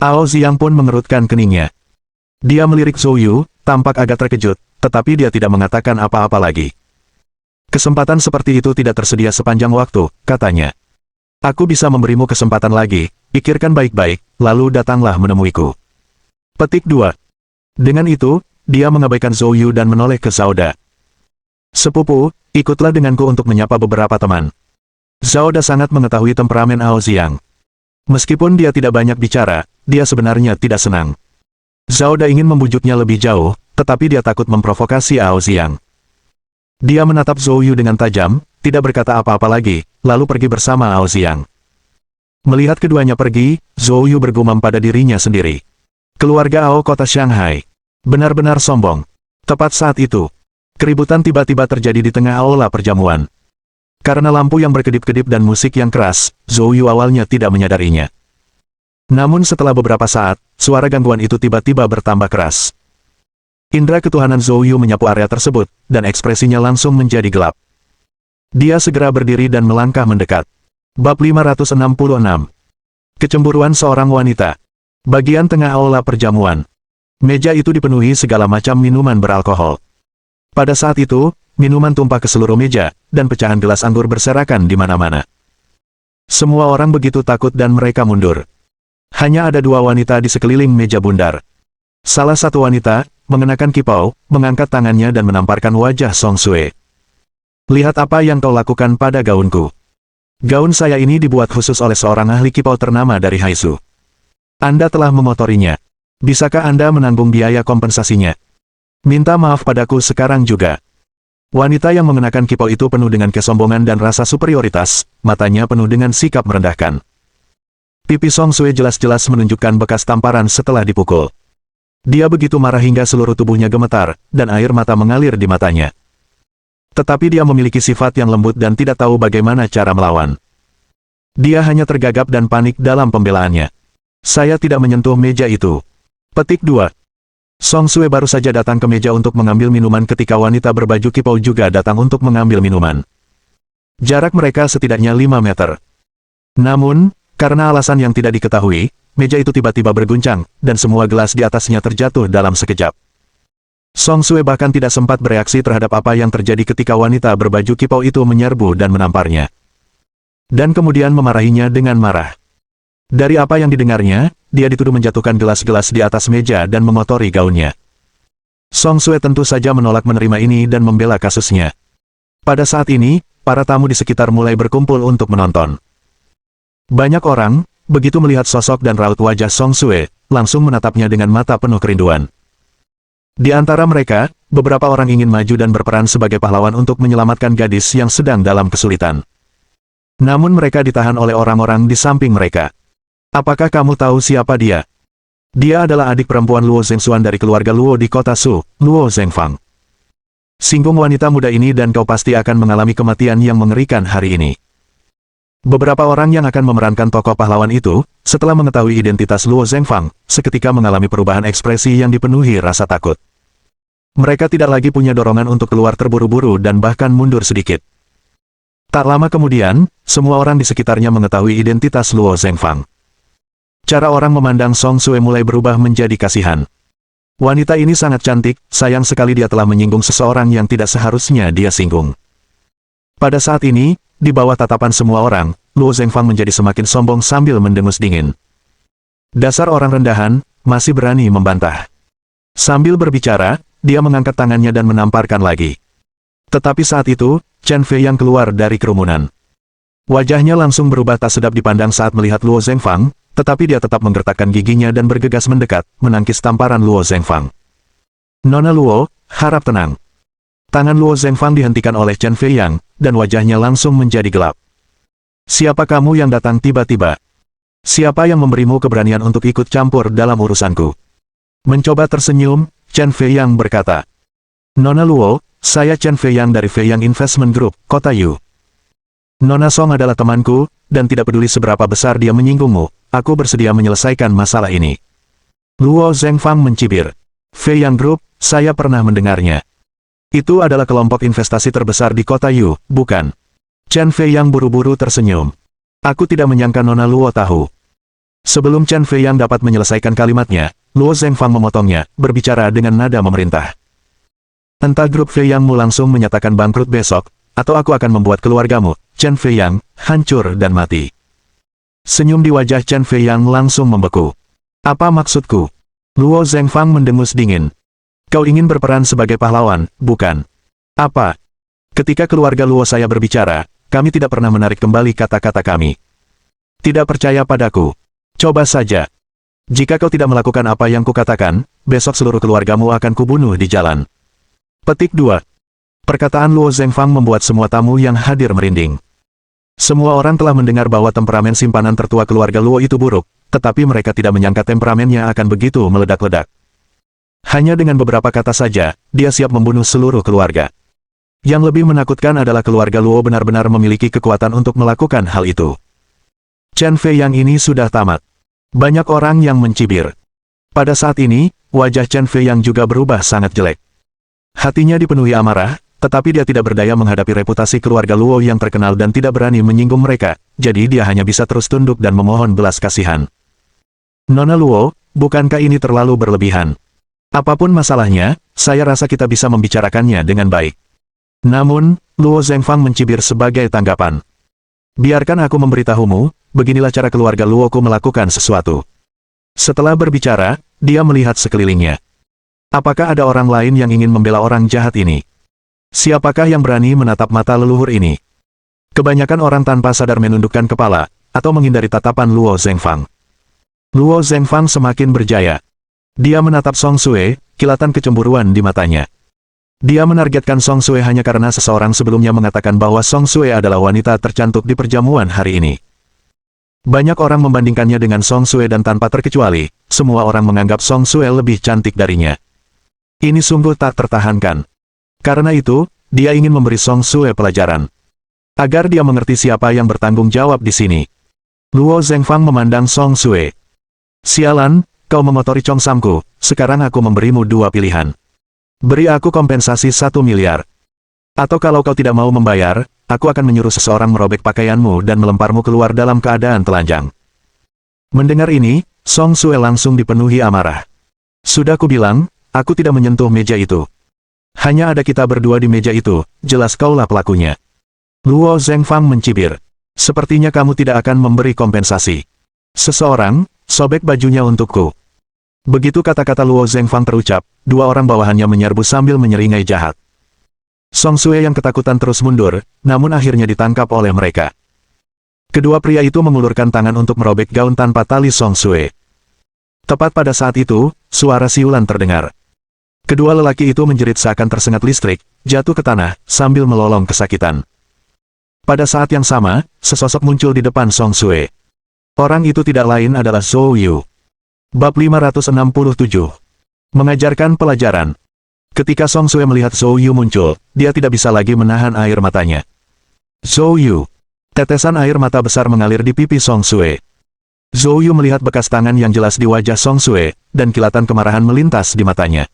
Ao Xiang pun mengerutkan keningnya. Dia melirik Zhou Yu, tampak agak terkejut, tetapi dia tidak mengatakan apa-apa lagi. Kesempatan seperti itu tidak tersedia sepanjang waktu, katanya. Aku bisa memberimu kesempatan lagi, pikirkan baik-baik, lalu datanglah menemuiku. Petik 2. Dengan itu, dia mengabaikan Zhou Yu dan menoleh ke Zhao De. Sepupu, ikutlah denganku untuk menyapa beberapa teman. Zhao De sangat mengetahui temperamen Ao Xiang. Meskipun dia tidak banyak bicara, dia sebenarnya tidak senang. Zhao De ingin membujuknya lebih jauh, tetapi dia takut memprovokasi Ao Xiang. Dia menatap Zhou Yu dengan tajam, tidak berkata apa-apa lagi, lalu pergi bersama Ao Xiang. Melihat keduanya pergi, Zhou Yu bergumam pada dirinya sendiri. Keluarga Ao kota Shanghai. Benar-benar sombong. Tepat saat itu, keributan tiba-tiba terjadi di tengah aula perjamuan. Karena lampu yang berkedip-kedip dan musik yang keras, Zhou Yu awalnya tidak menyadarinya. Namun setelah beberapa saat, suara gangguan itu tiba-tiba bertambah keras. Indra ketuhanan Zhou Yu menyapu area tersebut, dan ekspresinya langsung menjadi gelap. Dia segera berdiri dan melangkah mendekat. Bab 566. Kecemburuan seorang wanita. Bagian tengah aula perjamuan. Meja itu dipenuhi segala macam minuman beralkohol. Pada saat itu, minuman tumpah ke seluruh meja, dan pecahan gelas anggur berserakan di mana-mana. Semua orang begitu takut dan mereka mundur. Hanya ada dua wanita di sekeliling meja bundar. Salah satu wanita, mengenakan kipau, mengangkat tangannya dan menamparkan wajah Song Sue. Lihat apa yang kau lakukan pada gaunku. Gaun saya ini dibuat khusus oleh seorang ahli kipau ternama dari Haizu. Anda telah mengotorinya. Bisakah Anda menanggung biaya kompensasinya? Minta maaf padaku sekarang juga. Wanita yang mengenakan kipau itu penuh dengan kesombongan dan rasa superioritas, matanya penuh dengan sikap merendahkan. Pipi Song Sue jelas-jelas menunjukkan bekas tamparan setelah dipukul. Dia begitu marah hingga seluruh tubuhnya gemetar, dan air mata mengalir di matanya. Tetapi dia memiliki sifat yang lembut dan tidak tahu bagaimana cara melawan. Dia hanya tergagap dan panik dalam pembelaannya. Saya tidak menyentuh meja itu. Petik 2. Song Sue baru saja datang ke meja untuk mengambil minuman ketika wanita berbaju kipau juga datang untuk mengambil minuman. Jarak mereka setidaknya 5 meter. Namun, karena alasan yang tidak diketahui, meja itu tiba-tiba berguncang, dan semua gelas di atasnya terjatuh dalam sekejap. Song Sue bahkan tidak sempat bereaksi terhadap apa yang terjadi ketika wanita berbaju kipau itu menyerbu dan menamparnya. Dan kemudian memarahinya dengan marah. Dari apa yang didengarnya, dia dituduh menjatuhkan gelas-gelas di atas meja dan mengotori gaunnya. Song Sue tentu saja menolak menerima ini dan membela kasusnya. Pada saat ini, para tamu di sekitar mulai berkumpul untuk menonton. Banyak orang, begitu melihat sosok dan raut wajah Song Sue, langsung menatapnya dengan mata penuh kerinduan. Di antara mereka, beberapa orang ingin maju dan berperan sebagai pahlawan untuk menyelamatkan gadis yang sedang dalam kesulitan. Namun mereka ditahan oleh orang-orang di samping mereka. Apakah kamu tahu siapa dia? Dia adalah adik perempuan Luo Zhengxuan dari keluarga Luo di kota Su, Luo Zhengfang. Singgung wanita muda ini dan kau pasti akan mengalami kematian yang mengerikan hari ini. Beberapa orang yang akan memerankan tokoh pahlawan itu, setelah mengetahui identitas Luo Zhengfang, seketika mengalami perubahan ekspresi yang dipenuhi rasa takut. Mereka tidak lagi punya dorongan untuk keluar terburu-buru dan bahkan mundur sedikit. Tak lama kemudian, semua orang di sekitarnya mengetahui identitas Luo Zhengfang. Cara orang memandang Song Sue mulai berubah menjadi kasihan. Wanita ini sangat cantik, sayang sekali dia telah menyinggung seseorang yang tidak seharusnya dia singgung. Pada saat ini, di bawah tatapan semua orang, Luo Zhenfang menjadi semakin sombong sambil mendengus dingin. Dasar orang rendahan, masih berani membantah. Sambil berbicara, dia mengangkat tangannya dan menamparkan lagi. Tetapi saat itu, Chen Fei yang keluar dari kerumunan. Wajahnya langsung berubah tak sedap dipandang saat melihat Luo Zhenfang, tetapi dia tetap menggertakkan giginya dan bergegas mendekat, menangkis tamparan Luo Zhenfang. Nona Luo, harap tenang. Tangan Luo Zhenfang dihentikan oleh Chen Fei Yang, dan wajahnya langsung menjadi gelap. Siapa kamu yang datang tiba-tiba? Siapa yang memberimu keberanian untuk ikut campur dalam urusanku? Mencoba tersenyum, Chen Fei Yang berkata. Nona Luo, saya Chen Fei Yang dari Fei Yang Investment Group, Kota Yu. Nona Song adalah temanku, dan tidak peduli seberapa besar dia menyinggungmu, aku bersedia menyelesaikan masalah ini. Luo Zhenfang mencibir. Fei Yang Group, saya pernah mendengarnya. Itu adalah kelompok investasi terbesar di Kota Yu, bukan? Chen Fei Yang buru-buru tersenyum. Aku tidak menyangka Nona Luo tahu. Sebelum Chen Fei Yang dapat menyelesaikan kalimatnya, Luo Zhenfang memotongnya, berbicara dengan nada memerintah. Entah grup Fei Yangmu langsung menyatakan bangkrut besok, atau aku akan membuat keluargamu, Chen Fei Yang, hancur dan mati. Senyum di wajah Chen Fei Yang langsung membeku. Apa maksudku? Luo Zhenfang mendengus dingin. Kau ingin berperan sebagai pahlawan, bukan? Apa? Ketika keluarga Luo saya berbicara, kami tidak pernah menarik kembali kata-kata kami. Tidak percaya padaku. Coba saja. Jika kau tidak melakukan apa yang kukatakan, besok seluruh keluargamu akan kubunuh di jalan. Petik 2. Perkataan Luo Zhenfang membuat semua tamu yang hadir merinding. Semua orang telah mendengar bahwa temperamen simpanan tertua keluarga Luo itu buruk, tetapi mereka tidak menyangka temperamennya akan begitu meledak-ledak. Hanya dengan beberapa kata saja, dia siap membunuh seluruh keluarga. Yang lebih menakutkan adalah keluarga Luo benar-benar memiliki kekuatan untuk melakukan hal itu. Chen Fei Yang ini sudah tamat. Banyak orang yang mencibir. Pada saat ini, wajah Chen Fei Yang juga berubah sangat jelek. Hatinya dipenuhi amarah, tetapi dia tidak berdaya menghadapi reputasi keluarga Luo yang terkenal dan tidak berani menyinggung mereka, jadi dia hanya bisa terus tunduk dan memohon belas kasihan. Nona Luo, bukankah ini terlalu berlebihan? Apapun masalahnya, saya rasa kita bisa membicarakannya dengan baik. Namun, Luo Zhenfang mencibir sebagai tanggapan. Biarkan aku memberitahumu, beginilah cara keluarga Luoku melakukan sesuatu. Setelah berbicara, dia melihat sekelilingnya. Apakah ada orang lain yang ingin membela orang jahat ini? Siapakah yang berani menatap mata leluhur ini? Kebanyakan orang tanpa sadar menundukkan kepala, atau menghindari tatapan Luo Zhenfang. Luo Zhenfang semakin berjaya. Dia menatap Song Sue, kilatan kecemburuan di matanya. Dia menargetkan Song Sue hanya karena seseorang sebelumnya mengatakan bahwa Song Sue adalah wanita tercantik di perjamuan hari ini. Banyak orang membandingkannya dengan Song Sue dan tanpa terkecuali, semua orang menganggap Song Sue lebih cantik darinya. Ini sungguh tak tertahankan. Karena itu, dia ingin memberi Song Sue pelajaran. Agar dia mengerti siapa yang bertanggung jawab di sini. Luo Zhenfang memandang Song Sue. Sialan, kau mengotori Chongsamku, sekarang aku memberimu dua pilihan. Beri aku kompensasi 1 miliar. Atau kalau kau tidak mau membayar, aku akan menyuruh seseorang merobek pakaianmu dan melemparmu keluar dalam keadaan telanjang. Mendengar ini, Song Sue langsung dipenuhi amarah. Sudah kubilang, aku tidak menyentuh meja itu. Hanya ada kita berdua di meja itu, jelas kaulah pelakunya. Luo Zhenfang mencibir. Sepertinya kamu tidak akan memberi kompensasi. Seseorang, sobek bajunya untukku. Begitu kata-kata Luo Zhenfang terucap, dua orang bawahannya menyerbu sambil menyeringai jahat. Song Sue yang ketakutan terus mundur, namun akhirnya ditangkap oleh mereka. Kedua pria itu mengulurkan tangan untuk merobek gaun tanpa tali Song Sue. Tepat pada saat itu, suara siulan terdengar. Kedua lelaki itu menjerit seakan tersengat listrik, jatuh ke tanah, sambil melolong kesakitan. Pada saat yang sama, sesosok muncul di depan Song Sue. Orang itu tidak lain adalah Zhou Yu. Bab 567. Mengajarkan pelajaran. Ketika Song Sue melihat Zhou Yu muncul, dia tidak bisa lagi menahan air matanya. Zhou Yu. Tetesan air mata besar mengalir di pipi Song Sue. Zhou Yu melihat bekas tangan yang jelas di wajah Song Sue, dan kilatan kemarahan melintas di matanya.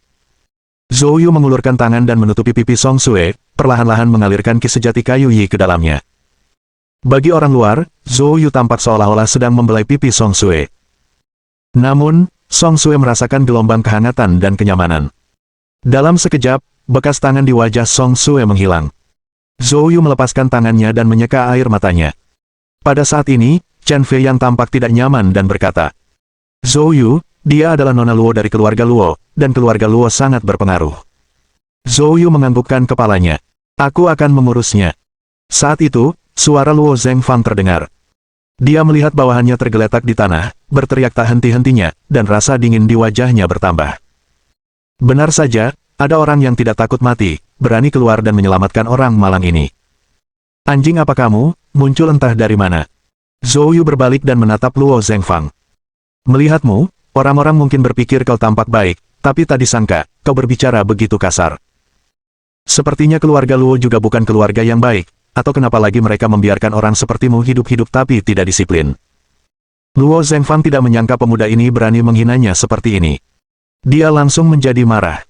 Zhou Yu mengulurkan tangan dan menutupi pipi Song Sue, perlahan-lahan mengalirkan ki sejati kayu yi ke dalamnya. Bagi orang luar, Zhou Yu tampak seolah-olah sedang membelai pipi Song Sue. Namun, Song Sue merasakan gelombang kehangatan dan kenyamanan. Dalam sekejap, bekas tangan di wajah Song Sue menghilang. Zhou Yu melepaskan tangannya dan menyeka air matanya. Pada saat ini, Chen Fei yang tampak tidak nyaman dan berkata, "Zhou Yu, dia adalah nona Luo dari keluarga Luo, dan keluarga Luo sangat berpengaruh." Zhou Yu menganggukkan kepalanya. "Aku akan mengurusnya." Saat itu, suara Luo Zhengfang terdengar. Dia melihat bawahannya tergeletak di tanah, berteriak tak henti-hentinya, dan rasa dingin di wajahnya bertambah. Benar saja, ada orang yang tidak takut mati, berani keluar dan menyelamatkan orang malang ini. "Anjing apa kamu, muncul entah dari mana?" Zhou Yu berbalik dan menatap Luo Zhengfang. "Melihatmu, orang-orang mungkin berpikir kau tampak baik, tapi tak disangka, kau berbicara begitu kasar. Sepertinya keluarga Luo juga bukan keluarga yang baik, atau kenapa lagi mereka membiarkan orang sepertimu hidup-hidup tapi tidak disiplin." Luo Zhengfang tidak menyangka pemuda ini berani menghinanya seperti ini. Dia langsung menjadi marah.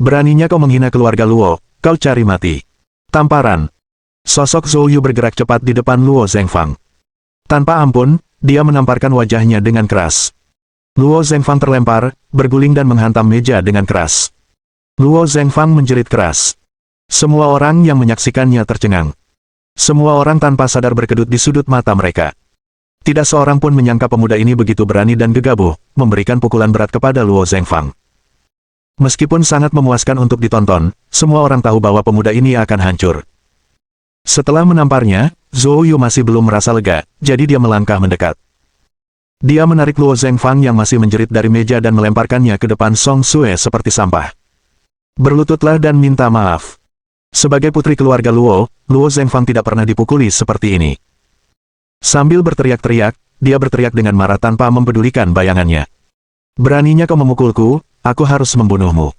"Beraninya kau menghina keluarga Luo, kau cari mati." Tamparan. Sosok Zhou Yu bergerak cepat di depan Luo Zhengfang. Tanpa ampun, dia menamparkan wajahnya dengan keras. Luo Zhengfang terlempar, berguling dan menghantam meja dengan keras. Luo Zhengfang menjerit keras. Semua orang yang menyaksikannya tercengang. Semua orang tanpa sadar berkedut di sudut mata mereka. Tidak seorang pun menyangka pemuda ini begitu berani dan gegabah, memberikan pukulan berat kepada Luo Zhengfang. Meskipun sangat memuaskan untuk ditonton, semua orang tahu bahwa pemuda ini akan hancur. Setelah menamparnya, Zhou Yu masih belum merasa lega, jadi dia melangkah mendekat. Dia menarik Luo Zhengfang yang masih menjerit dari meja dan melemparkannya ke depan Song Sue seperti sampah. "Berlututlah dan minta maaf." Sebagai putri keluarga Luo, Luo Zhengfang tidak pernah dipukuli seperti ini. Sambil berteriak-teriak, dia berteriak dengan marah tanpa mempedulikan bayangannya. "Beraninya kau memukulku, aku harus membunuhmu.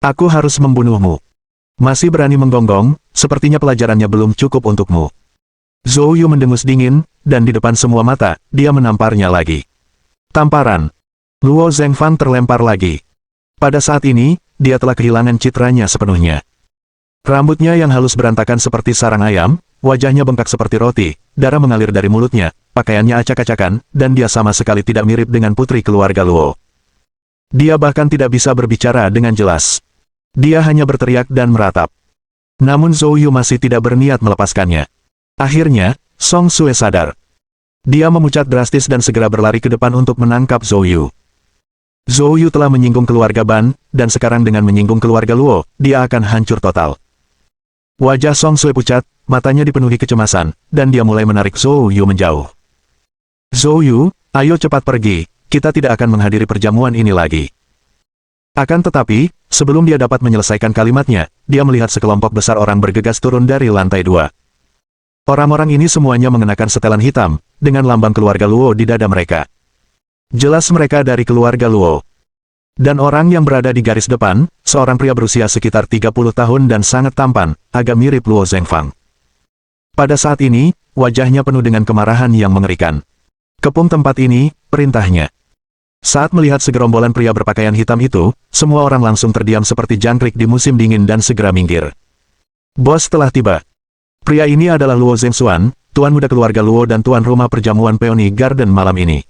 Aku harus membunuhmu. Masih berani menggonggong, sepertinya pelajarannya belum cukup untukmu." Zhou Yu mendengus dingin, dan di depan semua mata, dia menamparnya lagi. Tamparan. Luo Zhengfang terlempar lagi. Pada saat ini, dia telah kehilangan citranya sepenuhnya. Rambutnya yang halus berantakan seperti sarang ayam, wajahnya bengkak seperti roti, darah mengalir dari mulutnya, pakaiannya acak-acakan, dan dia sama sekali tidak mirip dengan putri keluarga Luo. Dia bahkan tidak bisa berbicara dengan jelas. Dia hanya berteriak dan meratap. Namun Zhou Yu masih tidak berniat melepaskannya. Akhirnya, Song Sue sadar. Dia memucat drastis dan segera berlari ke depan untuk menangkap Zhou Yu. Zhou Yu telah menyinggung keluarga Ban, dan sekarang dengan menyinggung keluarga Luo, dia akan hancur total. Wajah Song Sue pucat, matanya dipenuhi kecemasan, dan dia mulai menarik Zhou Yu menjauh. "Zhou Yu, ayo cepat pergi, kita tidak akan menghadiri perjamuan ini lagi." Akan tetapi, sebelum dia dapat menyelesaikan kalimatnya, dia melihat sekelompok besar orang bergegas turun dari lantai 2. Orang-orang ini semuanya mengenakan setelan hitam, dengan lambang keluarga Luo di dada mereka. Jelas mereka dari keluarga Luo. Dan orang yang berada di garis depan, seorang pria berusia sekitar 30 tahun dan sangat tampan, agak mirip Luo Zhengfang. Pada saat ini, wajahnya penuh dengan kemarahan yang mengerikan. "Kepung tempat ini," perintahnya. Saat melihat segerombolan pria berpakaian hitam itu, semua orang langsung terdiam seperti jangkrik di musim dingin dan segera minggir. Bos telah tiba. Pria ini adalah Luo Zhengxuan, tuan muda keluarga Luo dan tuan rumah perjamuan Peony Garden malam ini.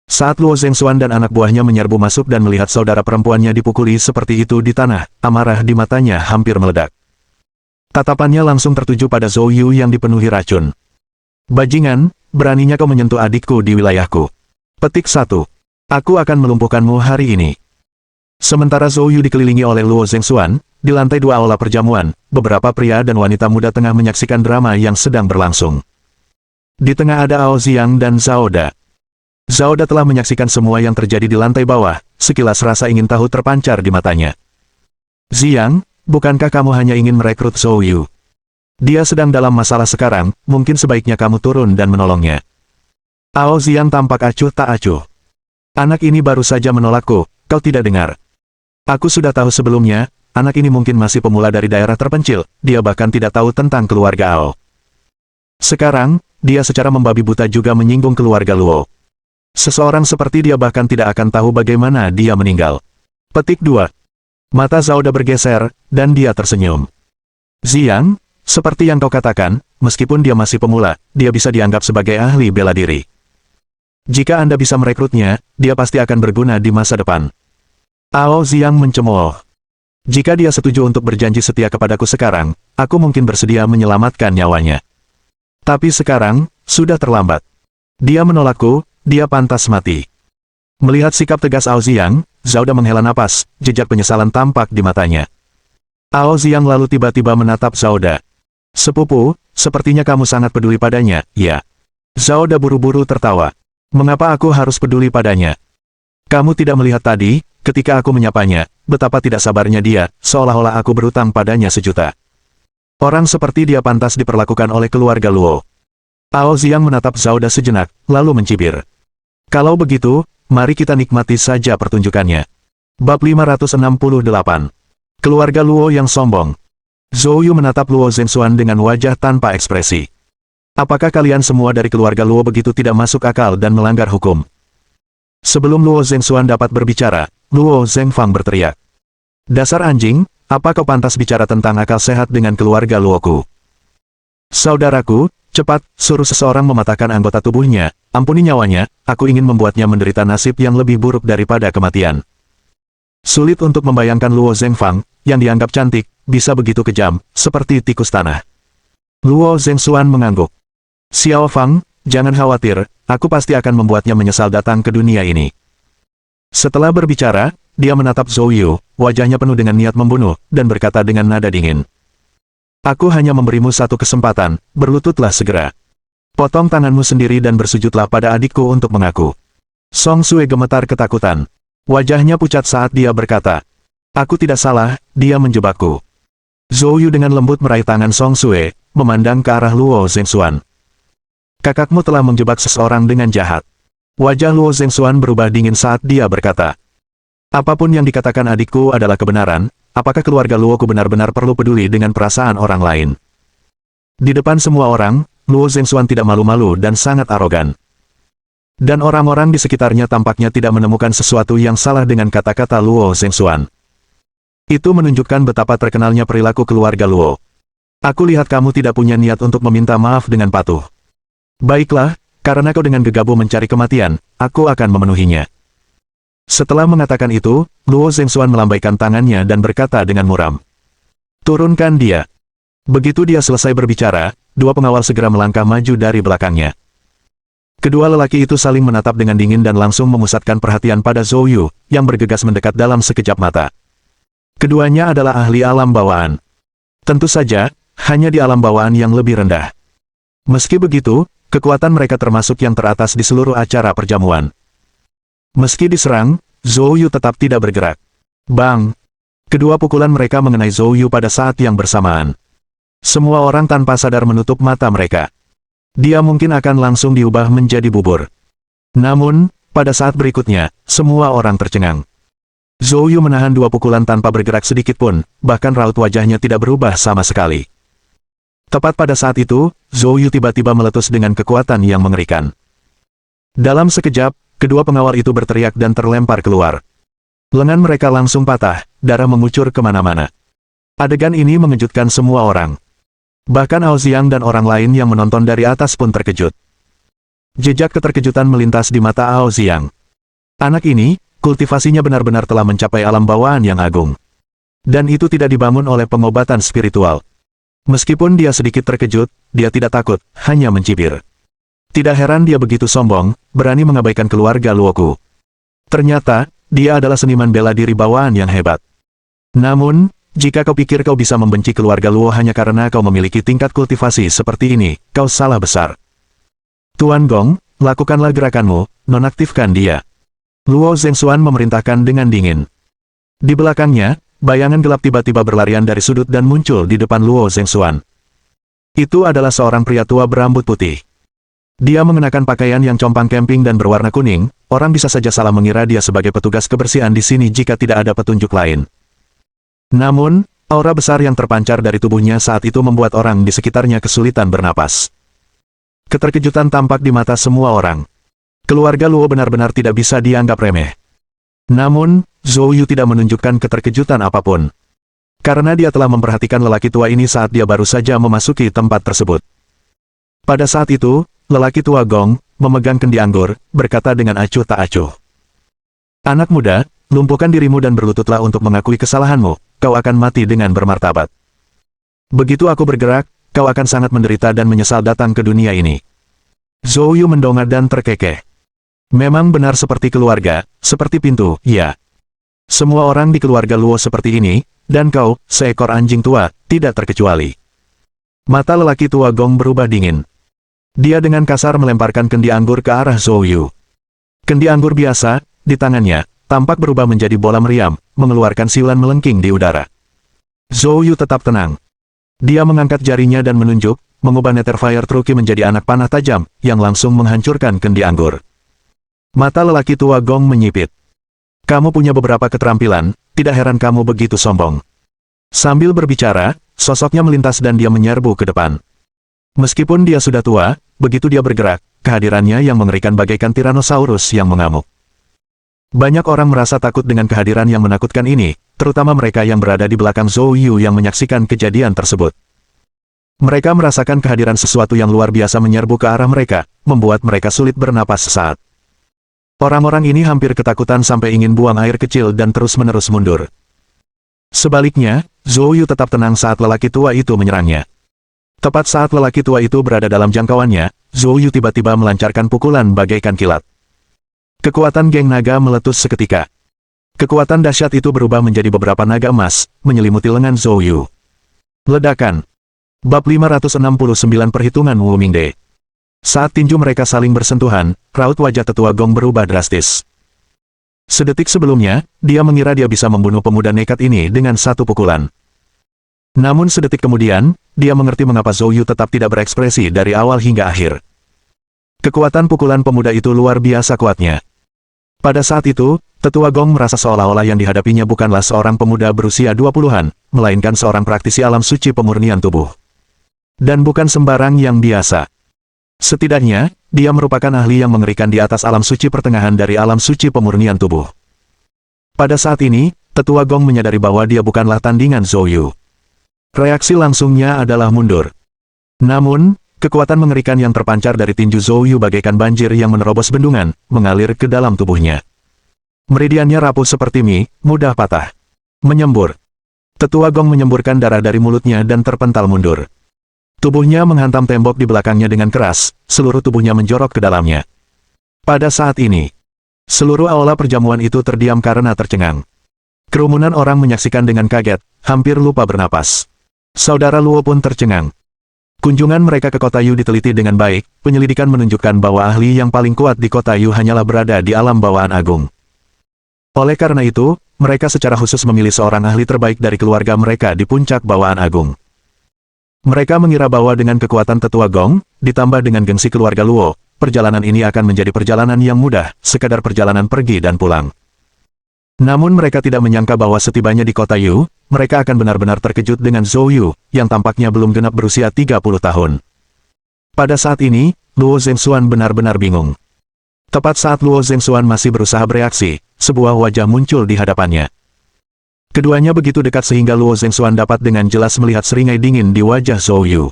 Saat Luo Zhengxuan dan anak buahnya menyerbu masuk dan melihat saudara perempuannya dipukuli seperti itu di tanah, amarah di matanya hampir meledak. Tatapannya langsung tertuju pada Zhou Yu yang dipenuhi racun. "Bajingan, beraninya kau menyentuh adikku di wilayahku. Petik 1. Aku akan melumpuhkanmu hari ini." Sementara Zhou Yu dikelilingi oleh Luo Zhengxuan, di lantai 2 aula perjamuan, beberapa pria dan wanita muda tengah menyaksikan drama yang sedang berlangsung. Di tengah ada Ao Xiang dan Zhao Da. Zhao Da telah menyaksikan semua yang terjadi di lantai bawah, sekilas rasa ingin tahu terpancar di matanya. "Xiang, bukankah kamu hanya ingin merekrut Zhou Yu? Dia sedang dalam masalah sekarang, mungkin sebaiknya kamu turun dan menolongnya." Ao Xiang tampak acuh tak acuh. "Anak ini baru saja menolakku, kau tidak dengar. Aku sudah tahu sebelumnya, anak ini mungkin masih pemula dari daerah terpencil, dia bahkan tidak tahu tentang keluarga Ao. Sekarang, dia secara membabi buta juga menyinggung keluarga Luo. Seseorang seperti dia bahkan tidak akan tahu bagaimana dia meninggal." Petik 2. Mata Zhao Da bergeser, dan dia tersenyum. "Xiang, seperti yang kau katakan, meskipun dia masih pemula, dia bisa dianggap sebagai ahli bela diri. Jika Anda bisa merekrutnya, dia pasti akan berguna di masa depan. Ao Ziang mencemooh. Jika dia setuju untuk berjanji setia kepadaku sekarang, aku mungkin bersedia menyelamatkan nyawanya. Tapi sekarang, sudah terlambat. Dia menolakku, dia pantas mati. Melihat sikap tegas Ao Ziang, Zhao Da menghela napas, jejak penyesalan tampak di matanya. Ao Ziang lalu tiba-tiba menatap Zhao Da. Sepupu, sepertinya kamu sangat peduli padanya, ya. Zhao Da buru-buru tertawa. Mengapa aku harus peduli padanya? Kamu tidak melihat tadi, ketika aku menyapanya, betapa tidak sabarnya dia, seolah-olah aku berutang padanya 1.000.000. Orang seperti dia pantas diperlakukan oleh keluarga Luo. Ao Ziang menatap Zhao Da sejenak, lalu mencibir. Kalau begitu, mari kita nikmati saja pertunjukannya. Bab 568. Keluarga Luo yang sombong. Zhou Yu menatap Luo Zhengxuan dengan wajah tanpa ekspresi. Apakah kalian semua dari keluarga Luo begitu tidak masuk akal dan melanggar hukum? Sebelum Luo Zhengxuan dapat berbicara, Luo Zhengfang berteriak. Dasar anjing, apa kau pantas bicara tentang akal sehat dengan keluarga Luoku? Saudaraku, cepat, suruh seseorang mematahkan anggota tubuhnya, ampuni nyawanya, aku ingin membuatnya menderita nasib yang lebih buruk daripada kematian. Sulit untuk membayangkan Luo Zhengfang, yang dianggap cantik, bisa begitu kejam, seperti tikus tanah. Luo Zhengxuan mengangguk. Xiao Fang, jangan khawatir, aku pasti akan membuatnya menyesal datang ke dunia ini. Setelah berbicara, dia menatap Zhou Yu, wajahnya penuh dengan niat membunuh, dan berkata dengan nada dingin. Aku hanya memberimu satu kesempatan, berlututlah segera. Potong tanganmu sendiri dan bersujudlah pada adikku untuk mengaku. Song Sue gemetar ketakutan. Wajahnya pucat saat dia berkata. Aku tidak salah, dia menjebakku. Zhou Yu dengan lembut meraih tangan Song Sue, memandang ke arah Luo Zhengxuan. Kakakmu telah menjebak seseorang dengan jahat. Wajah Luo Zhengxuan berubah dingin saat dia berkata. Apapun yang dikatakan adikku adalah kebenaran, apakah keluarga Luoku benar-benar perlu peduli dengan perasaan orang lain? Di depan semua orang, Luo Zhengxuan tidak malu-malu dan sangat arogan. Dan orang-orang di sekitarnya tampaknya tidak menemukan sesuatu yang salah dengan kata-kata Luo Zhengxuan. Itu menunjukkan betapa terkenalnya perilaku keluarga Luo. Aku lihat kamu tidak punya niat untuk meminta maaf dengan patuh. Baiklah, karena kau dengan gegabah mencari kematian, aku akan memenuhinya. Setelah mengatakan itu, Luo Zhengxuan melambaikan tangannya dan berkata dengan muram. Turunkan dia. Begitu dia selesai berbicara, dua pengawal segera melangkah maju dari belakangnya. Kedua lelaki itu saling menatap dengan dingin dan langsung memusatkan perhatian pada Zhou Yu, yang bergegas mendekat dalam sekejap mata. Keduanya adalah ahli alam bawaan. Tentu saja, hanya di alam bawaan yang lebih rendah. Meski begitu, kekuatan mereka termasuk yang teratas di seluruh acara perjamuan. Meski diserang, Zhou Yu tetap tidak bergerak. Bang! Kedua pukulan mereka mengenai Zhou Yu pada saat yang bersamaan. Semua orang tanpa sadar menutup mata mereka. Dia mungkin akan langsung diubah menjadi bubur. Namun, pada saat berikutnya, semua orang tercengang. Zhou Yu menahan dua pukulan tanpa bergerak sedikit pun, bahkan raut wajahnya tidak berubah sama sekali. Tepat pada saat itu, Zhou Yu tiba-tiba meletus dengan kekuatan yang mengerikan. Dalam sekejap, kedua pengawal itu berteriak dan terlempar keluar. Lengan mereka langsung patah, darah mengucur kemana-mana. Adegan ini mengejutkan semua orang. Bahkan Ao Ziang dan orang lain yang menonton dari atas pun terkejut. Jejak keterkejutan melintas di mata Ao Ziang. Anak ini, kultivasinya benar-benar telah mencapai alam bawaan yang agung. Dan itu tidak dibangun oleh pengobatan spiritual. Meskipun dia sedikit terkejut, dia tidak takut, hanya mencibir. Tidak heran dia begitu sombong, berani mengabaikan keluarga Luoku. Ternyata, dia adalah seniman bela diri bawaan yang hebat. Namun, jika kau pikir kau bisa membenci keluarga Luo hanya karena kau memiliki tingkat kultivasi seperti ini, kau salah besar. Tuan Gong, lakukanlah gerakanmu, nonaktifkan dia. Luo Zhengxuan memerintahkan dengan dingin. Di belakangnya, bayangan gelap tiba-tiba berlarian dari sudut dan muncul di depan Luo Zhengxuan. Itu adalah seorang pria tua berambut putih. Dia mengenakan pakaian yang compang camping dan berwarna kuning, orang bisa saja salah mengira dia sebagai petugas kebersihan di sini jika tidak ada petunjuk lain. Namun, aura besar yang terpancar dari tubuhnya saat itu membuat orang di sekitarnya kesulitan bernapas. Keterkejutan tampak di mata semua orang. Keluarga Luo benar-benar tidak bisa dianggap remeh. Namun, Zhou Yu tidak menunjukkan keterkejutan apapun. Karena dia telah memperhatikan lelaki tua ini saat dia baru saja memasuki tempat tersebut. Pada saat itu, lelaki tua Gong, memegang kendi anggur, berkata dengan acuh tak acuh. Anak muda, lumpuhkan dirimu dan berlututlah untuk mengakui kesalahanmu, kau akan mati dengan bermartabat. Begitu aku bergerak, kau akan sangat menderita dan menyesal datang ke dunia ini. Zhou Yu mendongak dan terkekeh. Memang benar seperti keluarga, seperti pintu, ya. Semua orang di keluarga Luo seperti ini, dan kau, seekor anjing tua, tidak terkecuali. Mata lelaki tua Gong berubah dingin. Dia dengan kasar melemparkan kendi anggur ke arah Zhou Yu. Kendi anggur biasa, di tangannya, tampak berubah menjadi bola meriam, mengeluarkan siulan melengking di udara. Zhou Yu tetap tenang. Dia mengangkat jarinya dan menunjuk, mengubah Netherfire Truki menjadi anak panah tajam, yang langsung menghancurkan kendi anggur. Mata lelaki tua Gong menyipit. Kamu punya beberapa keterampilan, tidak heran kamu begitu sombong. Sambil berbicara, sosoknya melintas dan dia menyerbu ke depan. Meskipun dia sudah tua, begitu dia bergerak, kehadirannya yang mengerikan bagaikan Tyrannosaurus yang mengamuk. Banyak orang merasa takut dengan kehadiran yang menakutkan ini, terutama mereka yang berada di belakang Zhou Yu yang menyaksikan kejadian tersebut. Mereka merasakan kehadiran sesuatu yang luar biasa menyerbu ke arah mereka, membuat mereka sulit bernapas sesaat. Orang-orang ini hampir ketakutan sampai ingin buang air kecil dan terus-menerus mundur. Sebaliknya, Zhou Yu tetap tenang saat lelaki tua itu menyerangnya. Tepat saat lelaki tua itu berada dalam jangkauannya, Zhou Yu tiba-tiba melancarkan pukulan bagaikan kilat. Kekuatan geng naga meletus seketika. Kekuatan dahsyat itu berubah menjadi beberapa naga emas, menyelimuti lengan Zhou Yu. Ledakan. Bab 569 Perhitungan Wu Mingde. Saat tinju mereka saling bersentuhan, raut wajah tetua Gong berubah drastis. Sedetik sebelumnya, dia mengira dia bisa membunuh pemuda nekat ini dengan satu pukulan. Namun sedetik kemudian, dia mengerti mengapa Zhou Yu tetap tidak berekspresi dari awal hingga akhir. Kekuatan pukulan pemuda itu luar biasa kuatnya. Pada saat itu, tetua Gong merasa seolah-olah yang dihadapinya bukanlah seorang pemuda berusia 20-an, melainkan seorang praktisi alam suci pemurnian tubuh. Dan bukan sembarang yang biasa. Setidaknya, dia merupakan ahli yang mengerikan di atas alam suci pertengahan dari alam suci pemurnian tubuh. Pada saat ini, tetua Gong menyadari bahwa dia bukanlah tandingan Zhou Yu. Reaksi langsungnya adalah mundur. Namun, kekuatan mengerikan yang terpancar dari tinju Zhou Yu bagaikan banjir yang menerobos bendungan, mengalir ke dalam tubuhnya. Meridiannya rapuh seperti mie, mudah patah. Menyembur. Tetua Gong menyemburkan darah dari mulutnya dan terpental mundur. Tubuhnya menghantam tembok di belakangnya dengan keras, seluruh tubuhnya menjorok ke dalamnya. Pada saat ini, seluruh aula perjamuan itu terdiam karena tercengang. Kerumunan orang menyaksikan dengan kaget, hampir lupa bernapas. Saudara Luo pun tercengang. Kunjungan mereka ke kota Yu diteliti dengan baik, penyelidikan menunjukkan bahwa ahli yang paling kuat di kota Yu hanyalah berada di alam bawaan agung. Oleh karena itu, mereka secara khusus memilih seorang ahli terbaik dari keluarga mereka di puncak bawaan agung. Mereka mengira bahwa dengan kekuatan tetua Gong, ditambah dengan gengsi keluarga Luo, perjalanan ini akan menjadi perjalanan yang mudah, sekadar perjalanan pergi dan pulang. Namun mereka tidak menyangka bahwa setibanya di kota Yu, mereka akan benar-benar terkejut dengan Zhou Yu, yang tampaknya belum genap berusia 30 tahun. Pada saat ini, Luo Zhengxuan benar-benar bingung. Tepat saat Luo Zhengxuan masih berusaha bereaksi, sebuah wajah muncul di hadapannya. Keduanya begitu dekat sehingga Luo Zhengxuan dapat dengan jelas melihat seringai dingin di wajah Zhou Yu.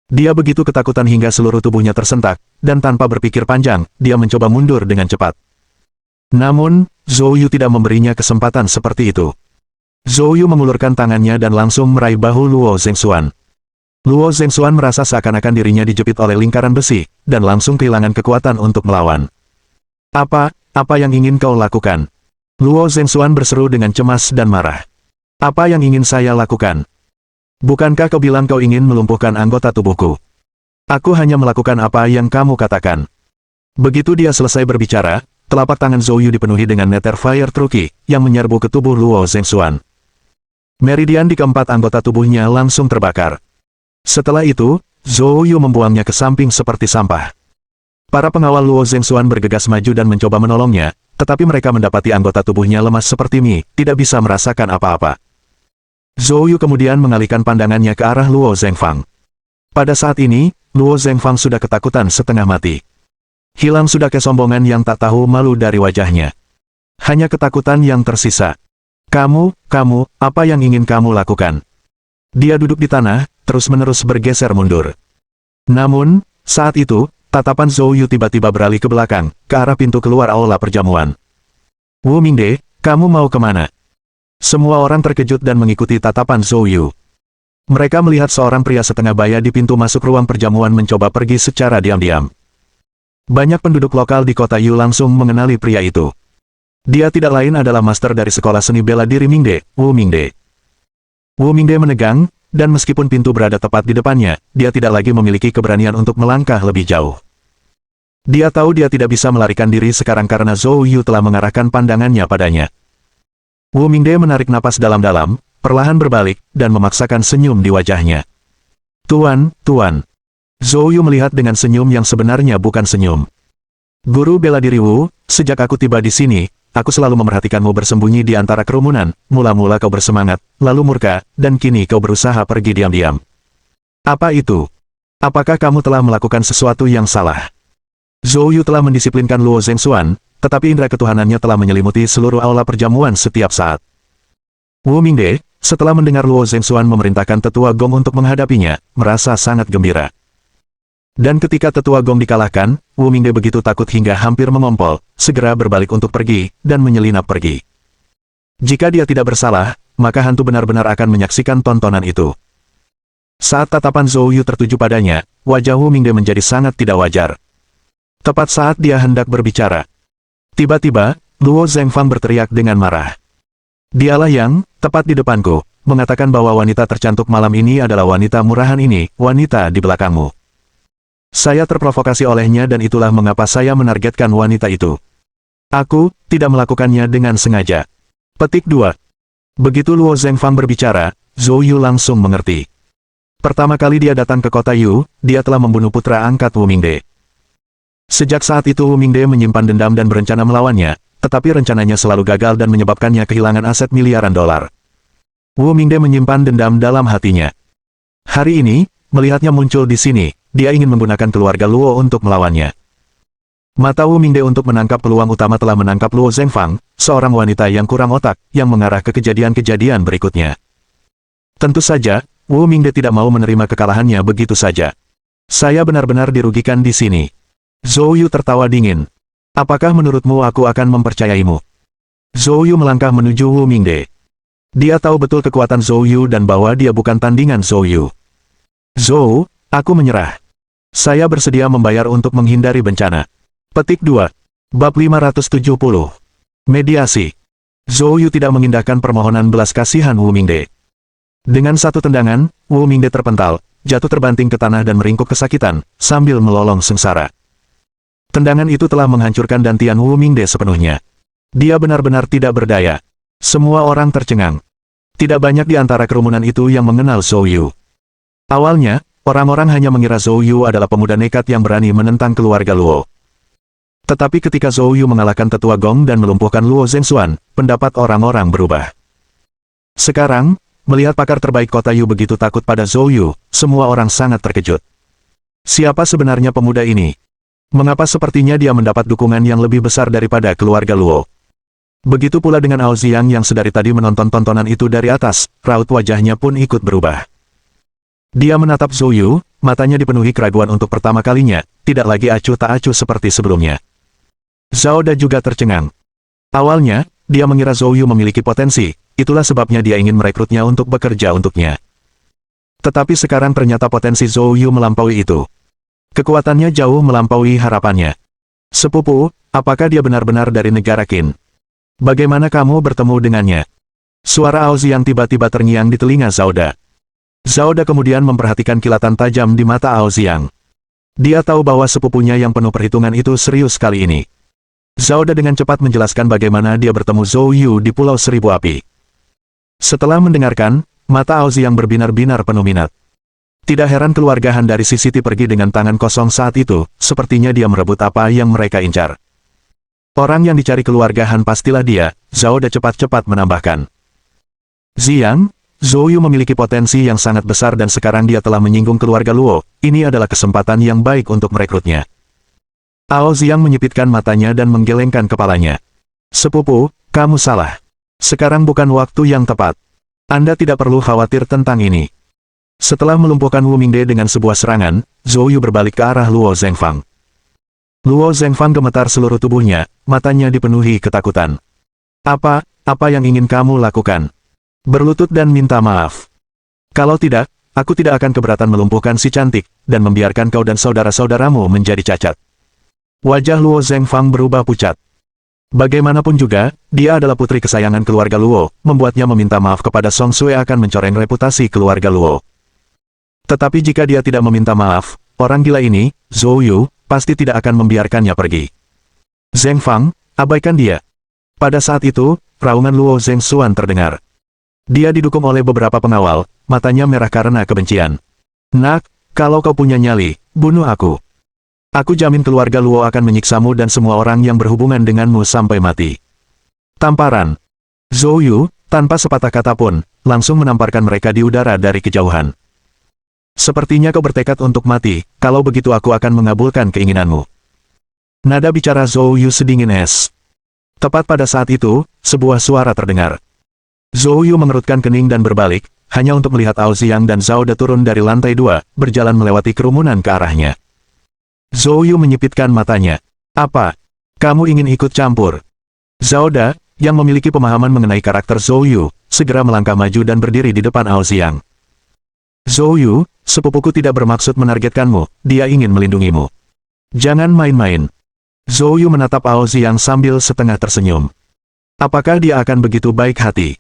Dia begitu ketakutan hingga seluruh tubuhnya tersentak, dan tanpa berpikir panjang, dia mencoba mundur dengan cepat. Namun, Zhou Yu tidak memberinya kesempatan seperti itu. Zhou Yu mengulurkan tangannya dan langsung meraih bahu Luo Zhengxuan. Luo Zhengxuan merasa seakan-akan dirinya dijepit oleh lingkaran besi, dan langsung kehilangan kekuatan untuk melawan. Apa yang ingin kau lakukan? Luo Zhengxuan berseru dengan cemas dan marah. Apa yang ingin saya lakukan? Bukankah kau bilang kau ingin melumpuhkan anggota tubuhku? Aku hanya melakukan apa yang kamu katakan. Begitu dia selesai berbicara, telapak tangan Zhou Yu dipenuhi dengan Netherfire Truki, yang menyerbu ke tubuh Luo Zhengxuan. Meridian di keempat anggota tubuhnya langsung terbakar. Setelah itu, Zhou Yu membuangnya ke samping seperti sampah. Para pengawal Luo Zhengxuan bergegas maju dan mencoba menolongnya, tetapi mereka mendapati anggota tubuhnya lemas seperti mie, tidak bisa merasakan apa-apa. Zhou Yu kemudian mengalihkan pandangannya ke arah Luo Zhengfang. Pada saat ini, Luo Zhengfang sudah ketakutan setengah mati. Hilang sudah kesombongan yang tak tahu malu dari wajahnya. Hanya ketakutan yang tersisa. Kamu, apa yang ingin kamu lakukan? Dia duduk di tanah, terus-menerus bergeser mundur. Namun, saat itu, Tatapan Zhou Yu tiba-tiba beralih ke belakang, ke arah pintu keluar aula perjamuan. Wu Mingde, kamu mau kemana? Semua orang terkejut dan mengikuti tatapan Zhou Yu. Mereka melihat seorang pria setengah baya di pintu masuk ruang perjamuan mencoba pergi secara diam-diam. Banyak penduduk lokal di kota Yu langsung mengenali pria itu. Dia tidak lain adalah master dari sekolah seni bela diri Mingde, Wu Mingde. Wu Mingde menegang, dan meskipun pintu berada tepat di depannya, dia tidak lagi memiliki keberanian untuk melangkah lebih jauh. Dia tahu dia tidak bisa melarikan diri sekarang karena Zhou Yu telah mengarahkan pandangannya padanya. Wu Mingde menarik napas dalam-dalam, perlahan berbalik, dan memaksakan senyum di wajahnya. Tuan. Zhou Yu melihat dengan senyum yang sebenarnya bukan senyum. Guru bela diri Wu, sejak aku tiba di sini, aku selalu memerhatikanmu bersembunyi di antara kerumunan, mula-mula kau bersemangat, lalu murka, dan kini kau berusaha pergi diam-diam. Apa itu? Apakah kamu telah melakukan sesuatu yang salah? Zhou Yu telah mendisiplinkan Luo Zhengxuan, tetapi indera ketuhanannya telah menyelimuti seluruh aula perjamuan setiap saat. Wu Mingde, setelah mendengar Luo Zhengxuan memerintahkan tetua Gong untuk menghadapinya, merasa sangat gembira. Dan ketika tetua Gong dikalahkan, Wu Mingde begitu takut hingga hampir mengompol, segera berbalik untuk pergi, dan menyelinap pergi. Jika dia tidak bersalah, maka hantu benar-benar akan menyaksikan tontonan itu. Saat tatapan Zhou Yu tertuju padanya, wajah Wu Mingde menjadi sangat tidak wajar. Tepat saat dia hendak berbicara, tiba-tiba, Luo Zhengfang berteriak dengan marah. Dialah yang, tepat di depanku, mengatakan bahwa wanita tercantik malam ini adalah wanita murahan ini, wanita di belakangmu. Saya terprovokasi olehnya dan itulah mengapa saya menargetkan wanita itu. Aku tidak melakukannya dengan sengaja. Petik 2. Begitu Luo Zhengfang berbicara, Zhou Yu langsung mengerti. Pertama kali dia datang ke kota Yu, dia telah membunuh putra angkat Wu Mingde. Sejak saat itu Wu Mingde menyimpan dendam dan berencana melawannya, tetapi rencananya selalu gagal dan menyebabkannya kehilangan aset miliaran dolar. Wu Mingde menyimpan dendam dalam hatinya. Hari ini, melihatnya muncul di sini, dia ingin menggunakan keluarga Luo untuk melawannya. Mata Wu Mingde untuk menangkap peluang utama telah menangkap Luo Zhengfang, seorang wanita yang kurang otak, yang mengarah ke kejadian-kejadian berikutnya. Tentu saja, Wu Mingde tidak mau menerima kekalahannya begitu saja. Saya benar-benar dirugikan di sini. Zhou Yu tertawa dingin. Apakah menurutmu aku akan mempercayaimu? Zhou Yu melangkah menuju Wu Mingde. Dia tahu betul kekuatan Zhou Yu dan bahwa dia bukan tandingan Zhou Yu. Zhou, aku menyerah. Saya bersedia membayar untuk menghindari bencana. Petik 2. Bab 570. Mediasi. Zhou Yu tidak mengindahkan permohonan belas kasihan Wu Mingde. Dengan satu tendangan, Wu Mingde terpental, jatuh terbanting ke tanah dan meringkuk kesakitan, sambil melolong sengsara. Tendangan itu telah menghancurkan dantian Wu Mingde sepenuhnya. Dia benar-benar tidak berdaya. Semua orang tercengang. Tidak banyak di antara kerumunan itu yang mengenal Zhou Yu. Awalnya, orang-orang hanya mengira Zhou Yu adalah pemuda nekat yang berani menentang keluarga Luo. Tetapi ketika Zhou Yu mengalahkan tetua Gong dan melumpuhkan Luo Zhengxuan, pendapat orang-orang berubah. Sekarang, melihat pakar terbaik kota Yu begitu takut pada Zhou Yu, semua orang sangat terkejut. Siapa sebenarnya pemuda ini? Mengapa sepertinya dia mendapat dukungan yang lebih besar daripada keluarga Luo? Begitu pula dengan Ao Ziang yang sedari tadi menonton tontonan itu dari atas, raut wajahnya pun ikut berubah. Dia menatap Zhou Yu, matanya dipenuhi keraguan untuk pertama kalinya, tidak lagi acuh tak acuh seperti sebelumnya. Zhao Da juga tercengang. Awalnya, dia mengira Zhou Yu memiliki potensi, itulah sebabnya dia ingin merekrutnya untuk bekerja untuknya. Tetapi sekarang ternyata potensi Zhou Yu melampaui itu. Kekuatannya jauh melampaui harapannya. Sepupu, apakah dia benar-benar dari negara Qin? Bagaimana kamu bertemu dengannya? Suara Ao Ziang tiba-tiba terngiang di telinga Zhao Da. Zhao Da kemudian memperhatikan kilatan tajam di mata Ao Ziang. Dia tahu bahwa sepupunya yang penuh perhitungan itu serius kali ini. Zhao Da dengan cepat menjelaskan bagaimana dia bertemu Zhou Yu di Pulau Seribu Api. Setelah mendengarkan, mata Ao Ziang berbinar-binar penuh minat. Tidak heran keluarga Han dari CCT pergi dengan tangan kosong saat itu, sepertinya dia merebut apa yang mereka incar. Orang yang dicari keluarga Han pastilah dia, Zhao Da cepat-cepat menambahkan. Ziang, Zhou Yu memiliki potensi yang sangat besar dan sekarang dia telah menyinggung keluarga Luo, ini adalah kesempatan yang baik untuk merekrutnya. Ao Ziang menyipitkan matanya dan menggelengkan kepalanya. Sepupu, kamu salah. Sekarang bukan waktu yang tepat. Anda tidak perlu khawatir tentang ini. Setelah melumpuhkan Wu Mingde dengan sebuah serangan, Zhou Yu berbalik ke arah Luo Zhengfang. Luo Zhenfang gemetar seluruh tubuhnya, matanya dipenuhi ketakutan. Apa yang ingin kamu lakukan? Berlutut dan minta maaf. Kalau tidak, aku tidak akan keberatan melumpuhkan si cantik, dan membiarkan kau dan saudara-saudaramu menjadi cacat. Wajah Luo Zhenfang berubah pucat. Bagaimanapun juga, dia adalah putri kesayangan keluarga Luo, membuatnya meminta maaf kepada Song Sue akan mencoreng reputasi keluarga Luo. Tetapi jika dia tidak meminta maaf, orang gila ini, Zhou Yu, pasti tidak akan membiarkannya pergi. Zhenfang, abaikan dia. Pada saat itu, raungan Luo Zhengxuan terdengar. Dia didukung oleh beberapa pengawal, matanya merah karena kebencian. Nak, kalau kau punya nyali, bunuh aku. Aku jamin keluarga Luo akan menyiksamu dan semua orang yang berhubungan denganmu sampai mati. Tamparan. Zhou Yu, tanpa sepatah kata pun, langsung menamparkan mereka di udara dari kejauhan. Sepertinya kau bertekad untuk mati, kalau begitu aku akan mengabulkan keinginanmu. Nada bicara Zhou Yu sedingin es. Tepat pada saat itu, sebuah suara terdengar. Zhou Yu mengerutkan kening dan berbalik, hanya untuk melihat Ao Xiang dan Zhao Da turun dari lantai 2, berjalan melewati kerumunan ke arahnya. Zhou Yu menyipitkan matanya. Apa? Kamu ingin ikut campur? Zhao Da, yang memiliki pemahaman mengenai karakter Zhou Yu, segera melangkah maju dan berdiri di depan Ao Xiang. Zhou Yu, sepupuku tidak bermaksud menargetkanmu, dia ingin melindungimu. Jangan main-main. Zhou Yu menatap Ao Xiang sambil setengah tersenyum. Apakah dia akan begitu baik hati?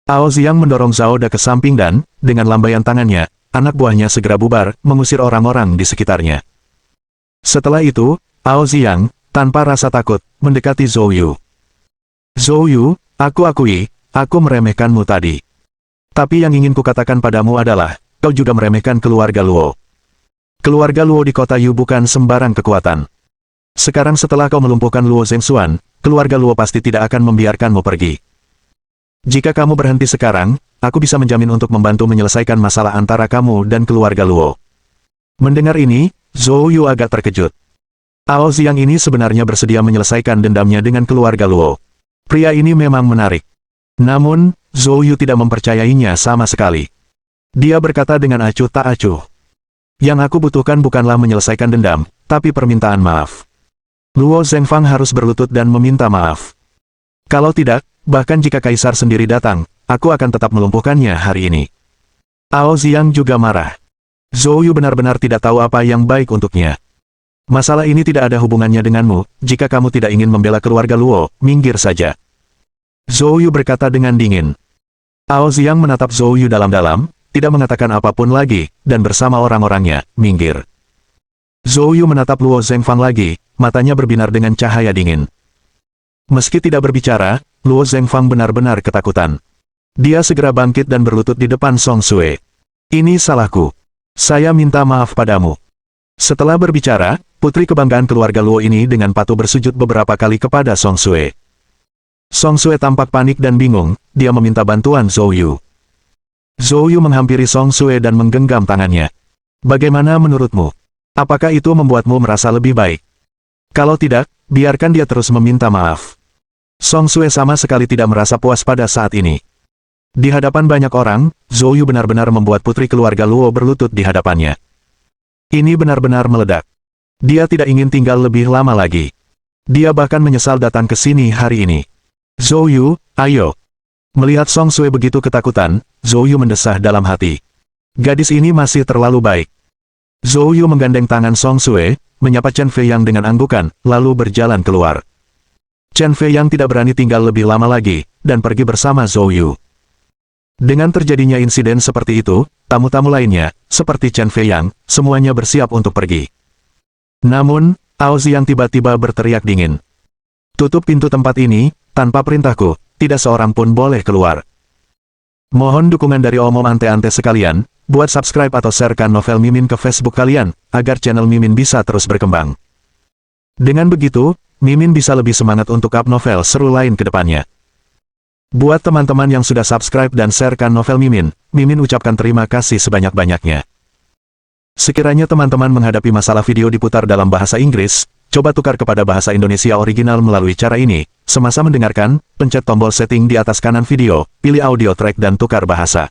Ao Xiang mendorong Zhao Da ke samping dan, dengan lambaian tangannya, anak buahnya segera bubar, mengusir orang-orang di sekitarnya. Setelah itu, Ao Xiang, tanpa rasa takut, mendekati Zhou Yu. Zhou Yu, aku akui, aku meremehkanmu tadi. Tapi yang ingin kukatakan padamu adalah, kau juga meremehkan keluarga Luo. Keluarga Luo di kota Yu bukan sembarang kekuatan. Sekarang setelah kau melumpuhkan Luo Zhengxuan, keluarga Luo pasti tidak akan membiarkanmu pergi. Jika kamu berhenti sekarang, aku bisa menjamin untuk membantu menyelesaikan masalah antara kamu dan keluarga Luo. Mendengar ini, Zhou Yu agak terkejut. Ao Xiang ini sebenarnya bersedia menyelesaikan dendamnya dengan keluarga Luo. Pria ini memang menarik. Namun, Zhou Yu tidak mempercayainya sama sekali. Dia berkata dengan acuh tak acuh. Yang aku butuhkan bukanlah menyelesaikan dendam, tapi permintaan maaf. Luo Zhenfang harus berlutut dan meminta maaf. Kalau tidak, bahkan jika Kaisar sendiri datang, aku akan tetap melumpuhkannya hari ini. Ao Xiang juga marah. Zhou Yu benar-benar tidak tahu apa yang baik untuknya. Masalah ini tidak ada hubungannya denganmu, jika kamu tidak ingin membela keluarga Luo, minggir saja. Zhou Yu berkata dengan dingin. Ao Xiang menatap Zhou Yu dalam-dalam, tidak mengatakan apapun lagi, dan bersama orang-orangnya, minggir. Zhou Yu menatap Luo Zhenfang lagi, matanya berbinar dengan cahaya dingin. Meski tidak berbicara, Luo Zhenfang benar-benar ketakutan. Dia segera bangkit dan berlutut di depan Song Sue. Ini salahku. Saya minta maaf padamu. Setelah berbicara, putri kebanggaan keluarga Luo ini dengan patuh bersujud beberapa kali kepada Song Sue. Song Sue tampak panik dan bingung, dia meminta bantuan Zhou Yu. Zhou Yu menghampiri Song Sue dan menggenggam tangannya. Bagaimana menurutmu? Apakah itu membuatmu merasa lebih baik? Kalau tidak, biarkan dia terus meminta maaf. Song Sue sama sekali tidak merasa puas pada saat ini. Di hadapan banyak orang, Zhou Yu benar-benar membuat putri keluarga Luo berlutut di hadapannya. Ini benar-benar meledak. Dia tidak ingin tinggal lebih lama lagi. Dia bahkan menyesal datang ke sini hari ini. Zhou Yu, ayo. Melihat Song Sue begitu ketakutan, Zhou Yu mendesah dalam hati. Gadis ini masih terlalu baik. Zhou Yu menggandeng tangan Song Sue, menyapa Chen Fei Yang dengan anggukan, lalu berjalan keluar. Chen Fei Yang tidak berani tinggal lebih lama lagi, dan pergi bersama Zhou Yu. Dengan terjadinya insiden seperti itu, tamu-tamu lainnya, seperti Chen Fei Yang, semuanya bersiap untuk pergi. Namun, Ao Xiang tiba-tiba berteriak dingin. Tutup pintu tempat ini, tanpa perintahku, tidak seorang pun boleh keluar. Mohon dukungan dari omom ante-ante sekalian, buat subscribe atau sharekan novel Mimin ke Facebook kalian, agar channel Mimin bisa terus berkembang. Dengan begitu, Mimin bisa lebih semangat untuk up novel seru lain ke depannya. Buat teman-teman yang sudah subscribe dan sharekan novel Mimin, Mimin ucapkan terima kasih sebanyak-banyaknya. Sekiranya teman-teman menghadapi masalah video diputar dalam bahasa Inggris, coba tukar kepada bahasa Indonesia original melalui cara ini. Semasa mendengarkan, pencet tombol setting di atas kanan video, pilih audio track dan tukar bahasa.